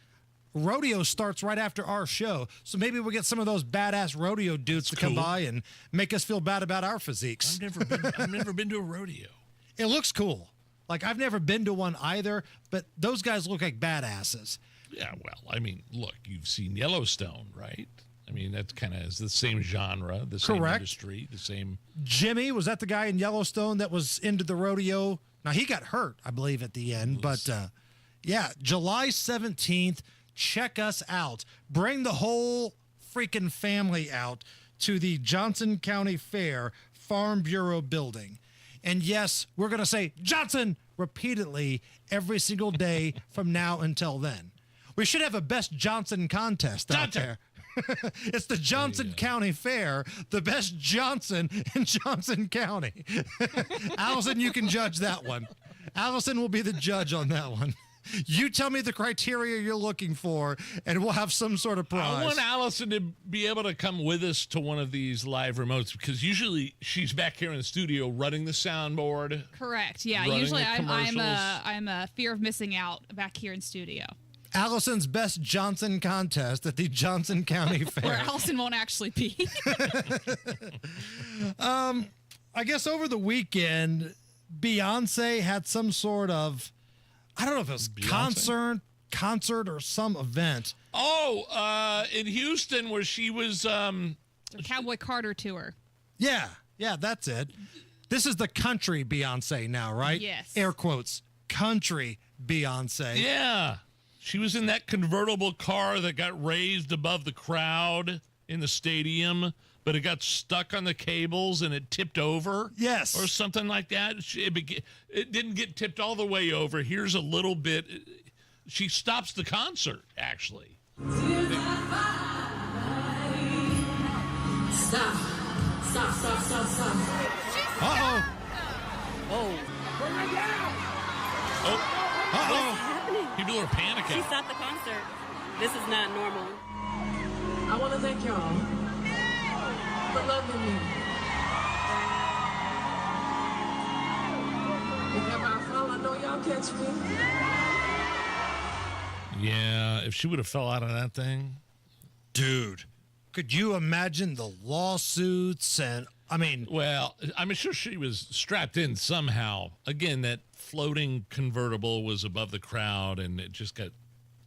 Rodeo starts right after our show. So maybe we'll get some of those badass rodeo dudes to come by and make us feel bad about our physiques. I've never been to a rodeo. It looks cool. Like, I've never been to one either, but those guys look like badasses. Yeah, well, I mean, look, you've seen Yellowstone, right? I mean, that kind of is the same genre, the same industry, the same. Jimmy, was that the guy in Yellowstone that was into the rodeo? Now, he got hurt, I believe, at the end. But, yeah, July 17th, check us out. Bring the whole freaking family out to the Johnson County Fair Farm Bureau building. And yes, we're going to say Johnson repeatedly every single day from now until then. We should have a Best Johnson contest out there. It's the Johnson County Fair, the best Johnson in Johnson County. Allison, you can judge that one. Allison will be the judge on that one. You tell me the criteria you're looking for, and we'll have some sort of prize. I want Allison to be able to come with us to one of these live remotes, because usually she's back here in the studio running the soundboard. Correct. Yeah. Usually I'm a fear of missing out back here in studio. Allison's Best Johnson contest at the Johnson County Fair. Where Allison won't actually be. I guess over the weekend, Beyonce had some sort of, I don't know if it was concert or some event. Oh, in Houston, where she was... the Cowboy Carter tour. Yeah, that's it. This is the country Beyonce now, right? Yes. Air quotes, country Beyonce. Yeah. She was in that convertible car that got raised above the crowd in the stadium, but it got stuck on the cables and it tipped over. Yes. Or something like that. It didn't get tipped all the way over. Here's a little bit. She stops the concert, actually. Stop. Uh-oh. Oh. Uh-oh. People are panicking. She stopped the concert. This is not normal. I want to thank y'all for loving me. If ever I fall, I know y'all catch me. Yeah, if she would have fell out of that thing. Dude, could you imagine the lawsuits and, Well, I'm sure she was strapped in somehow. Again, that floating convertible was above the crowd, and it just got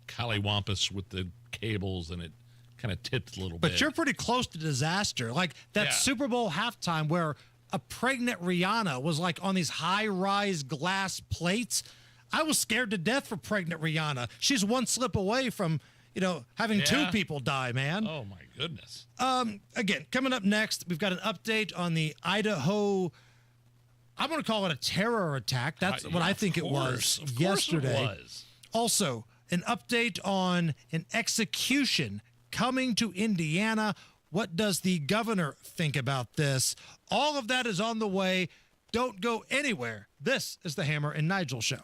collywampus with the cables, and it kind of tipped a little bit. But you're pretty close to disaster. Like that Super Bowl halftime where a pregnant Rihanna was like on these high-rise glass plates. I was scared to death for pregnant Rihanna. She's one slip away from, having two people die, man. Oh, my goodness. Again, coming up next, we've got an update on the Idaho, I'm going to call it a terror attack. That's what I think it was yesterday. It was. Also, an update on an execution coming to Indiana. What does the governor think about this? All of that is on the way. Don't go anywhere. This is the Hammer and Nigel Show.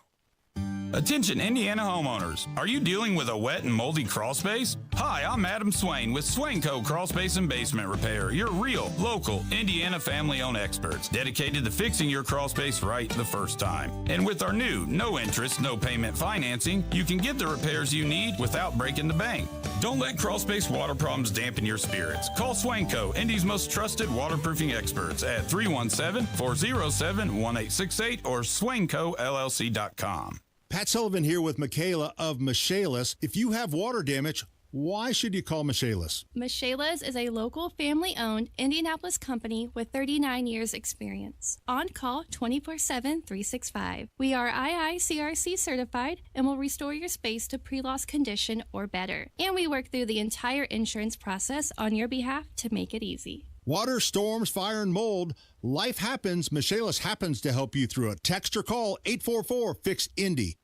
Attention Indiana homeowners. Are you dealing with a wet and moldy crawl space? Hi, I'm Adam Swain with Swain Co. Crawl Space and Basement Repair, your real, local, Indiana family-owned experts dedicated to fixing your crawl space right the first time. And with our new no interest, no payment financing, you can get the repairs you need without breaking the bank. Don't let crawl space water problems dampen your spirits. Call Swain Co., Indy's most trusted waterproofing experts at 317-407-1868 or swaincollc.com. Pat Sullivan here with Michaela of Mishalis. If you have water damage, why should you call Mishalis? Mishalis is a local family-owned Indianapolis company with 39 years experience. On call 24/7, 365. We are IICRC certified and will restore your space to pre-loss condition or better. And we work through the entire insurance process on your behalf to make it easy. Water, storms, fire, and mold. Life happens. Mishalis happens to help you through it. Text or call 844-FIX-INDY.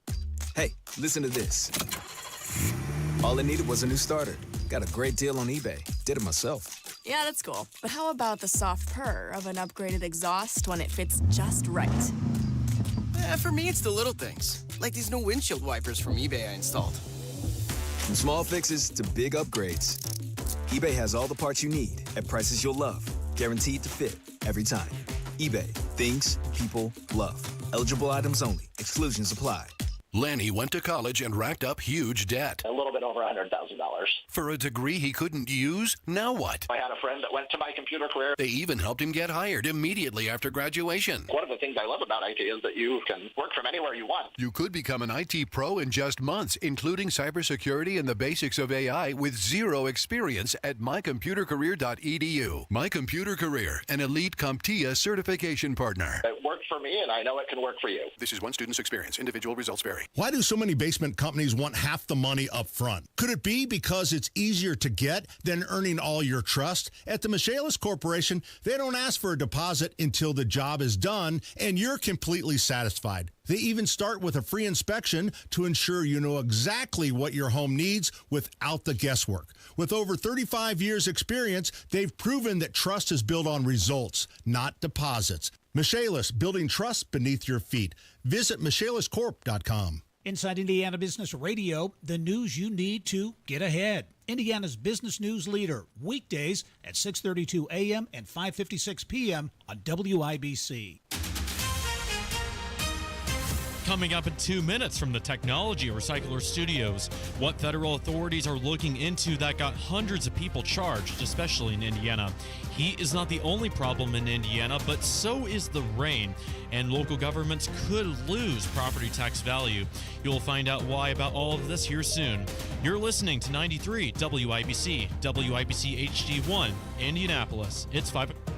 Hey, listen to this. All it needed was a new starter. Got a great deal on eBay. Did it myself. Yeah, that's cool. But how about the soft purr of an upgraded exhaust when it fits just right? For me, it's the little things. Like these new windshield wipers from eBay I installed. From small fixes to big upgrades, eBay has all the parts you need at prices you'll love. Guaranteed to fit every time. eBay. Things people love. Eligible items only. Exclusions apply. Lanny went to college and racked up huge debt. A little bit over $100,000. For a degree he couldn't use? Now what? I had a friend that went to my computer career. They even helped him get hired immediately after graduation. One of the things I love about IT is that you can work from anywhere you want. You could become an IT pro in just months, including cybersecurity and the basics of AI with zero experience at mycomputercareer.edu. My Computer Career, an elite CompTIA certification partner. It worked for me, and I know it can work for you. This is one student's experience. Individual results vary. Why do so many basement companies want half the money up front? Could it be because it's easier to get than earning all your trust? At the Mishalis Corporation, they don't ask for a deposit until the job is done and you're completely satisfied. They even start with a free inspection to ensure you know exactly what your home needs without the guesswork. With over 35 years experience, they've proven that trust is built on results, not deposits. Michaelis, building trust beneath your feet. Visit michaeliscorp.com. Inside Indiana Business Radio, the news you need to get ahead. Indiana's business news leader, weekdays at 6:32 a.m. and 5:56 p.m. on WIBC. Coming up in 2 minutes from the Technology Recycler Studios, what federal authorities are looking into that got hundreds of people charged, especially in Indiana. Heat is not the only problem in Indiana, but so is the rain, and local governments could lose property tax value. You'll find out why about all of this here soon. You're listening to 93 WIBC, WIBC HD1, Indianapolis. It's 5 o'clock.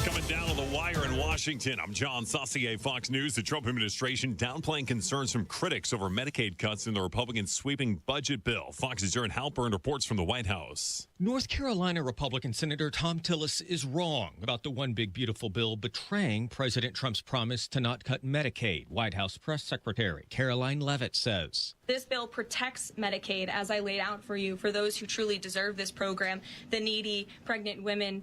Coming down on the wire in Washington, I'm John Saucier, Fox News. The Trump administration downplaying concerns from critics over Medicaid cuts in the Republican sweeping budget bill. Fox's Aaron Halpern reports from the White House. North Carolina Republican Senator Tom Tillis is wrong about the One Big Beautiful Bill betraying President Trump's promise to not cut Medicaid. White House Press Secretary Caroline Leavitt says. This bill protects Medicaid, as I laid out for you, for those who truly deserve this program, the needy, pregnant women,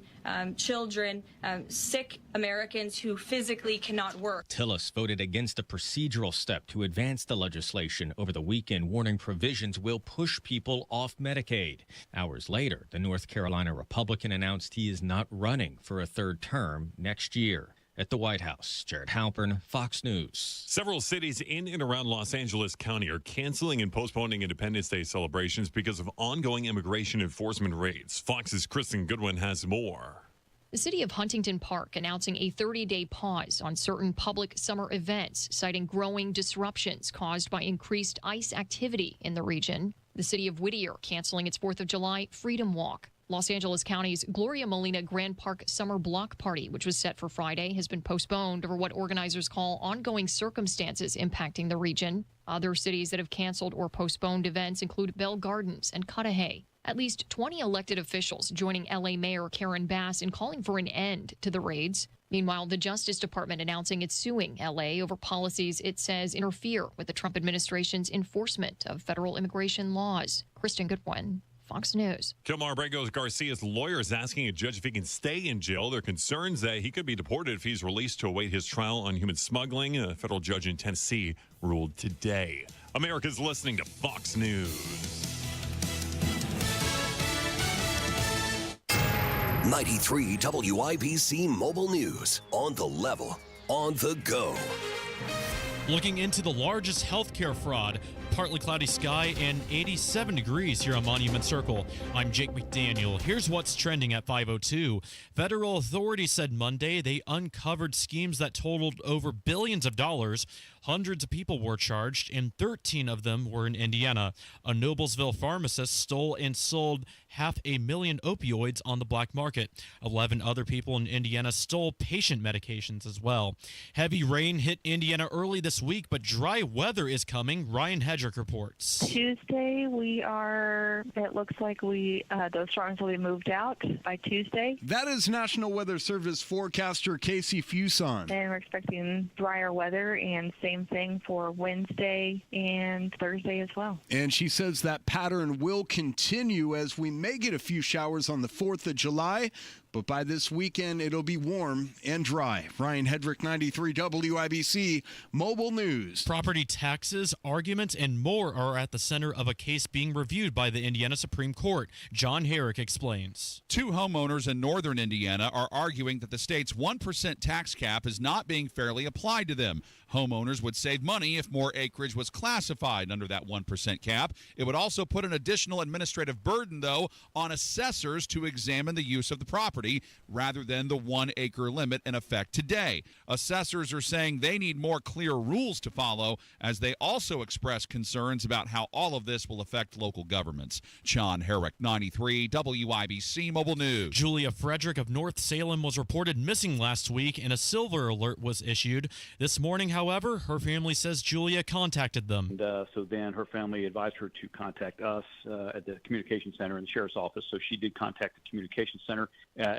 children, sick Americans who physically cannot work. Tillis voted against a procedural step to advance the legislation over the weekend, warning provisions will push people off Medicaid. Hours later, the North Carolina Republican announced he is not running for a third term next year. At the White House, Jared Halpern, Fox News. Several cities in and around Los Angeles County are canceling and postponing Independence Day celebrations because of ongoing immigration enforcement raids. Fox's Kristen Goodwin has more. The city of Huntington Park announcing a 30-day pause on certain public summer events, citing growing disruptions caused by increased ICE activity in the region. The city of Whittier canceling its 4th of July Freedom Walk. Los Angeles County's Gloria Molina Grand Park Summer Block Party, which was set for Friday, has been postponed over what organizers call ongoing circumstances impacting the region. Other cities that have canceled or postponed events include Bell Gardens and Cudahy. At least 20 elected officials joining L.A. Mayor Karen Bass in calling for an end to the raids. Meanwhile, the Justice Department announcing it's suing L.A. over policies it says interfere with the Trump administration's enforcement of federal immigration laws. Kristen Goodwin, Fox News. Kilmar Bregos Garcia's lawyer is asking a judge if he can stay in jail. There are concerns that he could be deported if he's released to await his trial on human smuggling. A federal judge in Tennessee ruled today. America's listening to Fox News. 93 WIBC Mobile News. On the level, on the go. Looking into the largest healthcare fraud, partly cloudy sky and 87 degrees here on Monument Circle. I'm Jake McDaniel. Here's what's trending at 5:02. Federal authorities said Monday they uncovered schemes that totaled over billions of dollars. Hundreds of people were charged, and 13 of them were in Indiana. A Noblesville pharmacist stole and sold 500,000 opioids on the black market. 11 other people in Indiana stole patient medications as well. Heavy rain hit Indiana early this week, but dry weather is coming. Ryan Hedrick reports. Tuesday, it looks like those storms will be moved out by Tuesday. That is National Weather Service forecaster Casey Fuson. And we're expecting drier weather, and same thing for Wednesday and Thursday as well. And she says that pattern will continue as we may get a few showers on the 4th of July, but by this weekend, it'll be warm and dry. Ryan Hedrick, 93 WIBC Mobile News. Property taxes, arguments, and more are at the center of a case being reviewed by the Indiana Supreme Court. John Herrick explains. Two homeowners in northern Indiana are arguing that the state's 1% tax cap is not being fairly applied to them. Homeowners would save money if more acreage was classified under that 1% cap. It would also put an additional administrative burden, though, on assessors to examine the use of the property rather than the 1 acre limit in effect today. Assessors are saying they need more clear rules to follow, as they also express concerns about how all of this will affect local governments. John Herrick, 93 WIBC Mobile News. Julia Frederick of North Salem was reported missing last week, and a silver alert was issued. This morning, however, her family says Julia contacted them. And so then her family advised her to contact us at the communication center in the sheriff's office. So she did contact the communication center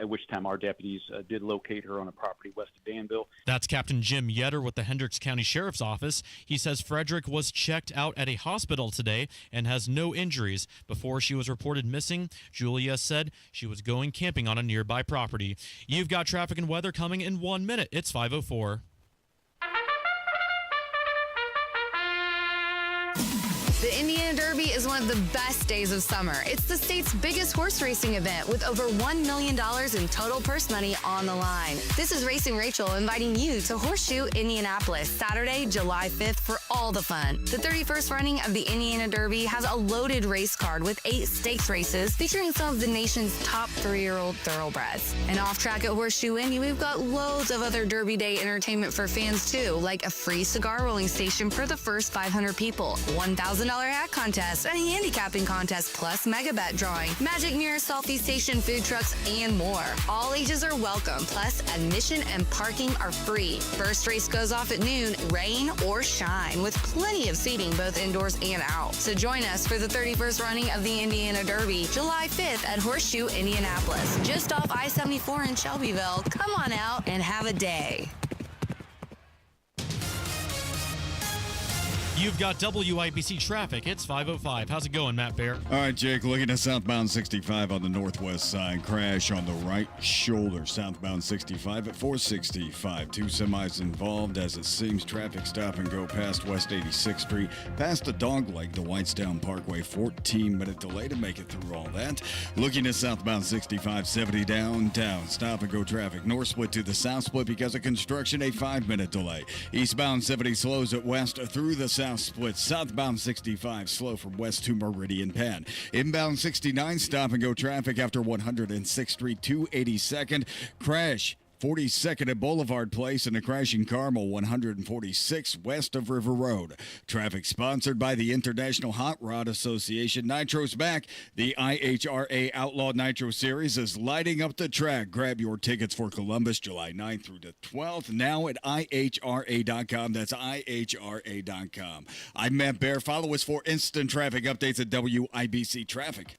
at which time our deputies did locate her on a property west of Danville. That's Captain Jim Yetter with the Hendricks County Sheriff's Office. He says Frederick was checked out at a hospital today and has no injuries. Before she was reported missing, Julia said she was going camping on a nearby property. You've got traffic and weather coming in 1 minute. It's 5:04. The Indiana Derby is one of the best days of summer. It's the state's biggest horse racing event with over $1 million in total purse money on the line. This is Racing Rachel inviting you to Horseshoe Indianapolis Saturday, July 5th for all the fun. The 31st running of the Indiana Derby has a loaded race card with 8 stakes races featuring some of the nation's top 3-year-old thoroughbreds. And off track at Horseshoe Indy, we've got loads of other Derby Day entertainment for fans too, like a free cigar rolling station for the first 500 people, $1,000 hat contest, a handicapping contest, plus mega bet drawing, magic mirror selfie station, food trucks, and more. All ages are welcome, plus admission and parking are free. First race goes off at noon, rain or shine, with plenty of seating both indoors and out. So join us for the 31st running of the Indiana Derby, July 5th at Horseshoe Indianapolis, just off I-74 in Shelbyville. Come on out and have a day. You've got WIBC traffic. It's 5:05. How's it going, Matt Bear? All right, Jake, looking at southbound 65 on the northwest side. Crash on the right shoulder. Southbound 65 at 465. 2 semis involved as it seems. Traffic stop and go past West 86th Street. Past the dog leg, the Whitestown Parkway. 14-minute delay to make it through all that. Looking at southbound 65, 70 downtown. Stop and go traffic. North split to the south split because of construction. A 5-minute delay. Eastbound 70 slows at west through the south split. Southbound 65 slow from west to Meridian Penn. Inbound 69 stop and go traffic after 106th Street to 82nd. Crash 42nd at Boulevard Place and a crash in Carmel, 146 west of River Road. Traffic sponsored by the International Hot Rod Association. Nitro's back. The IHRA Outlaw Nitro Series is lighting up the track. Grab your tickets for Columbus, July 9th through the 12th, now at IHRA.com. That's IHRA.com. I'm Matt Bear. Follow us for instant traffic updates at WIBC Traffic.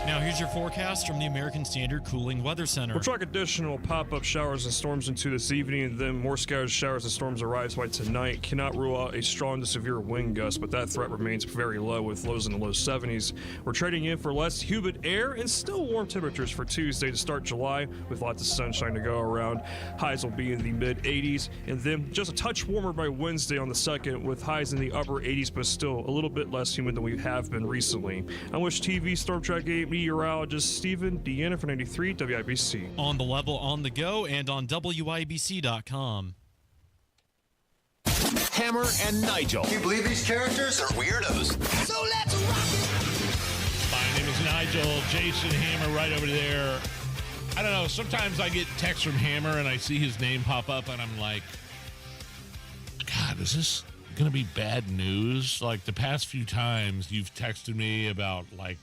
Now here's your forecast from the American Standard Cooling Weather Center. We'll track additional pop-up showers and storms into this evening, and then more scattered showers and storms arrives by tonight. Cannot rule out a strong to severe wind gust, but that threat remains very low with lows in the low 70s. We're trading in for less humid air and still warm temperatures for Tuesday to start July with lots of sunshine to go around. Highs will be in the mid-80s, and then just a touch warmer by Wednesday on the 2nd with highs in the upper 80s, but still a little bit less humid than we have been recently. I wish TV Storm Track 8 meteorologist Stephen Deanna for 93 WIBC. On the level, on the go, and on WIBC.com. Hammer and Nigel. Can you believe these characters are weirdos? So let's rock it! My name is Nigel. Jason Hammer right over there. I don't know. Sometimes I get texts from Hammer and I see his name pop up and I'm like, God, is this going to be bad news? Like the past few times you've texted me about like,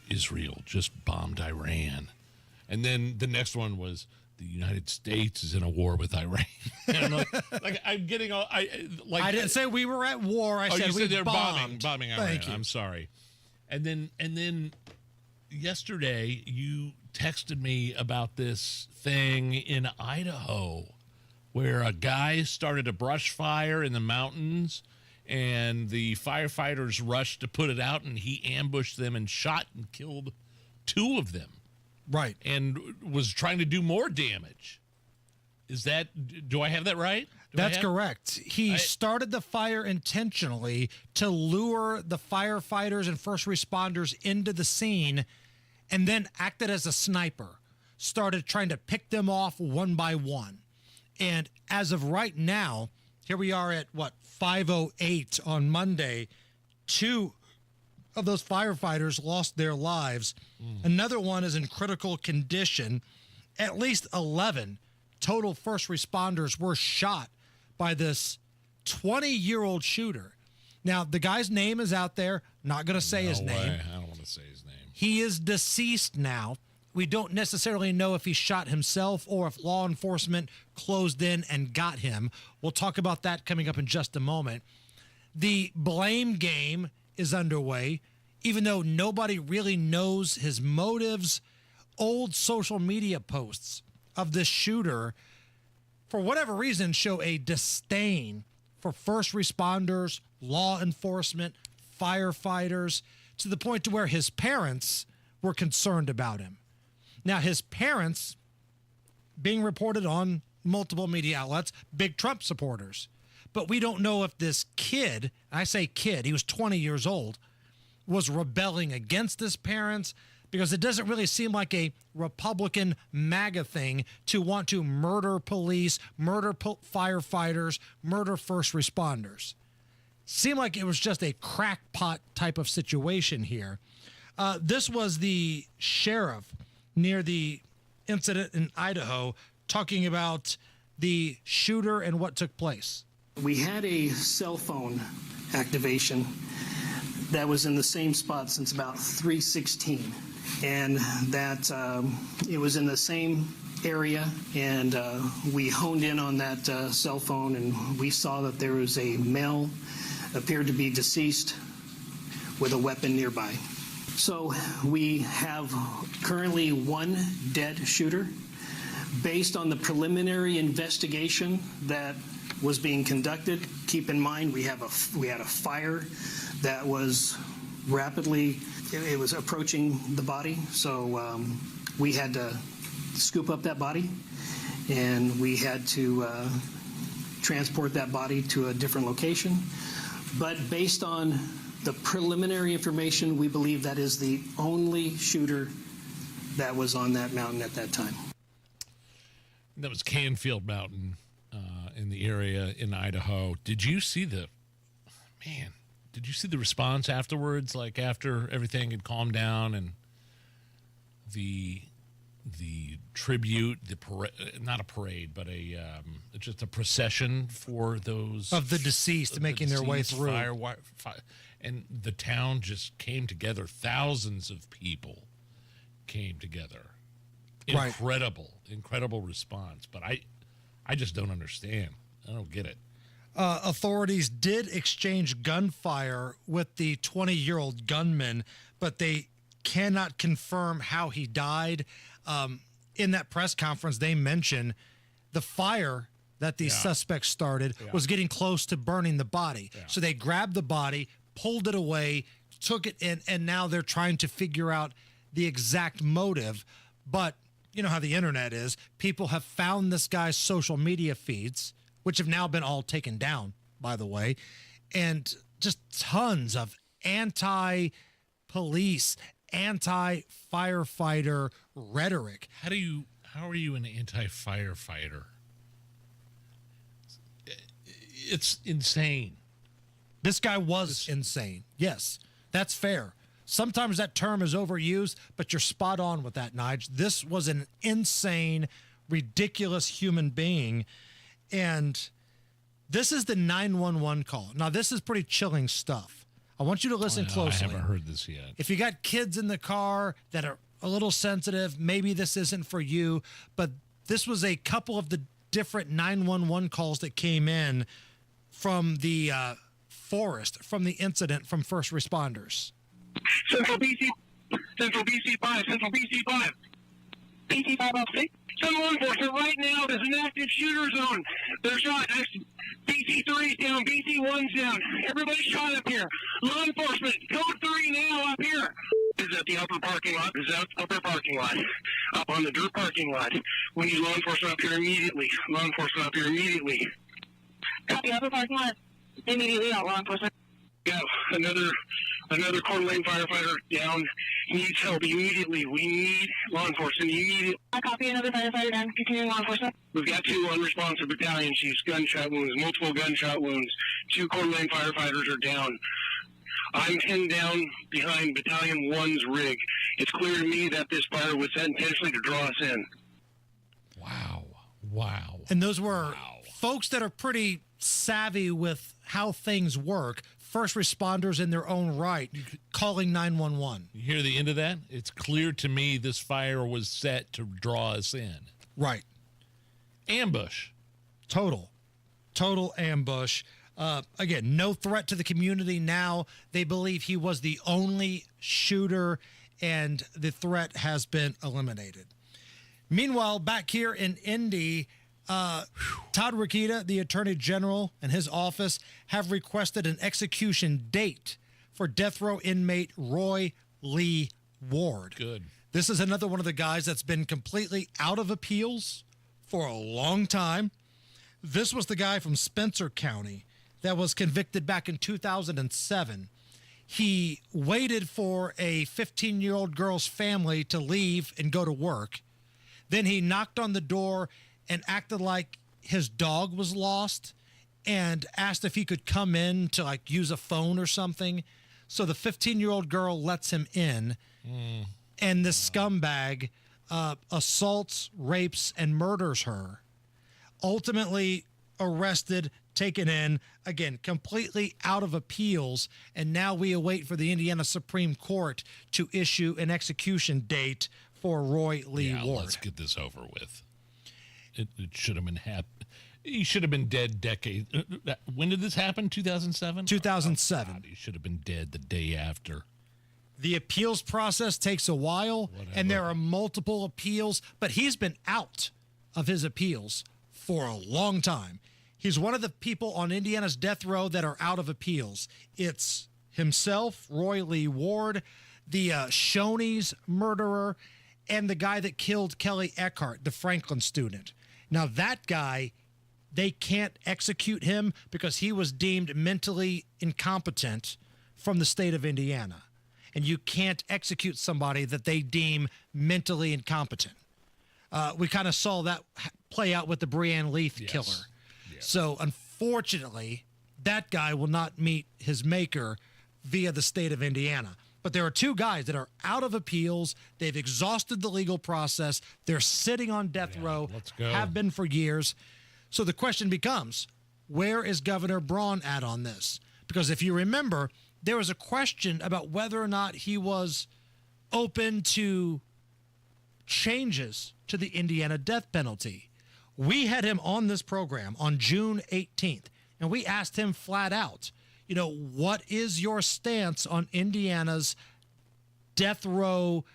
Israel just bombed Iran. And then the next one was the United States is in a war with Iran. And I'm getting all I didn't say we were at war. I said we they're bombed. bombing Iran. Thank you. I'm sorry. And then yesterday you texted me about this thing in Idaho where a guy started a brush fire in the mountains and the firefighters rushed to put it out, and he ambushed them and shot and killed 2 of them. Right. And was trying to do more damage. Do I have that right? That's correct. He started the fire intentionally to lure the firefighters and first responders into the scene and then acted as a sniper, started trying to pick them off one by one. And as of right now, here we are at, 5:08 on Monday. 2 of those firefighters lost their lives. Another one is in critical condition. At least 11 total first responders were shot by this 20-year-old shooter. Now, the guy's name is out there. Not going to say his name. I don't want to say his name. He is deceased now. We don't necessarily know if he shot himself or if law enforcement closed in and got him. We'll talk about that coming up in just a moment. The blame game is underway, even though nobody really knows his motives old social media posts of this shooter, for whatever reason, show a disdain for first responders, law enforcement, firefighters, to the point to where his parents were concerned about him. Now, his parents, being reported on multiple media outlets, big Trump supporters. But we don't know if this kid, I say kid, he was 20 years old, was rebelling against his parents, because it doesn't really seem like a Republican MAGA thing to want to murder police, murder firefighters, murder first responders. Seemed like it was just a crackpot type of situation here. This was the sheriff near the incident in Idaho talking about the shooter and what took place. We had a cell phone activation that was in the same spot since about 3:16, and that it was in the same area, and we honed in on that cell phone, and we saw that there was a male, appeared to be deceased, with a weapon nearby. So we have currently one dead shooter. Based on the preliminary investigation that was being conducted, keep in mind we had a fire that was rapidly, it was approaching the body, so we had to scoop up that body, and we had to transport that body to a different location. But based on the preliminary information, we believe that is the only shooter that was on that mountain at that time. That was Canfield Mountain in the area in Idaho. Did you see the response afterwards, like after everything had calmed down, and the tribute, not a parade, but just a procession for those of the deceased making their way through. And the town just came together. Thousands of people came together. Incredible response. But I just don't understand. I don't get it. Authorities did exchange gunfire with the 20-year-old gunman, but they cannot confirm how he died. In that press conference, they mentioned the fire that the suspect started was getting close to burning the body. Yeah. So they grabbed the body, pulled it away, took it in, and now they're trying to figure out the exact motive. But you know how the internet is. People have found this guy's social media feeds, which have now been all taken down, by the way, and just tons of anti-police, anti-firefighter rhetoric. How are you an anti-firefighter? It's insane. This guy was insane. Yes, that's fair. Sometimes that term is overused, but you're spot on with that, Nige. This was an insane, ridiculous human being. And this is the 911 call. Now, this is pretty chilling stuff. I want you to listen closely. I haven't heard this yet. If you got kids in the car that are a little sensitive, maybe this isn't for you. But this was a couple of the different 911 calls that came in from the forest, from the incident, from first responders. Central BC 5, Central BC 5. BC 506. Some law enforcement right now, there's an active shooter zone. They're shot. BC 3's down, BC 1's down. Everybody's shot up here. Law enforcement, code 3 now up here. Is at the upper parking lot. Is that upper parking lot? Up on the dirt parking lot. We need law enforcement up here immediately. Law enforcement up here immediately. Copy, upper parking lot. Immediately out, law enforcement. Yeah, another Coeur d'Alene firefighter down. Needs help immediately. We need law enforcement immediately. I copy, another firefighter down. Continuing law enforcement. We've got 2 unresponsive battalion chiefs, gunshot wounds, multiple gunshot wounds. 2 Coeur d'Alene firefighters are down. I'm pinned down behind Battalion 1's rig. It's clear to me that this fire was set intentionally to draw us in. Wow. And those were folks that are pretty savvy with how things work, first responders in their own right, calling 911. You hear the end of that? It's clear to me this fire was set to draw us in. Right. Ambush. Total ambush. Again, no threat to the community now. They believe he was the only shooter, and the threat has been eliminated. Meanwhile, back here in Indy, Todd Rokita, the Attorney General, and his office have requested an execution date for death row inmate Roy Lee Ward. Good. This is another one of the guys that's been completely out of appeals for a long time. This was the guy from Spencer County that was convicted back in 2007. He waited for a 15-year-old girl's family to leave and go to work. Then he knocked on the door and acted like his dog was lost and asked if he could come in to like use a phone or something. So the 15-year-old girl lets him in, and this scumbag assaults, rapes, and murders her. Ultimately arrested, taken in, again, completely out of appeals, and now we await for the Indiana Supreme Court to issue an execution date for Roy Lee Ward. Let's get this over with. It should have been he should have been dead decades. When did this happen? 2007? 2007. Oh, God, he should have been dead the day after. The appeals process takes a while, and there are multiple appeals, but he's been out of his appeals for a long time. He's one of the people on Indiana's death row that are out of appeals. It's himself, Roy Lee Ward, the Shoney's murderer, and the guy that killed Kelly Eckhart, the Franklin student. Now, that guy, they can't execute him because he was deemed mentally incompetent from the state of Indiana. And you can't execute somebody that they deem mentally incompetent. We kind of saw that play out with the Breanne Leith killer. Yes. So, unfortunately, that guy will not meet his maker via the state of Indiana. But there are two guys that are out of appeals. They've exhausted the legal process. They're sitting on death row, have been for years. So the question becomes, where is Governor Braun at on this? Because if you remember, there was a question about whether or not he was open to changes to the Indiana death penalty. We had him on this program on June 18th, and we asked him flat out, what is your stance on Indiana's death row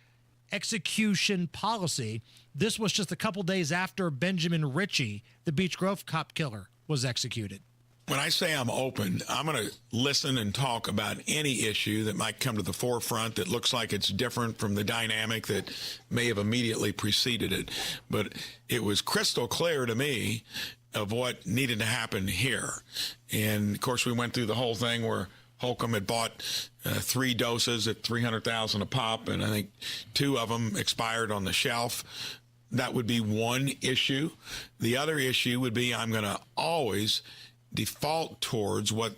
execution policy? This was just a couple days after Benjamin Ritchie, the Beech Grove cop killer, was executed. When I say I'm open, I'm going to listen and talk about any issue that might come to the forefront that looks like it's different from the dynamic that may have immediately preceded it. But it was crystal clear to me of what needed to happen here. And, of course, we went through the whole thing where Holcomb had bought 3 doses at $300,000 a pop, and I think 2 of them expired on the shelf. That would be one issue. The other issue would be I'm going to always default towards what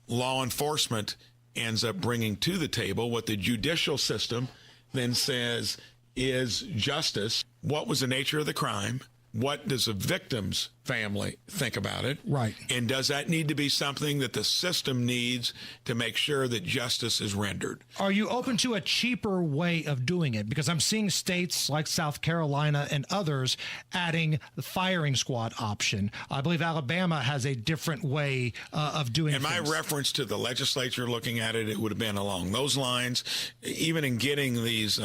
law enforcement ends up bringing to the table, what the judicial system then says is justice. What was the nature of the crime? What does the victim's family think about it? Right. And does that need to be something that the system needs to make sure that justice is rendered? Are you open to a cheaper way of doing it? Because I'm seeing states like South Carolina and others adding the firing squad option. I believe Alabama has a different way of doing things. And my reference to the legislature looking at it, it would have been along those lines. Even in getting these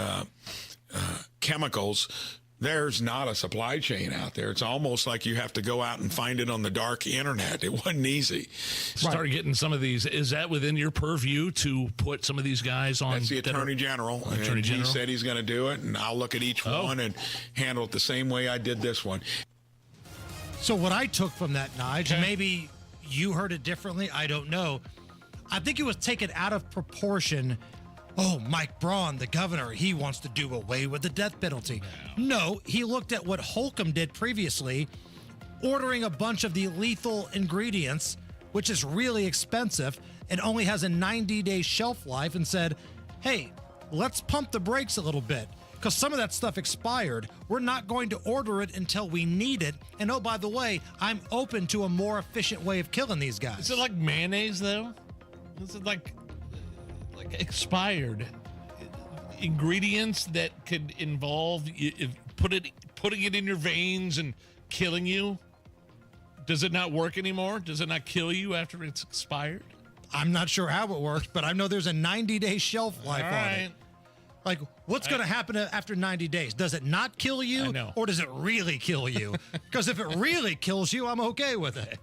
chemicals, there's not a supply chain out there. It's almost like you have to go out and find it on the dark internet. It wasn't easy. Start getting some of these. Is that within your purview to put some of these guys on? That's the Attorney General. He said he's going to do it, and I'll look at each one and handle it the same way I did this one. So what I took from that, Nigel, maybe you heard it differently. I don't know. I think it was taken out of proportion. Oh, Mike Braun, the governor, he wants to do away with the death penalty. No, he looked at what Holcomb did previously, ordering a bunch of the lethal ingredients, which is really expensive and only has a 90-day shelf life, and said, hey, let's pump the brakes a little bit because some of that stuff expired. We're not going to order it until we need it. And oh, by the way, I'm open to a more efficient way of killing these guys. Is it like mayonnaise, though? Is it like expired ingredients that could involve putting it in your veins and killing you? Does it not work anymore? Does it not kill you after it's expired? I'm not sure how it works, but I know there's a 90-day shelf life on it. Like, what's going to happen after 90 days? Does it not kill you? I know. Or does it really kill you? Because if it really kills you, I'm okay with it.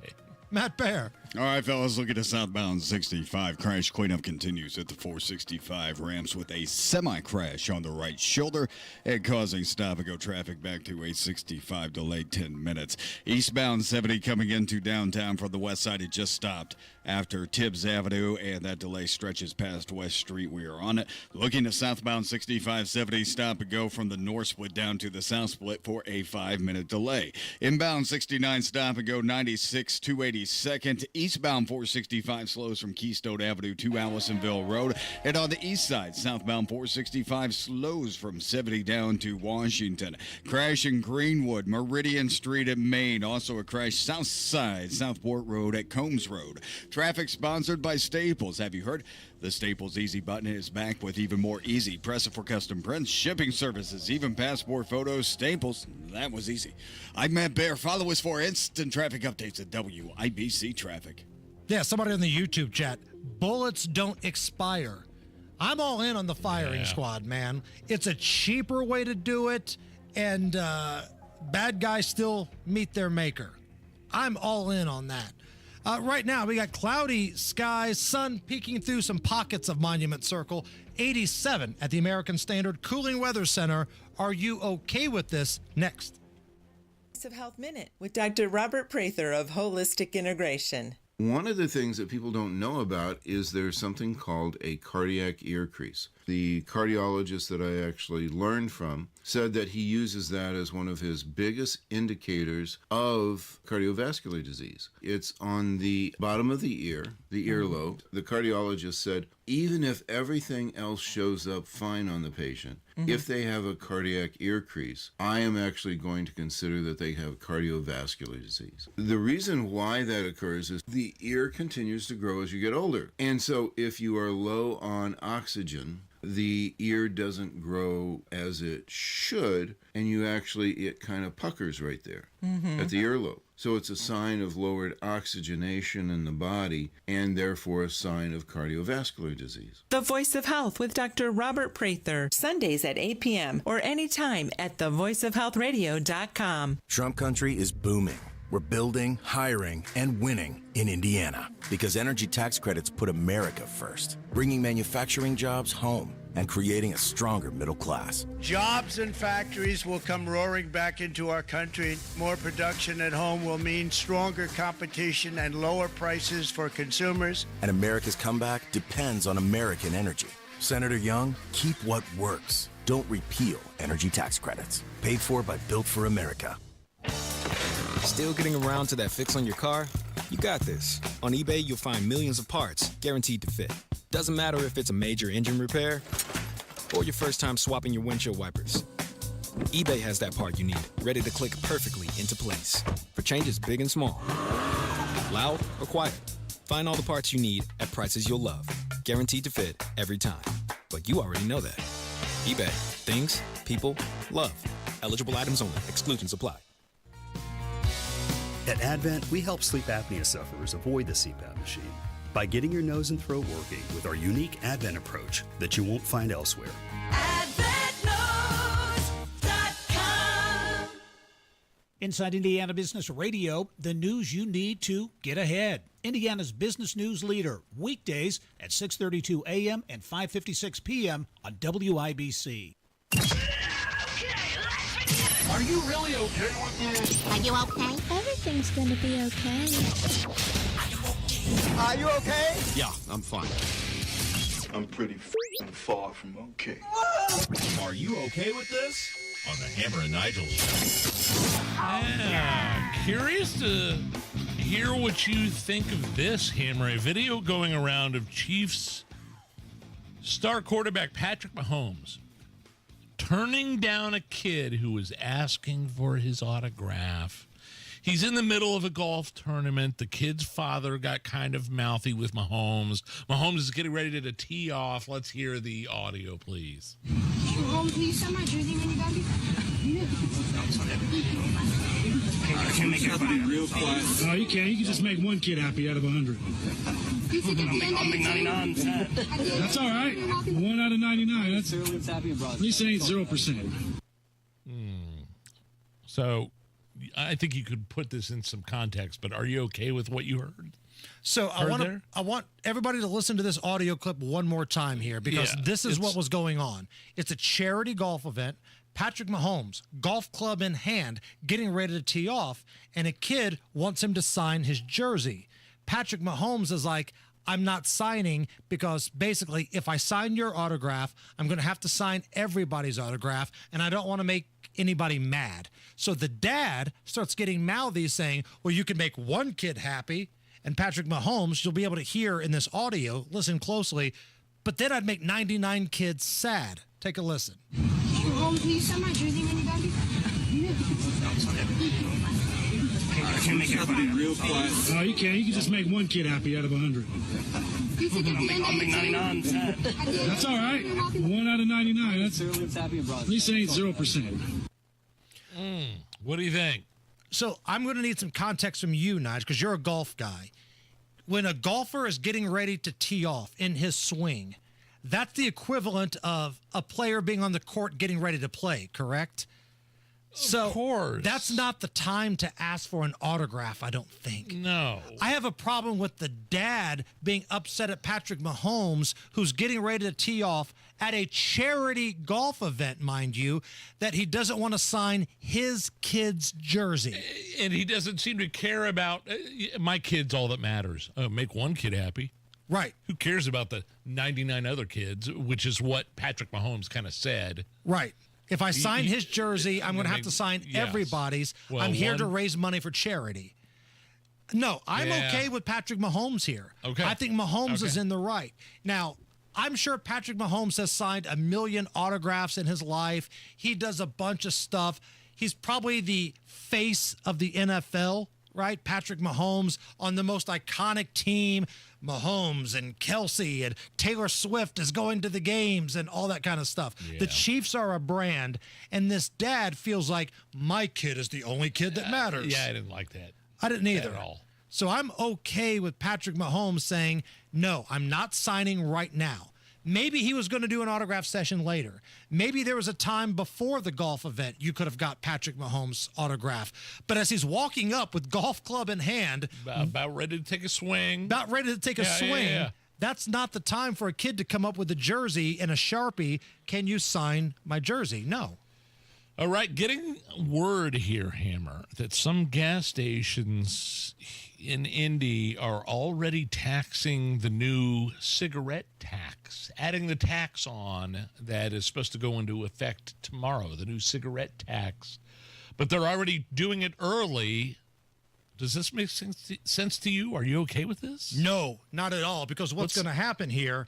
Matt Bear. All right, fellas, look at the southbound 65. Crash cleanup continues at the 465 ramps with a semi-crash on the right shoulder and causing stop-and-go traffic back to 865, delayed 10 minutes. Eastbound 70 coming into downtown from the west side. It just stopped after Tibbs Avenue, and that delay stretches past West Street. We are on it. Looking at southbound 6570, stop-and-go from the north split down to the south split for a 5-minute delay. Inbound 69, stop-and-go 96 282nd. Eastbound 465 slows from Keystone Avenue to Allisonville Road. And on the east side, southbound 465 slows from 70 down to Washington. Crash in Greenwood, Meridian Street at Maine. Also a crash south side, Southport Road at Combs Road. Traffic sponsored by Staples. Have you heard? The Staples Easy button is back with even more easy. Press it for custom prints, shipping services, even passport photos. Staples, that was easy. I'm Matt Bear. Follow us for instant traffic updates at WIBC Traffic. Yeah, somebody in the YouTube chat. Bullets don't expire. I'm all in on the firing squad, man. It's a cheaper way to do it, and bad guys still meet their maker. I'm all in on that. Right now, we got cloudy skies, sun peeking through some pockets of Monument Circle. 87 at the American Standard Cooling Weather Center. Are you okay with this? Next. Voice of Health Minute with Dr. Robert Prather of Holistic Integration. One of the things that people don't know about is there's something called a cardiac ear crease. The cardiologist that I actually learned from said that he uses that as one of his biggest indicators of cardiovascular disease. It's on the bottom of the earlobe. The cardiologist said, even if everything else shows up fine on the patient, if they have a cardiac ear crease, I am actually going to consider that they have cardiovascular disease. The reason why that occurs is the ear continues to grow as you get older. And so if you are low on oxygen, the ear doesn't grow as it should, and it kind of puckers right there at the earlobe. So it's a sign of lowered oxygenation in the body, and therefore a sign of cardiovascular disease. The Voice of Health with Dr. Robert Prather, Sundays at 8 p.m. or anytime at thevoiceofhealthradio.com. Trump country is booming. We're building, hiring, and winning in Indiana because energy tax credits put America first, bringing manufacturing jobs home and creating a stronger middle class. Jobs and factories will come roaring back into our country. More production at home will mean stronger competition and lower prices for consumers. And America's comeback depends on American energy. Senator Young, keep what works. Don't repeal energy tax credits. Paid for by Built for America. Still getting around to that fix on your car? You got this. On eBay, you'll find millions of parts, guaranteed to fit. Doesn't matter if it's a major engine repair or your first time swapping your windshield wipers. eBay has that part you need, ready to click perfectly into place. For changes big and small, loud or quiet. Find all the parts you need at prices you'll love. Guaranteed to fit every time. But you already know that. eBay. Things, people, love. Eligible items only. Exclusions apply. At Advent, we help sleep apnea sufferers avoid the CPAP machine by getting your nose and throat working with our unique Advent approach that you won't find elsewhere. AdventNews.com. Inside Indiana Business Radio, the news you need to get ahead. Indiana's business news leader, weekdays at 6:32 a.m. and 5:56 p.m. on WIBC. Are you really okay with this? Are you okay? Everything's gonna be okay. Are you okay? Yeah, I'm fine. I'm pretty far from okay. Are you okay with this? On the Hammer and Nigel show. Yeah, curious to hear what you think of this, Hammer. A video going around of Chiefs star quarterback Patrick Mahomes turning down a kid who was asking for his autograph. He's in the middle of a golf tournament. The kid's father got kind of mouthy with Mahomes. Mahomes is getting ready to tee off. Let's hear the audio, please. You Home, please sign my jersey when you got me. I can't make everybody real quiet. No, you can't. You can just make one kid happy out of 100. I'll make 99. That's all right. 1 out of 99. That's at least it ain't 0%. So I think you could put this in some context, but are you okay with what you heard? So I want everybody to listen to this audio clip one more time here, because this is what was going on. It's a charity golf event. Patrick Mahomes, golf club in hand, getting ready to tee off, and a kid wants him to sign his jersey. Patrick Mahomes is like, I'm not signing, because basically if I sign your autograph, I'm going to have to sign everybody's autograph, and I don't want to make anybody mad. So the dad starts getting mouthy, saying, well, you can make one kid happy. And Patrick Mahomes, you'll be able to hear in this audio, listen closely, but then I'd make 99 kids sad. Take a listen. Home, please sign my jersey when you got me. I can't make everybody real quiet. No, you can't. You can just make one kid happy out of 100. I'll make 99. That's all right. 1 out of 99. That's at least it ain't 0%. What do you think? So I'm going to need some context from you, Nigel, because you're a golf guy. When a golfer is getting ready to tee off in his swing, that's the equivalent of a player being on the court getting ready to play, correct? Of course. That's not the time to ask for an autograph, I don't think. No. I have a problem with the dad being upset at Patrick Mahomes, who's getting ready to tee off at a charity golf event, mind you, that he doesn't want to sign his kid's jersey. And he doesn't seem to care about my kid's all that matters. Make one kid happy. Right. Who cares about the 99 other kids, which is what Patrick Mahomes kind of said. Right. If I sign his jersey, I'm going to have to sign everybody's. Well, I'm here to raise money for charity. No, I'm okay with Patrick Mahomes here. Okay. I think Mahomes is in the right. Now, I'm sure Patrick Mahomes has signed 1 million autographs in his life. He does a bunch of stuff. He's probably the face of the NFL, right? Patrick Mahomes on the most iconic team. Mahomes and Kelsey and Taylor Swift is going to the games and all that kind of stuff. Yeah. The Chiefs are a brand, and this dad feels like my kid is the only kid that matters. Yeah, I didn't like that. I didn't either. At all. So I'm okay with Patrick Mahomes saying, no, I'm not signing right now. Maybe he was going to do an autograph session later. Maybe there was a time before the golf event you could have got Patrick Mahomes' autograph. But as he's walking up with golf club in hand, about ready to take a swing, that's not the time for a kid to come up with a jersey and a Sharpie. Can you sign my jersey? No. All right, getting word here, Hammer, that some gas stations in Indy are already taxing the new cigarette tax, adding the tax on that is supposed to go into effect tomorrow, the new cigarette tax. But they're already doing it early. Does this make sense to you? Are you okay with this? No, not at all, because what's going to happen here,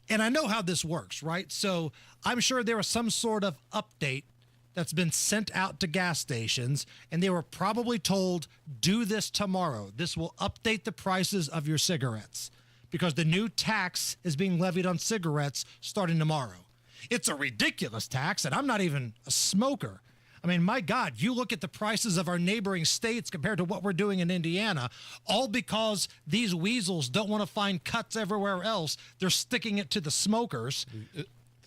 and I know how this works, right? So I'm sure there was some sort of update that's been sent out to gas stations, and they were probably told, do this tomorrow. This will update the prices of your cigarettes because the new tax is being levied on cigarettes starting tomorrow. It's a ridiculous tax, and I'm not even a smoker. I mean, my God, you look at the prices of our neighboring states compared to what we're doing in Indiana, all because these weasels don't want to find cuts everywhere else. They're sticking it to the smokers.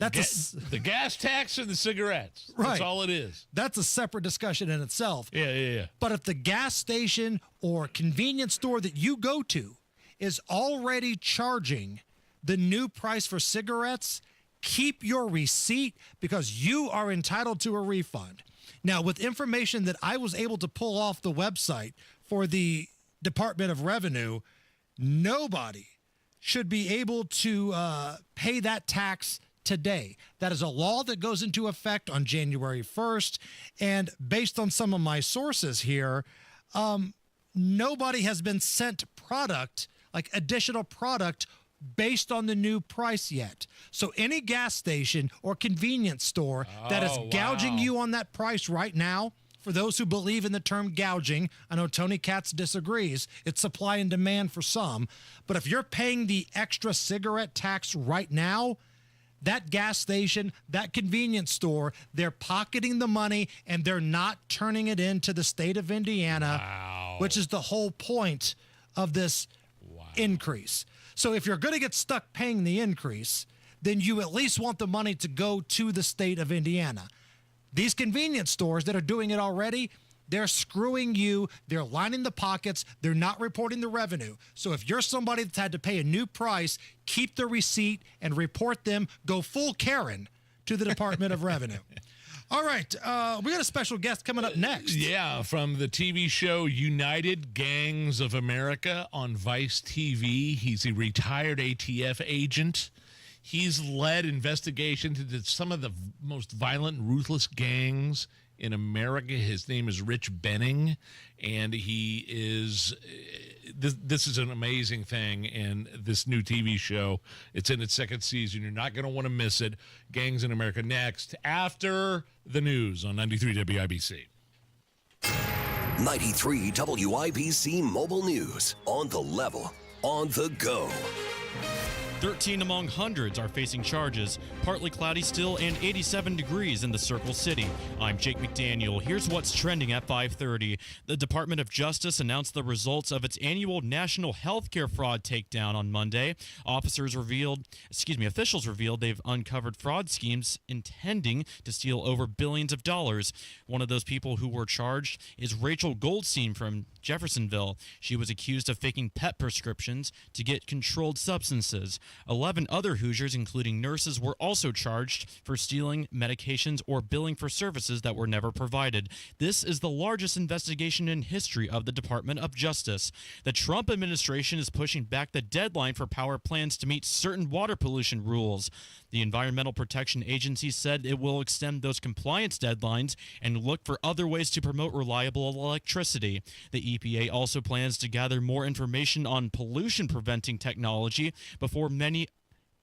The gas tax and the cigarettes. Right. That's all it is. That's a separate discussion in itself. Yeah. But if the gas station or convenience store that you go to is already charging the new price for cigarettes, keep your receipt because you are entitled to a refund. Now, with information that I was able to pull off the website for the Department of Revenue, nobody should be able to pay that tax today. That is a law that goes into effect on January 1st. And based on some of my sources here, nobody has been sent product, like additional product, based on the new price yet. So any gas station or convenience store that is gouging you on that price right now, for those who believe in the term gouging, I know Tony Katz disagrees. It's supply and demand for some. But if you're paying the extra cigarette tax right now, that gas station, that convenience store, they're pocketing the money and they're not turning it into the state of Indiana, which is the whole point of this increase. So if you're going to get stuck paying the increase, then you at least want the money to go to the state of Indiana. These convenience stores that are doing it already, they're screwing you. They're lining the pockets. They're not reporting the revenue. So if you're somebody that's had to pay a new price, keep the receipt and report them. Go full Karen to the Department of Revenue. All right. We got a special guest coming up next. Yeah, from the TV show United Gangs of America on Vice TV. He's a retired ATF agent. He's led investigations into some of the most violent, ruthless gangs in America. His name is Rich Benning, and he is this is an amazing thing. And this new TV show, it's in its second season. You're not going to want to miss it. Gangs in America next after the news on 93 WIBC. 93 WIBC Mobile News. On the level, on the go. 13 among hundreds are facing charges. Partly cloudy still and 87 degrees in the Circle City. I'm Jake McDaniel. Here's what's trending at 5:30. The Department of Justice announced the results of its annual national healthcare fraud takedown on Monday. Officials revealed they've uncovered fraud schemes intending to steal over billions of dollars. One of those people who were charged is Rachel Goldstein from Jeffersonville. She was accused of faking pet prescriptions to get controlled substances. 11 other Hoosiers, including nurses, were also charged for stealing medications or billing for services that were never provided. This is the largest investigation in history of the Department of Justice. The Trump administration is pushing back the deadline for power plants to meet certain water pollution rules. The Environmental Protection Agency said it will extend those compliance deadlines and look for other ways to promote reliable electricity. The EPA also plans to gather more information on pollution-preventing technology before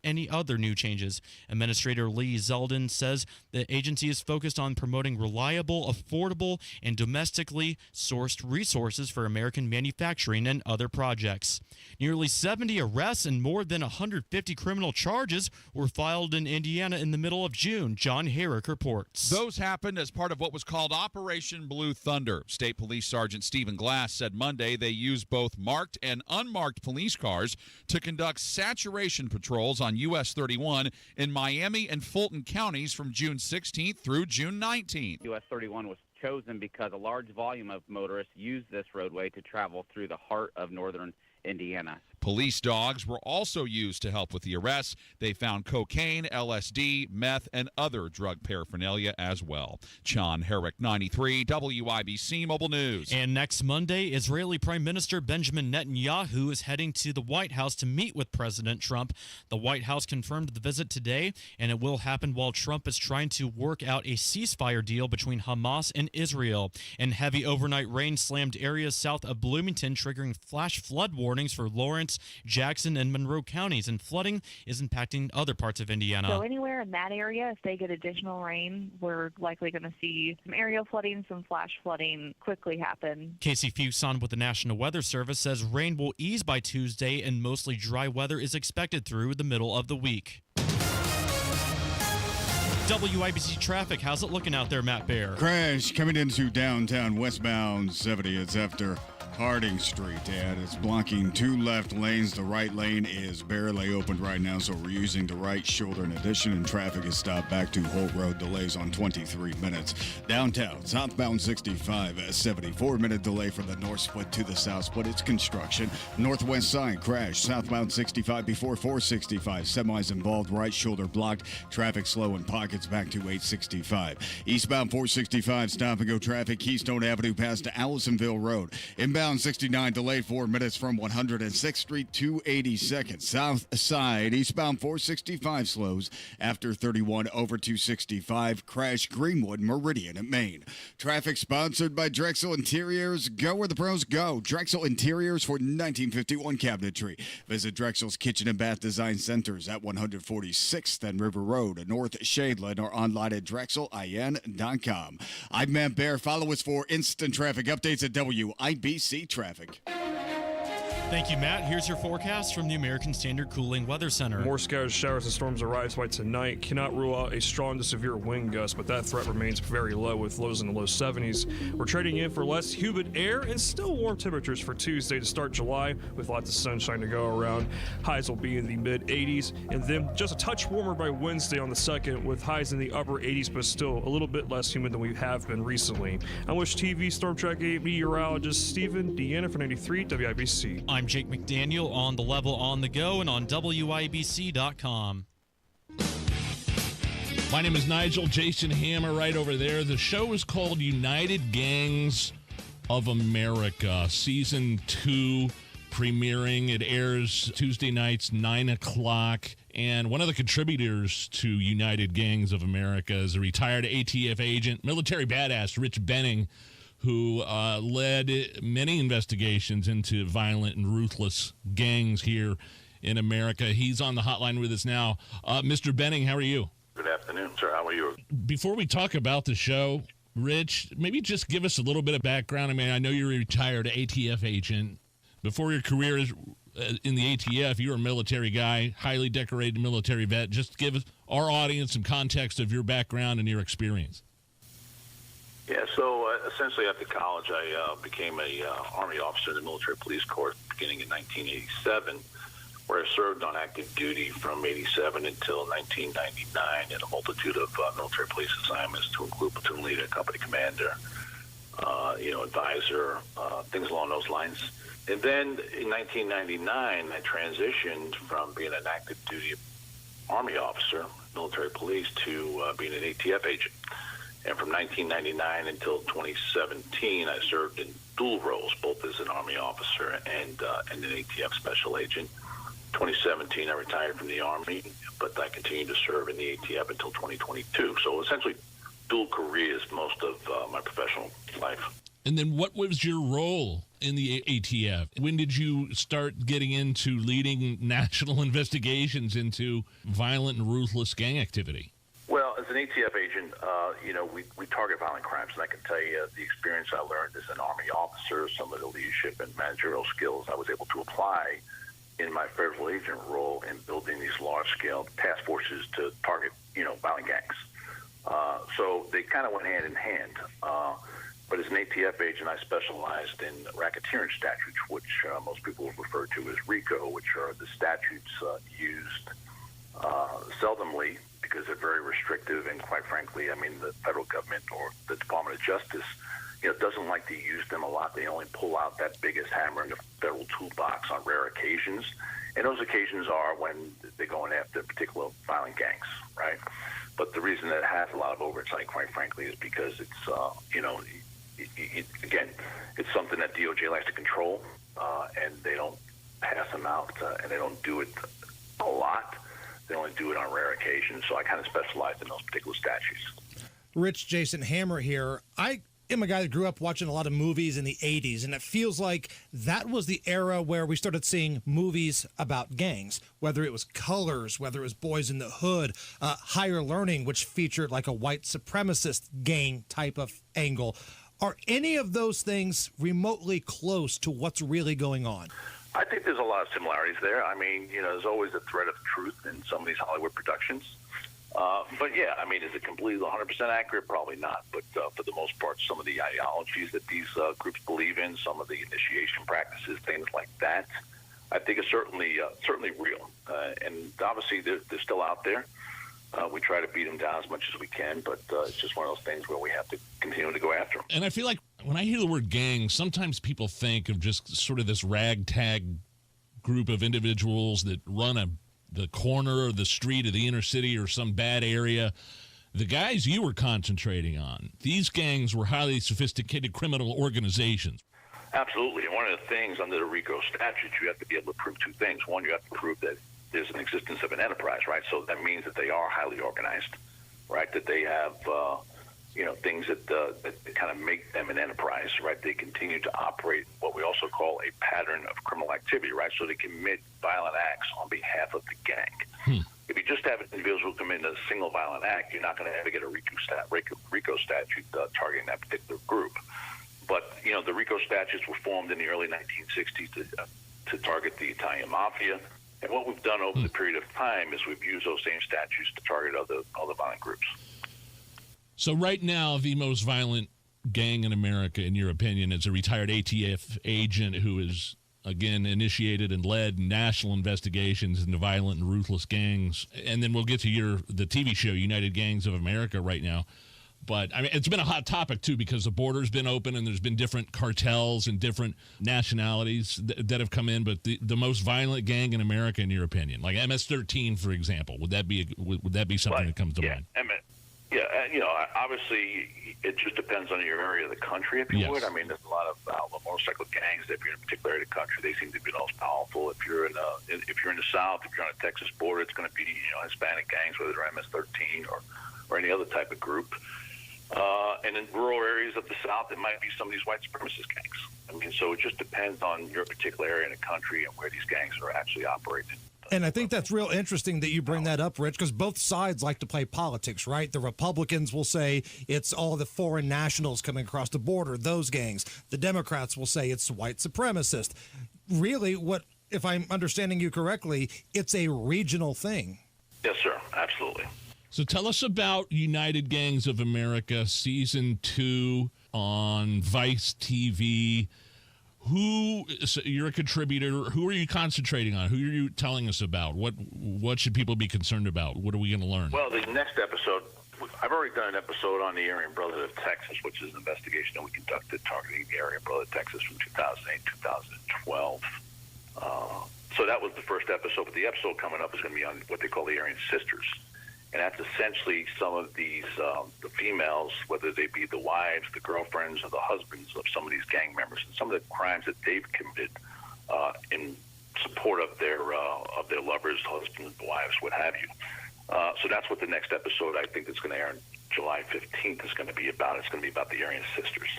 any other new changes. Administrator Lee Zeldin says the agency is focused on promoting reliable, affordable, and domestically sourced resources for American manufacturing and other projects. Nearly 70 arrests and more than 150 criminal charges were filed in Indiana in the middle of June. John Herrick reports. Those happened as part of what was called Operation Blue Thunder. State Police Sergeant Stephen Glass said Monday they used both marked and unmarked police cars to conduct saturation patrols on US 31 in Miami and Fulton counties from June 16th through June 19th. US 31 was chosen because a large volume of motorists use this roadway to travel through the heart of northern Indiana. Police dogs were also used to help with the arrests. They found cocaine, LSD, meth, and other drug paraphernalia as well. John Herrick, 93 WIBC Mobile News. And next Monday, Israeli Prime Minister Benjamin Netanyahu is heading to the White House to meet with President Trump. The White House confirmed the visit today, and it will happen while Trump is trying to work out a ceasefire deal between Hamas and Israel. And heavy overnight rain slammed areas south of Bloomington, triggering flash flood warnings for Lawrence, Jackson, and Monroe counties, and flooding is impacting other parts of Indiana. So anywhere in that area, if they get additional rain, we're likely going to see some aerial flooding, some flash flooding quickly happen. Casey Fuson with the National Weather Service says rain will ease by Tuesday and mostly dry weather is expected through the middle of the week. WIBC traffic, how's it looking out there, Matt Bear? Crash coming into downtown westbound 70. It's after Harding Street, and it's blocking two left lanes. The right lane is barely opened right now, so we're using the right shoulder in addition, and traffic is stopped back to Holt Road. Delays on 23 minutes. Downtown, southbound 65, a 74-minute delay from the north split to the south split. It's construction. Northwest side crash, southbound 65 before 465. Semis involved, right shoulder blocked. Traffic slow in pockets back to 865. Eastbound 465, stop and go traffic. Keystone Avenue past to Allisonville Road. Inbound 69 delayed 4 minutes from 106th Street to 82nd. South side, eastbound 465 slows after 31 over 265. Crash Greenwood Meridian at Maine. Traffic sponsored by Drexel Interiors. Go where the pros go. Drexel Interiors for 1951 cabinetry. Visit Drexel's Kitchen and Bath Design Centers at 146th and River Road, North Shadeland, or online at drexelin.com. I'm Matt Bear. Follow us for instant traffic updates at WIBC Traffic. Thank you, Matt. Here's your forecast from the American Standard Cooling Weather Center. More scattered showers and storms arrive by tonight. Cannot rule out a strong to severe wind gust, but that threat remains very low with lows in the low 70s. We're trading in for less humid air and still warm temperatures for Tuesday to start July with lots of sunshine to go around. Highs will be in the mid 80s and then just a touch warmer by Wednesday on the 2nd with highs in the upper 80s, but still a little bit less humid than we have been recently. I'm Wish TV Storm Track 8 meteorologist Stephen Deanna for 93 WIBC. I'm Jake McDaniel on the level on the go and on WIBC.com. My name is Nigel. Jason Hammer right over there. The show is called United Gangs of America, Season 2 premiering. It airs Tuesday nights, 9 o'clock. And one of the contributors to United Gangs of America is a retired ATF agent, military badass, Rich Benning, who led many investigations into violent and ruthless gangs here in America. He's on the hotline with us now. Mr. Benning, how are you? Good afternoon, sir. How are you? Before we talk about the show, Rich, maybe just give us a little bit of background. I mean, I know you're a retired ATF agent. Before your career in the ATF, you were a military guy, highly decorated military vet. Just give us, our audience some context of your background and your experience. Yeah, so essentially after college, I became a Army officer in the Military Police Corps beginning in 1987, where I served on active duty from 87 until 1999 in a multitude of military police assignments to include platoon leader, company commander, advisor, things along those lines. And then in 1999, I transitioned from being an active duty Army officer, military police, to being an ATF agent. And from 1999 until 2017, I served in dual roles, both as an Army officer and an ATF special agent. 2017, I retired from the Army, but I continued to serve in the ATF until 2022. So essentially, dual careers most of my professional life. And then what was your role in the ATF? When did you start getting into leading national investigations into violent and ruthless gang activity? Well, as an ATF agent, we target violent crimes, and I can tell you the experience I learned as an Army officer, some of the leadership and managerial skills I was able to apply in my federal agent role in building these large-scale task forces to target, violent gangs. So they kind of went hand in hand. But as an ATF agent, I specialized in racketeering statutes, which most people refer to as RICO, which are the statutes used seldomly because they're very restrictive, and quite frankly, the federal government or the Department of Justice, doesn't like to use them a lot. They only pull out that biggest hammer in the federal toolbox on rare occasions, and those occasions are when they're going after particular violent gangs, right? But the reason that it has a lot of oversight, quite frankly, is because it's, again, it's something that DOJ likes to control, and they don't pass them out, and they don't do it a lot. They only do it on rare occasions, so I kind of specialize in those particular statutes. Rich, Jason Hammer here. I am a guy that grew up watching a lot of movies in the 80s, and it feels like that was the era where we started seeing movies about gangs, whether it was Colors, whether it was Boys in the Hood, Higher Learning, which featured like a white supremacist gang type of angle. Are any of those things remotely close to what's really going on? I think there's a lot of similarities there. There's always a thread of truth in some of these Hollywood productions. But yeah, is it completely 100% accurate? Probably not. But for the most part, some of the ideologies that these groups believe in, some of the initiation practices, things like that, I think is certainly real. And obviously, they're still out there. We try to beat them down as much as we can, but it's just one of those things where we have to continue to go after them. And I feel like when I hear the word gang, sometimes people think of just sort of this ragtag group of individuals that run the corner of the street of the inner city or some bad area. The guys you were concentrating on, these gangs were highly sophisticated criminal organizations. Absolutely. And one of the things under the RICO statute, you have to be able to prove two things. One, you have to prove that there's an existence of an enterprise, right? So that means that they are highly organized, right? That they have, things that kind of make them an enterprise, right? They continue to operate what we also call a pattern of criminal activity, right? So they commit violent acts on behalf of the gang. If you just have individuals who commit a single violent act, you're not going to ever get a RICO statute targeting that particular group. But, the RICO statutes were formed in the early 1960s to to target the Italian mafia. And what we've done over the period of time is we've used those same statutes to target other violent groups. So right now, the most violent gang in America, in your opinion, is a retired ATF agent who is, again, initiated and led national investigations into violent and ruthless gangs. And then we'll get to the TV show, United Gangs of America, right now. But, I mean, it's been a hot topic, too, because the border's been open and there's been different cartels and different nationalities that have come in. But the most violent gang in America, in your opinion, like MS-13, for example, would that be something that comes to mind? Obviously, it just depends on your area of the country, if you would. I mean, there's a lot of outlaw motorcycle gangs. If you're in a particular area of the country, they seem to be the most powerful. If you're in the South, if you're on the Texas border, it's going to be Hispanic gangs, whether they're MS-13 or any other type of group. And in rural areas of the South, it might be some of these white supremacist gangs. I mean, so it just depends on your particular area in the country and where these gangs are actually operating. And I think that's real interesting that you bring that up, Rich, because both sides like to play politics, right? The Republicans will say it's all the foreign nationals coming across the border, those gangs. The Democrats will say it's white supremacist. Really, if I'm understanding you correctly, it's a regional thing. Yes, sir. Absolutely. So tell us about United Gangs of America Season 2 on Vice TV. You're a contributor. Who are you concentrating on? Who are you telling us about? What should people be concerned about? What are we going to learn? Well, the next episode, I've already done an episode on the Aryan Brotherhood of Texas, which is an investigation that we conducted targeting the Aryan Brotherhood of Texas from 2008, 2012. So that was the first episode. But the episode coming up is going to be on what they call the Aryan Sisters. And that's essentially some of these, the females, whether they be the wives, the girlfriends, or the husbands of some of these gang members, and some of the crimes that they've committed in support of their lovers, husbands, wives, what have you. So that's what the next episode, I think, that's going to air on July 15th is going to be about. It's going to be about the Aryan Sisters.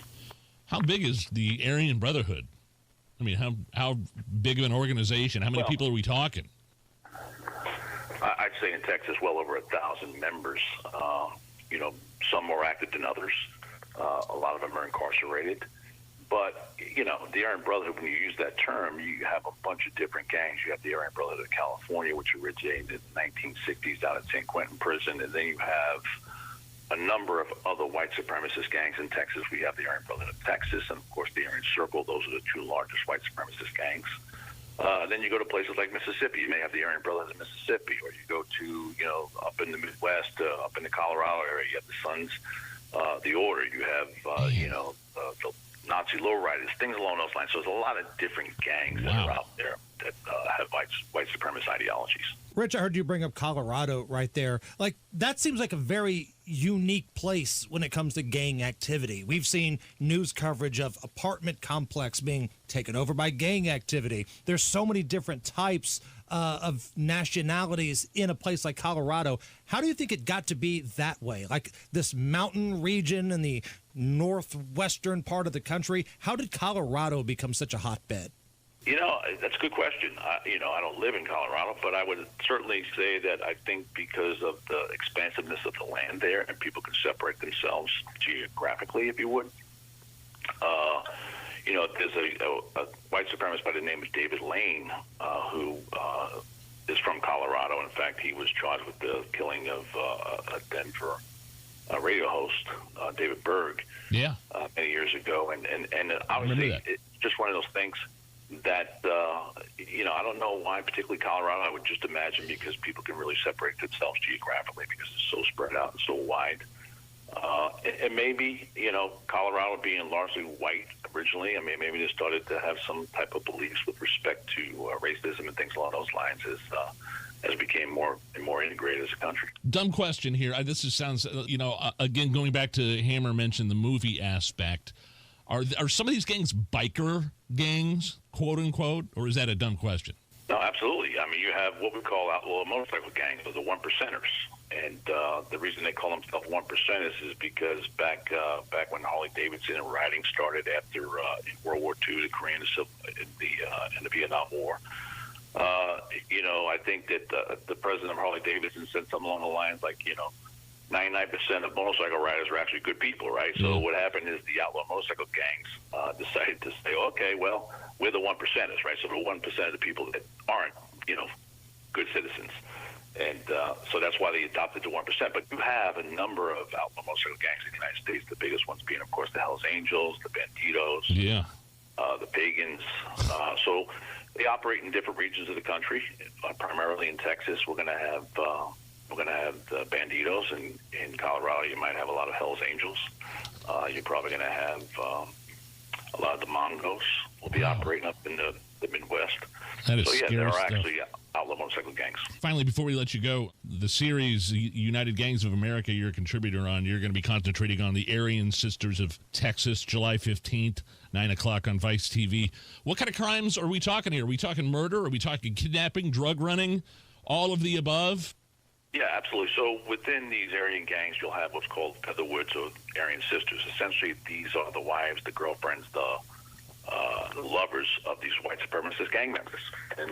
How big is the Aryan Brotherhood? I mean, how big of an organization? How many people are we talking? I'd say in Texas, well over 1,000 members. Some more active than others. A lot of them are incarcerated. But, the Aryan Brotherhood, when you use that term, you have a bunch of different gangs. You have the Aryan Brotherhood of California, which originated in the 1960s down at San Quentin Prison. And then you have a number of other white supremacist gangs in Texas. We have the Aryan Brotherhood of Texas and, of course, the Aryan Circle. Those are the two largest white supremacist gangs. Then you go to places like Mississippi. You may have the Aryan Brothers in Mississippi, or you go to, up in the Midwest, up in the Colorado area, you have the Sons, the Order. You have, the Nazi lowriders, things along those lines. So there's a lot of different gangs that are out there that have white supremacist ideologies. Rich, I heard you bring up Colorado right there. Like, that seems like a very unique place when it comes to gang activity. We've seen news coverage of apartment complex being taken over by gang activity. There's so many different types of nationalities in a place like Colorado. How do you think it got to be that way? Like this mountain region in the northwestern part of the country, how did Colorado become such a hotbed? That's a good question. I don't live in Colorado, but I would certainly say that I think because of the expansiveness of the land there and people can separate themselves geographically, if you would. There's a white supremacist by the name of David Lane who is from Colorado. In fact, he was charged with the killing of a Denver radio host, David Berg, many years ago. And obviously, it's just one of those things that, I don't know why particularly Colorado. I would just imagine because people can really separate themselves geographically because it's so spread out and so wide. And maybe, Colorado being largely white originally, I mean, maybe they started to have some type of beliefs with respect to racism and things along those lines as it became more and more integrated as a country. Dumb question here. Sounds, again, going back to Hammer mentioned the movie aspect. Are some of these gangs biker gangs, quote unquote, or is that a dumb question? No, absolutely. I mean, you have what we call outlaw motorcycle gangs, or the one percenters, and the reason they call themselves one percenters is because back when Harley Davidson and riding started after in World War II, the Korean and the Vietnam War. I think that the president of Harley Davidson said something along the lines like, 99% of motorcycle riders are actually good people, right? So what happened is the outlaw motorcycle gangs decided to say, okay, well, we're the 1%ers, right? So the 1% of the people that aren't, good citizens. And so that's why they adopted the 1%. But you have a number of outlaw motorcycle gangs in the United States, the biggest ones being, of course, the Hells Angels, the Banditos, the Pagans. So they operate in different regions of the country, primarily in Texas. We're going to have the Banditos. In Colorado, you might have a lot of Hells Angels. You're probably going to have a lot of the Mongos will be operating up in the Midwest. That is so, scary there are stuff. actually outlaw motorcycle gangs. Finally, before we let you go, the series United Gangs of America you're a contributor on, you're going to be concentrating on the Aryan Sisters of Texas, July 15th, 9 o'clock on Vice TV. What kind of crimes are we talking here? Are we talking murder? Are we talking kidnapping, drug running, all of the above? Yeah, absolutely. So within these Aryan gangs, you'll have what's called Featherwoods or Aryan Sisters. Essentially, these are the wives, the girlfriends, the lovers of these white supremacist gang members. And,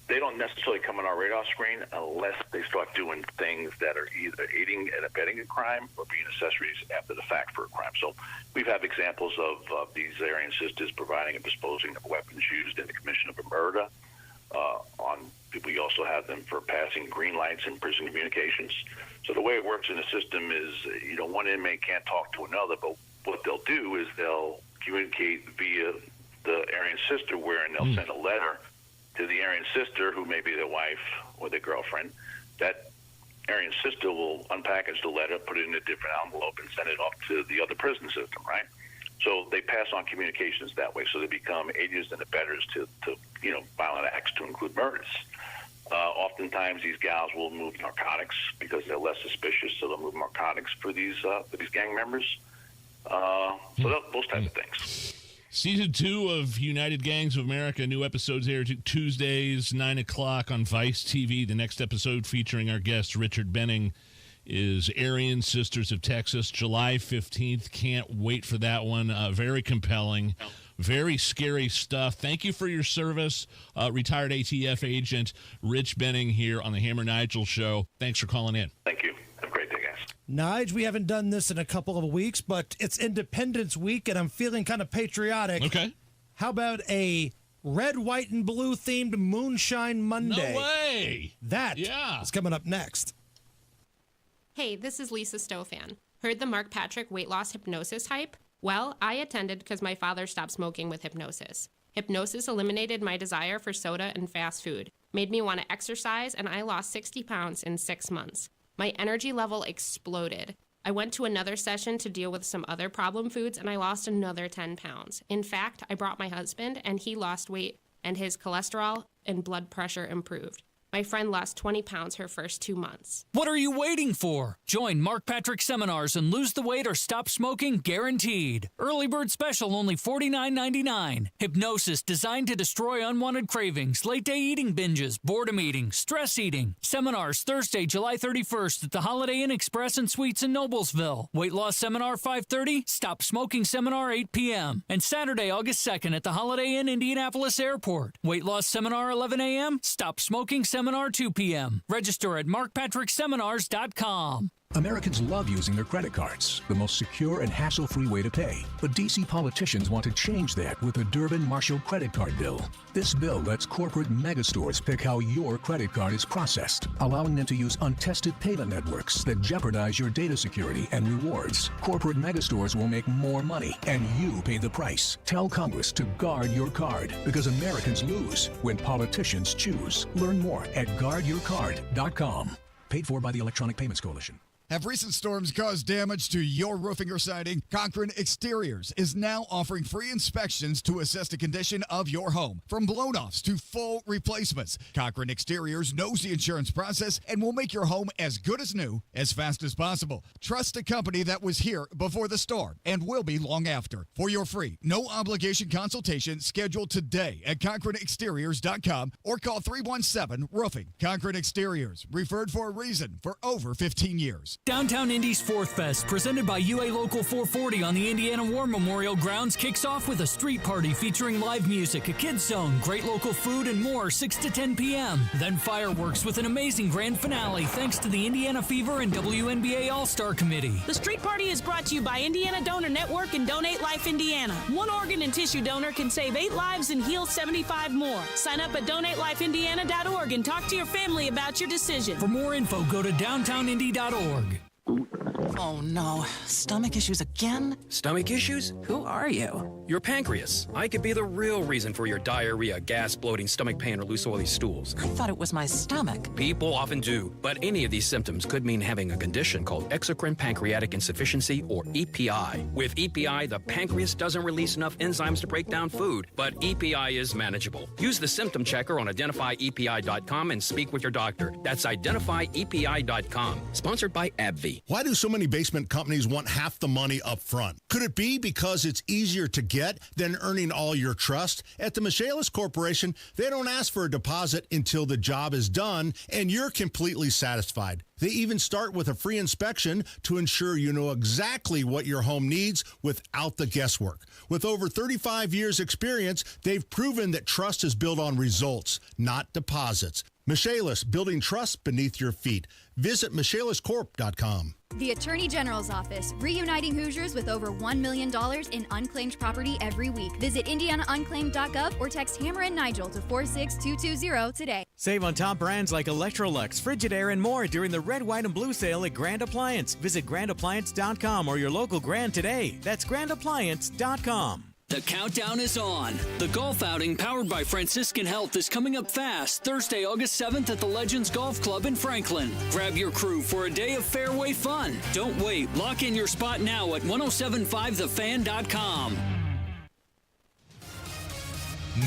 they don't necessarily come on our radar screen unless they start doing things that are either aiding and abetting a crime or being accessories after the fact for a crime. So we've had examples of these Aryan Sisters providing and disposing of weapons used in the commission of a murder. We also have them for passing green lights in prison communications. So the way it works in the system is, one inmate can't talk to another, but what they'll do is they'll communicate via the Aryan sister, wherein they'll send a letter to the Aryan sister, who may be their wife or their girlfriend. That Aryan sister will unpackage the letter, put it in a different envelope, and send it off to the other prison system, right? So they pass on communications that way. So they become aiders and abettors to violent acts, to include murders. Oftentimes, these gals will move narcotics because they're less suspicious, so they'll move narcotics for these gang members. Those types of things. Season 2 of United Gangs of America. New episodes air Tuesdays, 9 o'clock on Vice TV. The next episode featuring our guest, Richard Benning, is Aryan Sisters of Texas, July 15th. Can't wait for that one. Very compelling, very scary stuff. Thank you for your service, retired ATF agent Rich Benning here on the Hammer Nigel Show. Thanks for calling in. Thank you. Have a great day, guys. Nige, we haven't done this in a couple of weeks, but it's Independence Week, and I'm feeling kind of patriotic. Okay. How about a red, white, and blue themed Moonshine Monday? No way. That is coming up next. Hey, this is Lisa Stofan. Heard the Mark Patrick weight loss hypnosis hype? Well, I attended because my father stopped smoking with hypnosis. Hypnosis eliminated my desire for soda and fast food, made me want to exercise, and I lost 60 pounds in 6 months. My energy level exploded. I went to another session to deal with some other problem foods, and I lost another 10 pounds. In fact, I brought my husband, and he lost weight, and his cholesterol and blood pressure improved. My friend lost 20 pounds her first 2 months. What are you waiting for? Join Mark Patrick seminars and lose the weight or stop smoking guaranteed. Early bird special only $49.99. Hypnosis designed to destroy unwanted cravings, late day eating binges, boredom eating, stress eating. Seminars Thursday, July 31st at the Holiday Inn Express and Suites in Noblesville. Weight loss seminar 5:30, stop smoking seminar 8 p.m. And Saturday, August 2nd at the Holiday Inn Indianapolis Airport. Weight loss seminar 11 a.m., stop smoking seminar 2 p.m. Register at markpatrickseminars.com. Americans love using their credit cards, the most secure and hassle-free way to pay. But D.C. politicians want to change that with the Durbin-Marshall credit card bill. This bill lets corporate megastores pick how your credit card is processed, allowing them to use untested payment networks that jeopardize your data security and rewards. Corporate megastores will make more money, and you pay the price. Tell Congress to guard your card, because Americans lose when politicians choose. Learn more at guardyourcard.com. Paid for by the Electronic Payments Coalition. Have recent storms caused damage to your roofing or siding? Cochran Exteriors is now offering free inspections to assess the condition of your home, from blown-offs to full replacements. Cochran Exteriors knows the insurance process and will make your home as good as new as fast as possible. Trust a company that was here before the storm and will be long after. For your free, no-obligation consultation, schedule today at CochranExteriors.com or call 317-ROOFING. Cochran Exteriors, referred for a reason for over 15 years. Downtown Indy's Fourth Fest, presented by UA Local 440 on the Indiana War Memorial Grounds, kicks off with a street party featuring live music, a kids zone, great local food, and more, 6 to 10 p.m. Then fireworks with an amazing grand finale thanks to the Indiana Fever and WNBA All-Star Committee. The street party is brought to you by Indiana Donor Network and Donate Life Indiana. One organ and tissue donor can save 8 lives and heal 75 more. Sign up at donatelifeindiana.org and talk to your family about your decision. For more info, go to downtownindy.org. Oh no, stomach issues again? Stomach issues? Who are you? Your pancreas. I could be the real reason for your diarrhea, gas, bloating, stomach pain, or loose oily stools. I thought it was my stomach. People often do, but any of these symptoms could mean having a condition called exocrine pancreatic insufficiency, or EPI. With EPI, the pancreas doesn't release enough enzymes to break down food, but EPI is manageable. Use the symptom checker on identifyepi.com and speak with your doctor. That's identifyepi.com. Sponsored by AbbVie. Why do so many basement companies want half the money up front? Could it be because it's easier to get than earning all your trust? At the Mishaps Corporation, they don't ask for a deposit until the job is done and you're completely satisfied. They even start with a free inspection to ensure you know exactly what your home needs without the guesswork. With over 35 years' experience, they've proven that trust is built on results, not deposits. Mishaps, building trust beneath your feet. Visit MishapsCorp.com. The Attorney General's Office, reuniting Hoosiers with over $1 million in unclaimed property every week. Visit IndianaUnclaimed.gov or text Hammer and Nigel to 46220 today. Save on top brands like Electrolux, Frigidaire, and more during the Red, White, and Blue sale at Grand Appliance. Visit GrandAppliance.com or your local Grand today. That's GrandAppliance.com. The countdown is on. The golf outing powered by Franciscan Health is coming up fast Thursday, August 7th at the Legends Golf Club in Franklin. Grab your crew for a day of fairway fun. Don't wait. Lock in your spot now at 1075thefan.com.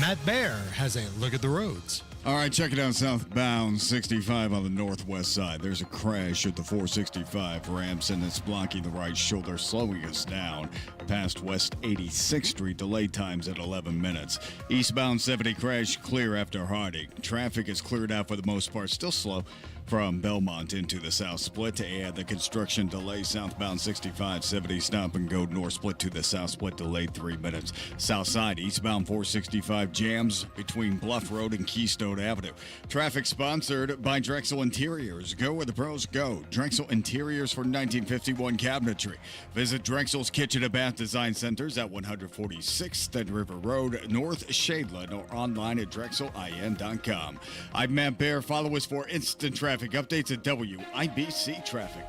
Matt Bear has a look at the roads. All right, check it out southbound 65 on the northwest side. There's a crash at the 465 ramps, and it's blocking the right shoulder, slowing us down past West 86th Street. Delay times at 11 minutes. Eastbound 70 crash clear after Harding. Traffic is cleared out for the most part, still slow from Belmont into the south split. To add the construction delay, southbound 65 70 stop and go north split to the south split, delayed 3 minutes. South side eastbound 465 jams between Bluff Road and Keystone Avenue. Traffic sponsored by Drexel Interiors. Go where the pros go. Drexel Interiors for 1951 cabinetry. Visit Drexel's Kitchen and Bath Design Centers at 146th and River Road, North Shadeland, or online at drexelin.com. I'm Matt Bear. Follow us for instant traffic updates at WIBC Traffic.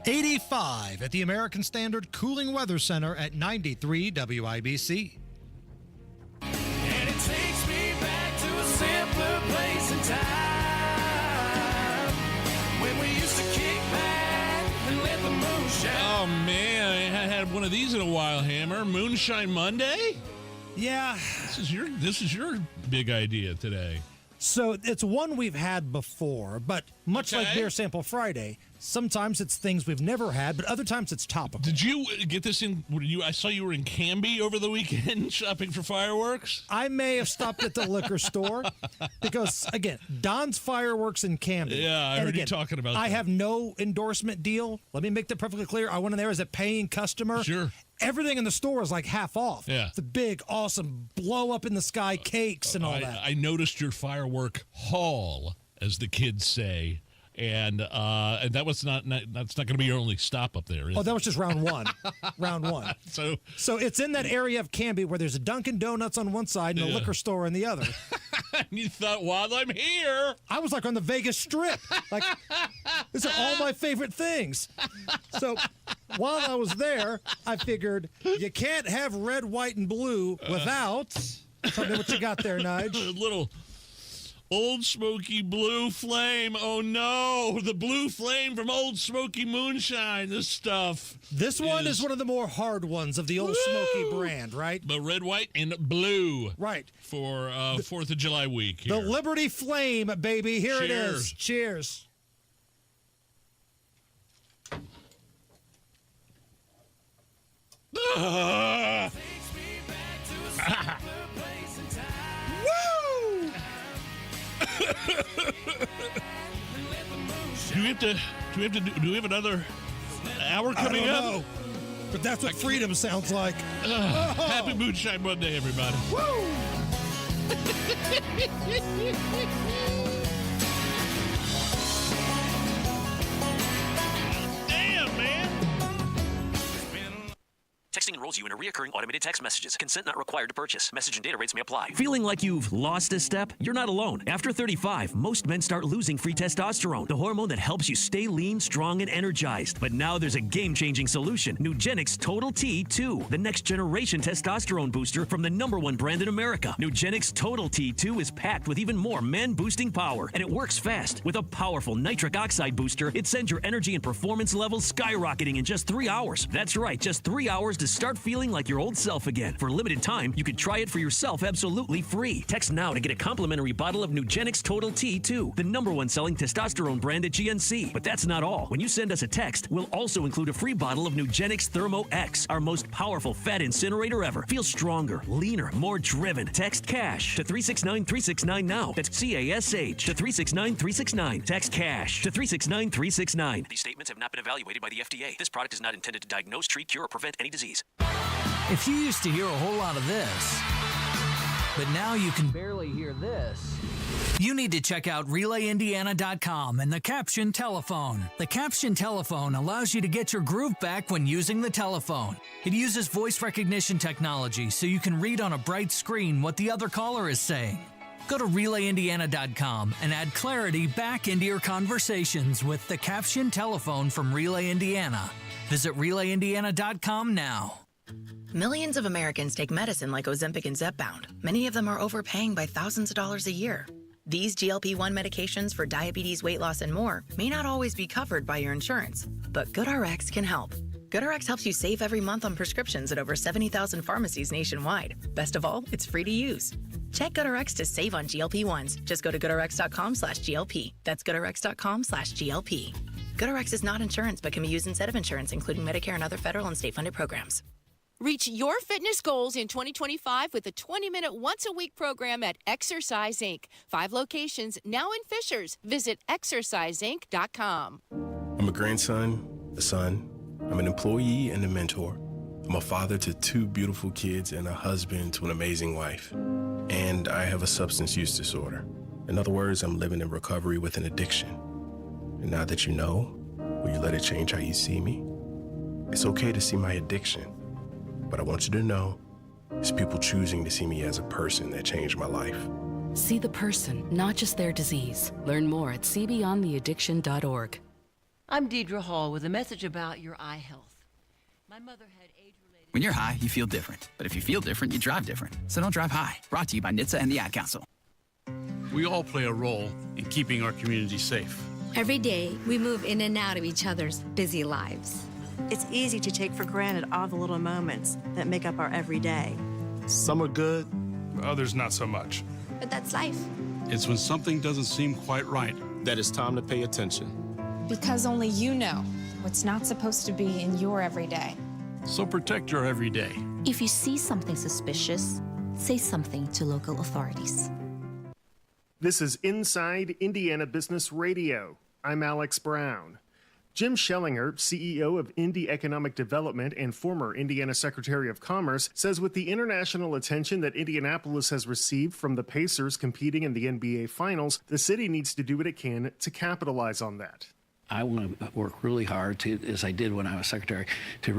85 at the American Standard Cooling Weather Center at 93 WIBC. And it takes me back to a simpler place and time when we used to kick back and let the moon shine. Oh, man, I haven't had one of these in a while, Hammer. Moonshine Monday? Yeah. This is your big idea today. So it's one we've had before, but much like Beer Sample Friday, sometimes it's things we've never had, but other times it's topical. Did you get this in? I saw you were in Canby over the weekend shopping for fireworks. I may have stopped at the liquor store because, again, Don's Fireworks in Canby. Yeah, I heard you talking about that. I have no endorsement deal. Let me make that perfectly clear. I went in there as a paying customer. Sure. Everything in the store is like half off. Yeah. The big, awesome, blow-up-in-the-sky cakes and all that. I noticed your firework haul, as the kids say, and that was that's not going to be your only stop up there, is it? That was just round one. Round one. So it's in that area of Canby where there's a Dunkin' Donuts on one side and a liquor store on the other. You thought, while I'm here. I was like on the Vegas Strip. Like, these are all my favorite things. So while I was there, I figured you can't have red, white, and blue without. Tell me what you got there, Nige. A little Old Smoky Blue Flame. Oh, no. The Blue Flame from Old Smoky Moonshine. This stuff. This one is one of the more hard ones of the Old Smoky brand, right? But red, white, and blue. Right. For 4th of July week here. The Liberty Flame, baby. Here it is. Cheers. Woo! Do we have another hour coming up? Know. But that's what freedom sounds like. Happy Moonshine Monday, everybody. Woo! Damn, man. Texting enrolls you in a reoccurring automated text messages. Consent not required to purchase. Message and data rates may apply. Feeling like you've lost a step? You're not alone. After 35, most men start losing free testosterone, the hormone that helps you stay lean, strong, and energized. But now there's a game-changing solution. Nugenix Total T2, the next generation testosterone booster from the #1 brand in America. Nugenix Total T2 is packed with even more man-boosting power, and it works fast. With a powerful nitric oxide booster, it sends your energy and performance levels skyrocketing in just 3 hours. That's right, just 3 hours to start feeling like your old self again. For a limited time, you can try it for yourself absolutely free. Text now to get a complimentary bottle of Nugenix Total T2, the #1 selling testosterone brand at GNC. But that's not all. When you send us a text, we'll also include a free bottle of Nugenix Thermo X, our most powerful fat incinerator ever. Feel stronger, leaner, more driven. Text CASH to 369-369 now. That's CASH to 369-369. Text CASH to 369-369. These statements have not been evaluated by the FDA. This product is not intended to diagnose, treat, cure, or prevent any disease. If you used to hear a whole lot of this, but now you can barely hear this, you need to check out RelayIndiana.com and the Caption Telephone. The Caption Telephone allows you to get your groove back when using the telephone. It uses voice recognition technology so you can read on a bright screen what the other caller is saying. Go to RelayIndiana.com and add clarity back into your conversations with the Caption Telephone from Relay Indiana. Visit RelayIndiana.com now. Millions of Americans take medicine like Ozempic and Zepbound. Many of them are overpaying by thousands of dollars a year. These GLP-1 medications for diabetes, weight loss, and more may not always be covered by your insurance, but GoodRx can help. GoodRx helps you save every month on prescriptions at over 70,000 pharmacies nationwide. Best of all, it's free to use. Check GoodRx to save on GLP-1s. Just go to GoodRx.com/GLP. That's GoodRx.com/GLP. GoodRx is not insurance but can be used instead of insurance, including Medicare and other federal and state-funded programs. Reach your fitness goals in 2025 with a 20-minute once-a-week program at Exercise Inc. 5 locations now in Fishers. Visit exerciseinc.com. I'm a grandson, a son. I'm an employee and a mentor. I'm a father to 2 beautiful kids and a husband to an amazing wife. And I have a substance use disorder. In other words, I'm living in recovery with an addiction. And now that you know, will you let it change how you see me? It's okay to see my addiction. But I want you to know, it's people choosing to see me as a person that changed my life. See the person, not just their disease. Learn more at cbeyondtheaddiction.org. I'm Deidre Hall with a message about your eye health. My mother had age-related... When you're high, you feel different. But if you feel different, you drive different. So don't drive high. Brought to you by NHTSA and the Ad Council. We all play a role in keeping our community safe. Every day, we move in and out of each other's busy lives. It's easy to take for granted all the little moments that make up our everyday. Some are good, others not so much. But that's life. It's when something doesn't seem quite right that it's time to pay attention. Because only you know what's not supposed to be in your everyday. So protect your everyday. If you see something suspicious, say something to local authorities. This is Inside Indiana Business Radio. I'm Alex Brown. Jim Schellinger, CEO of Indy Economic Development and former Indiana Secretary of Commerce, says with the international attention that Indianapolis has received from the Pacers competing in the NBA Finals, the city needs to do what it can to capitalize on that. I want to work really hard, as I did when I was secretary, to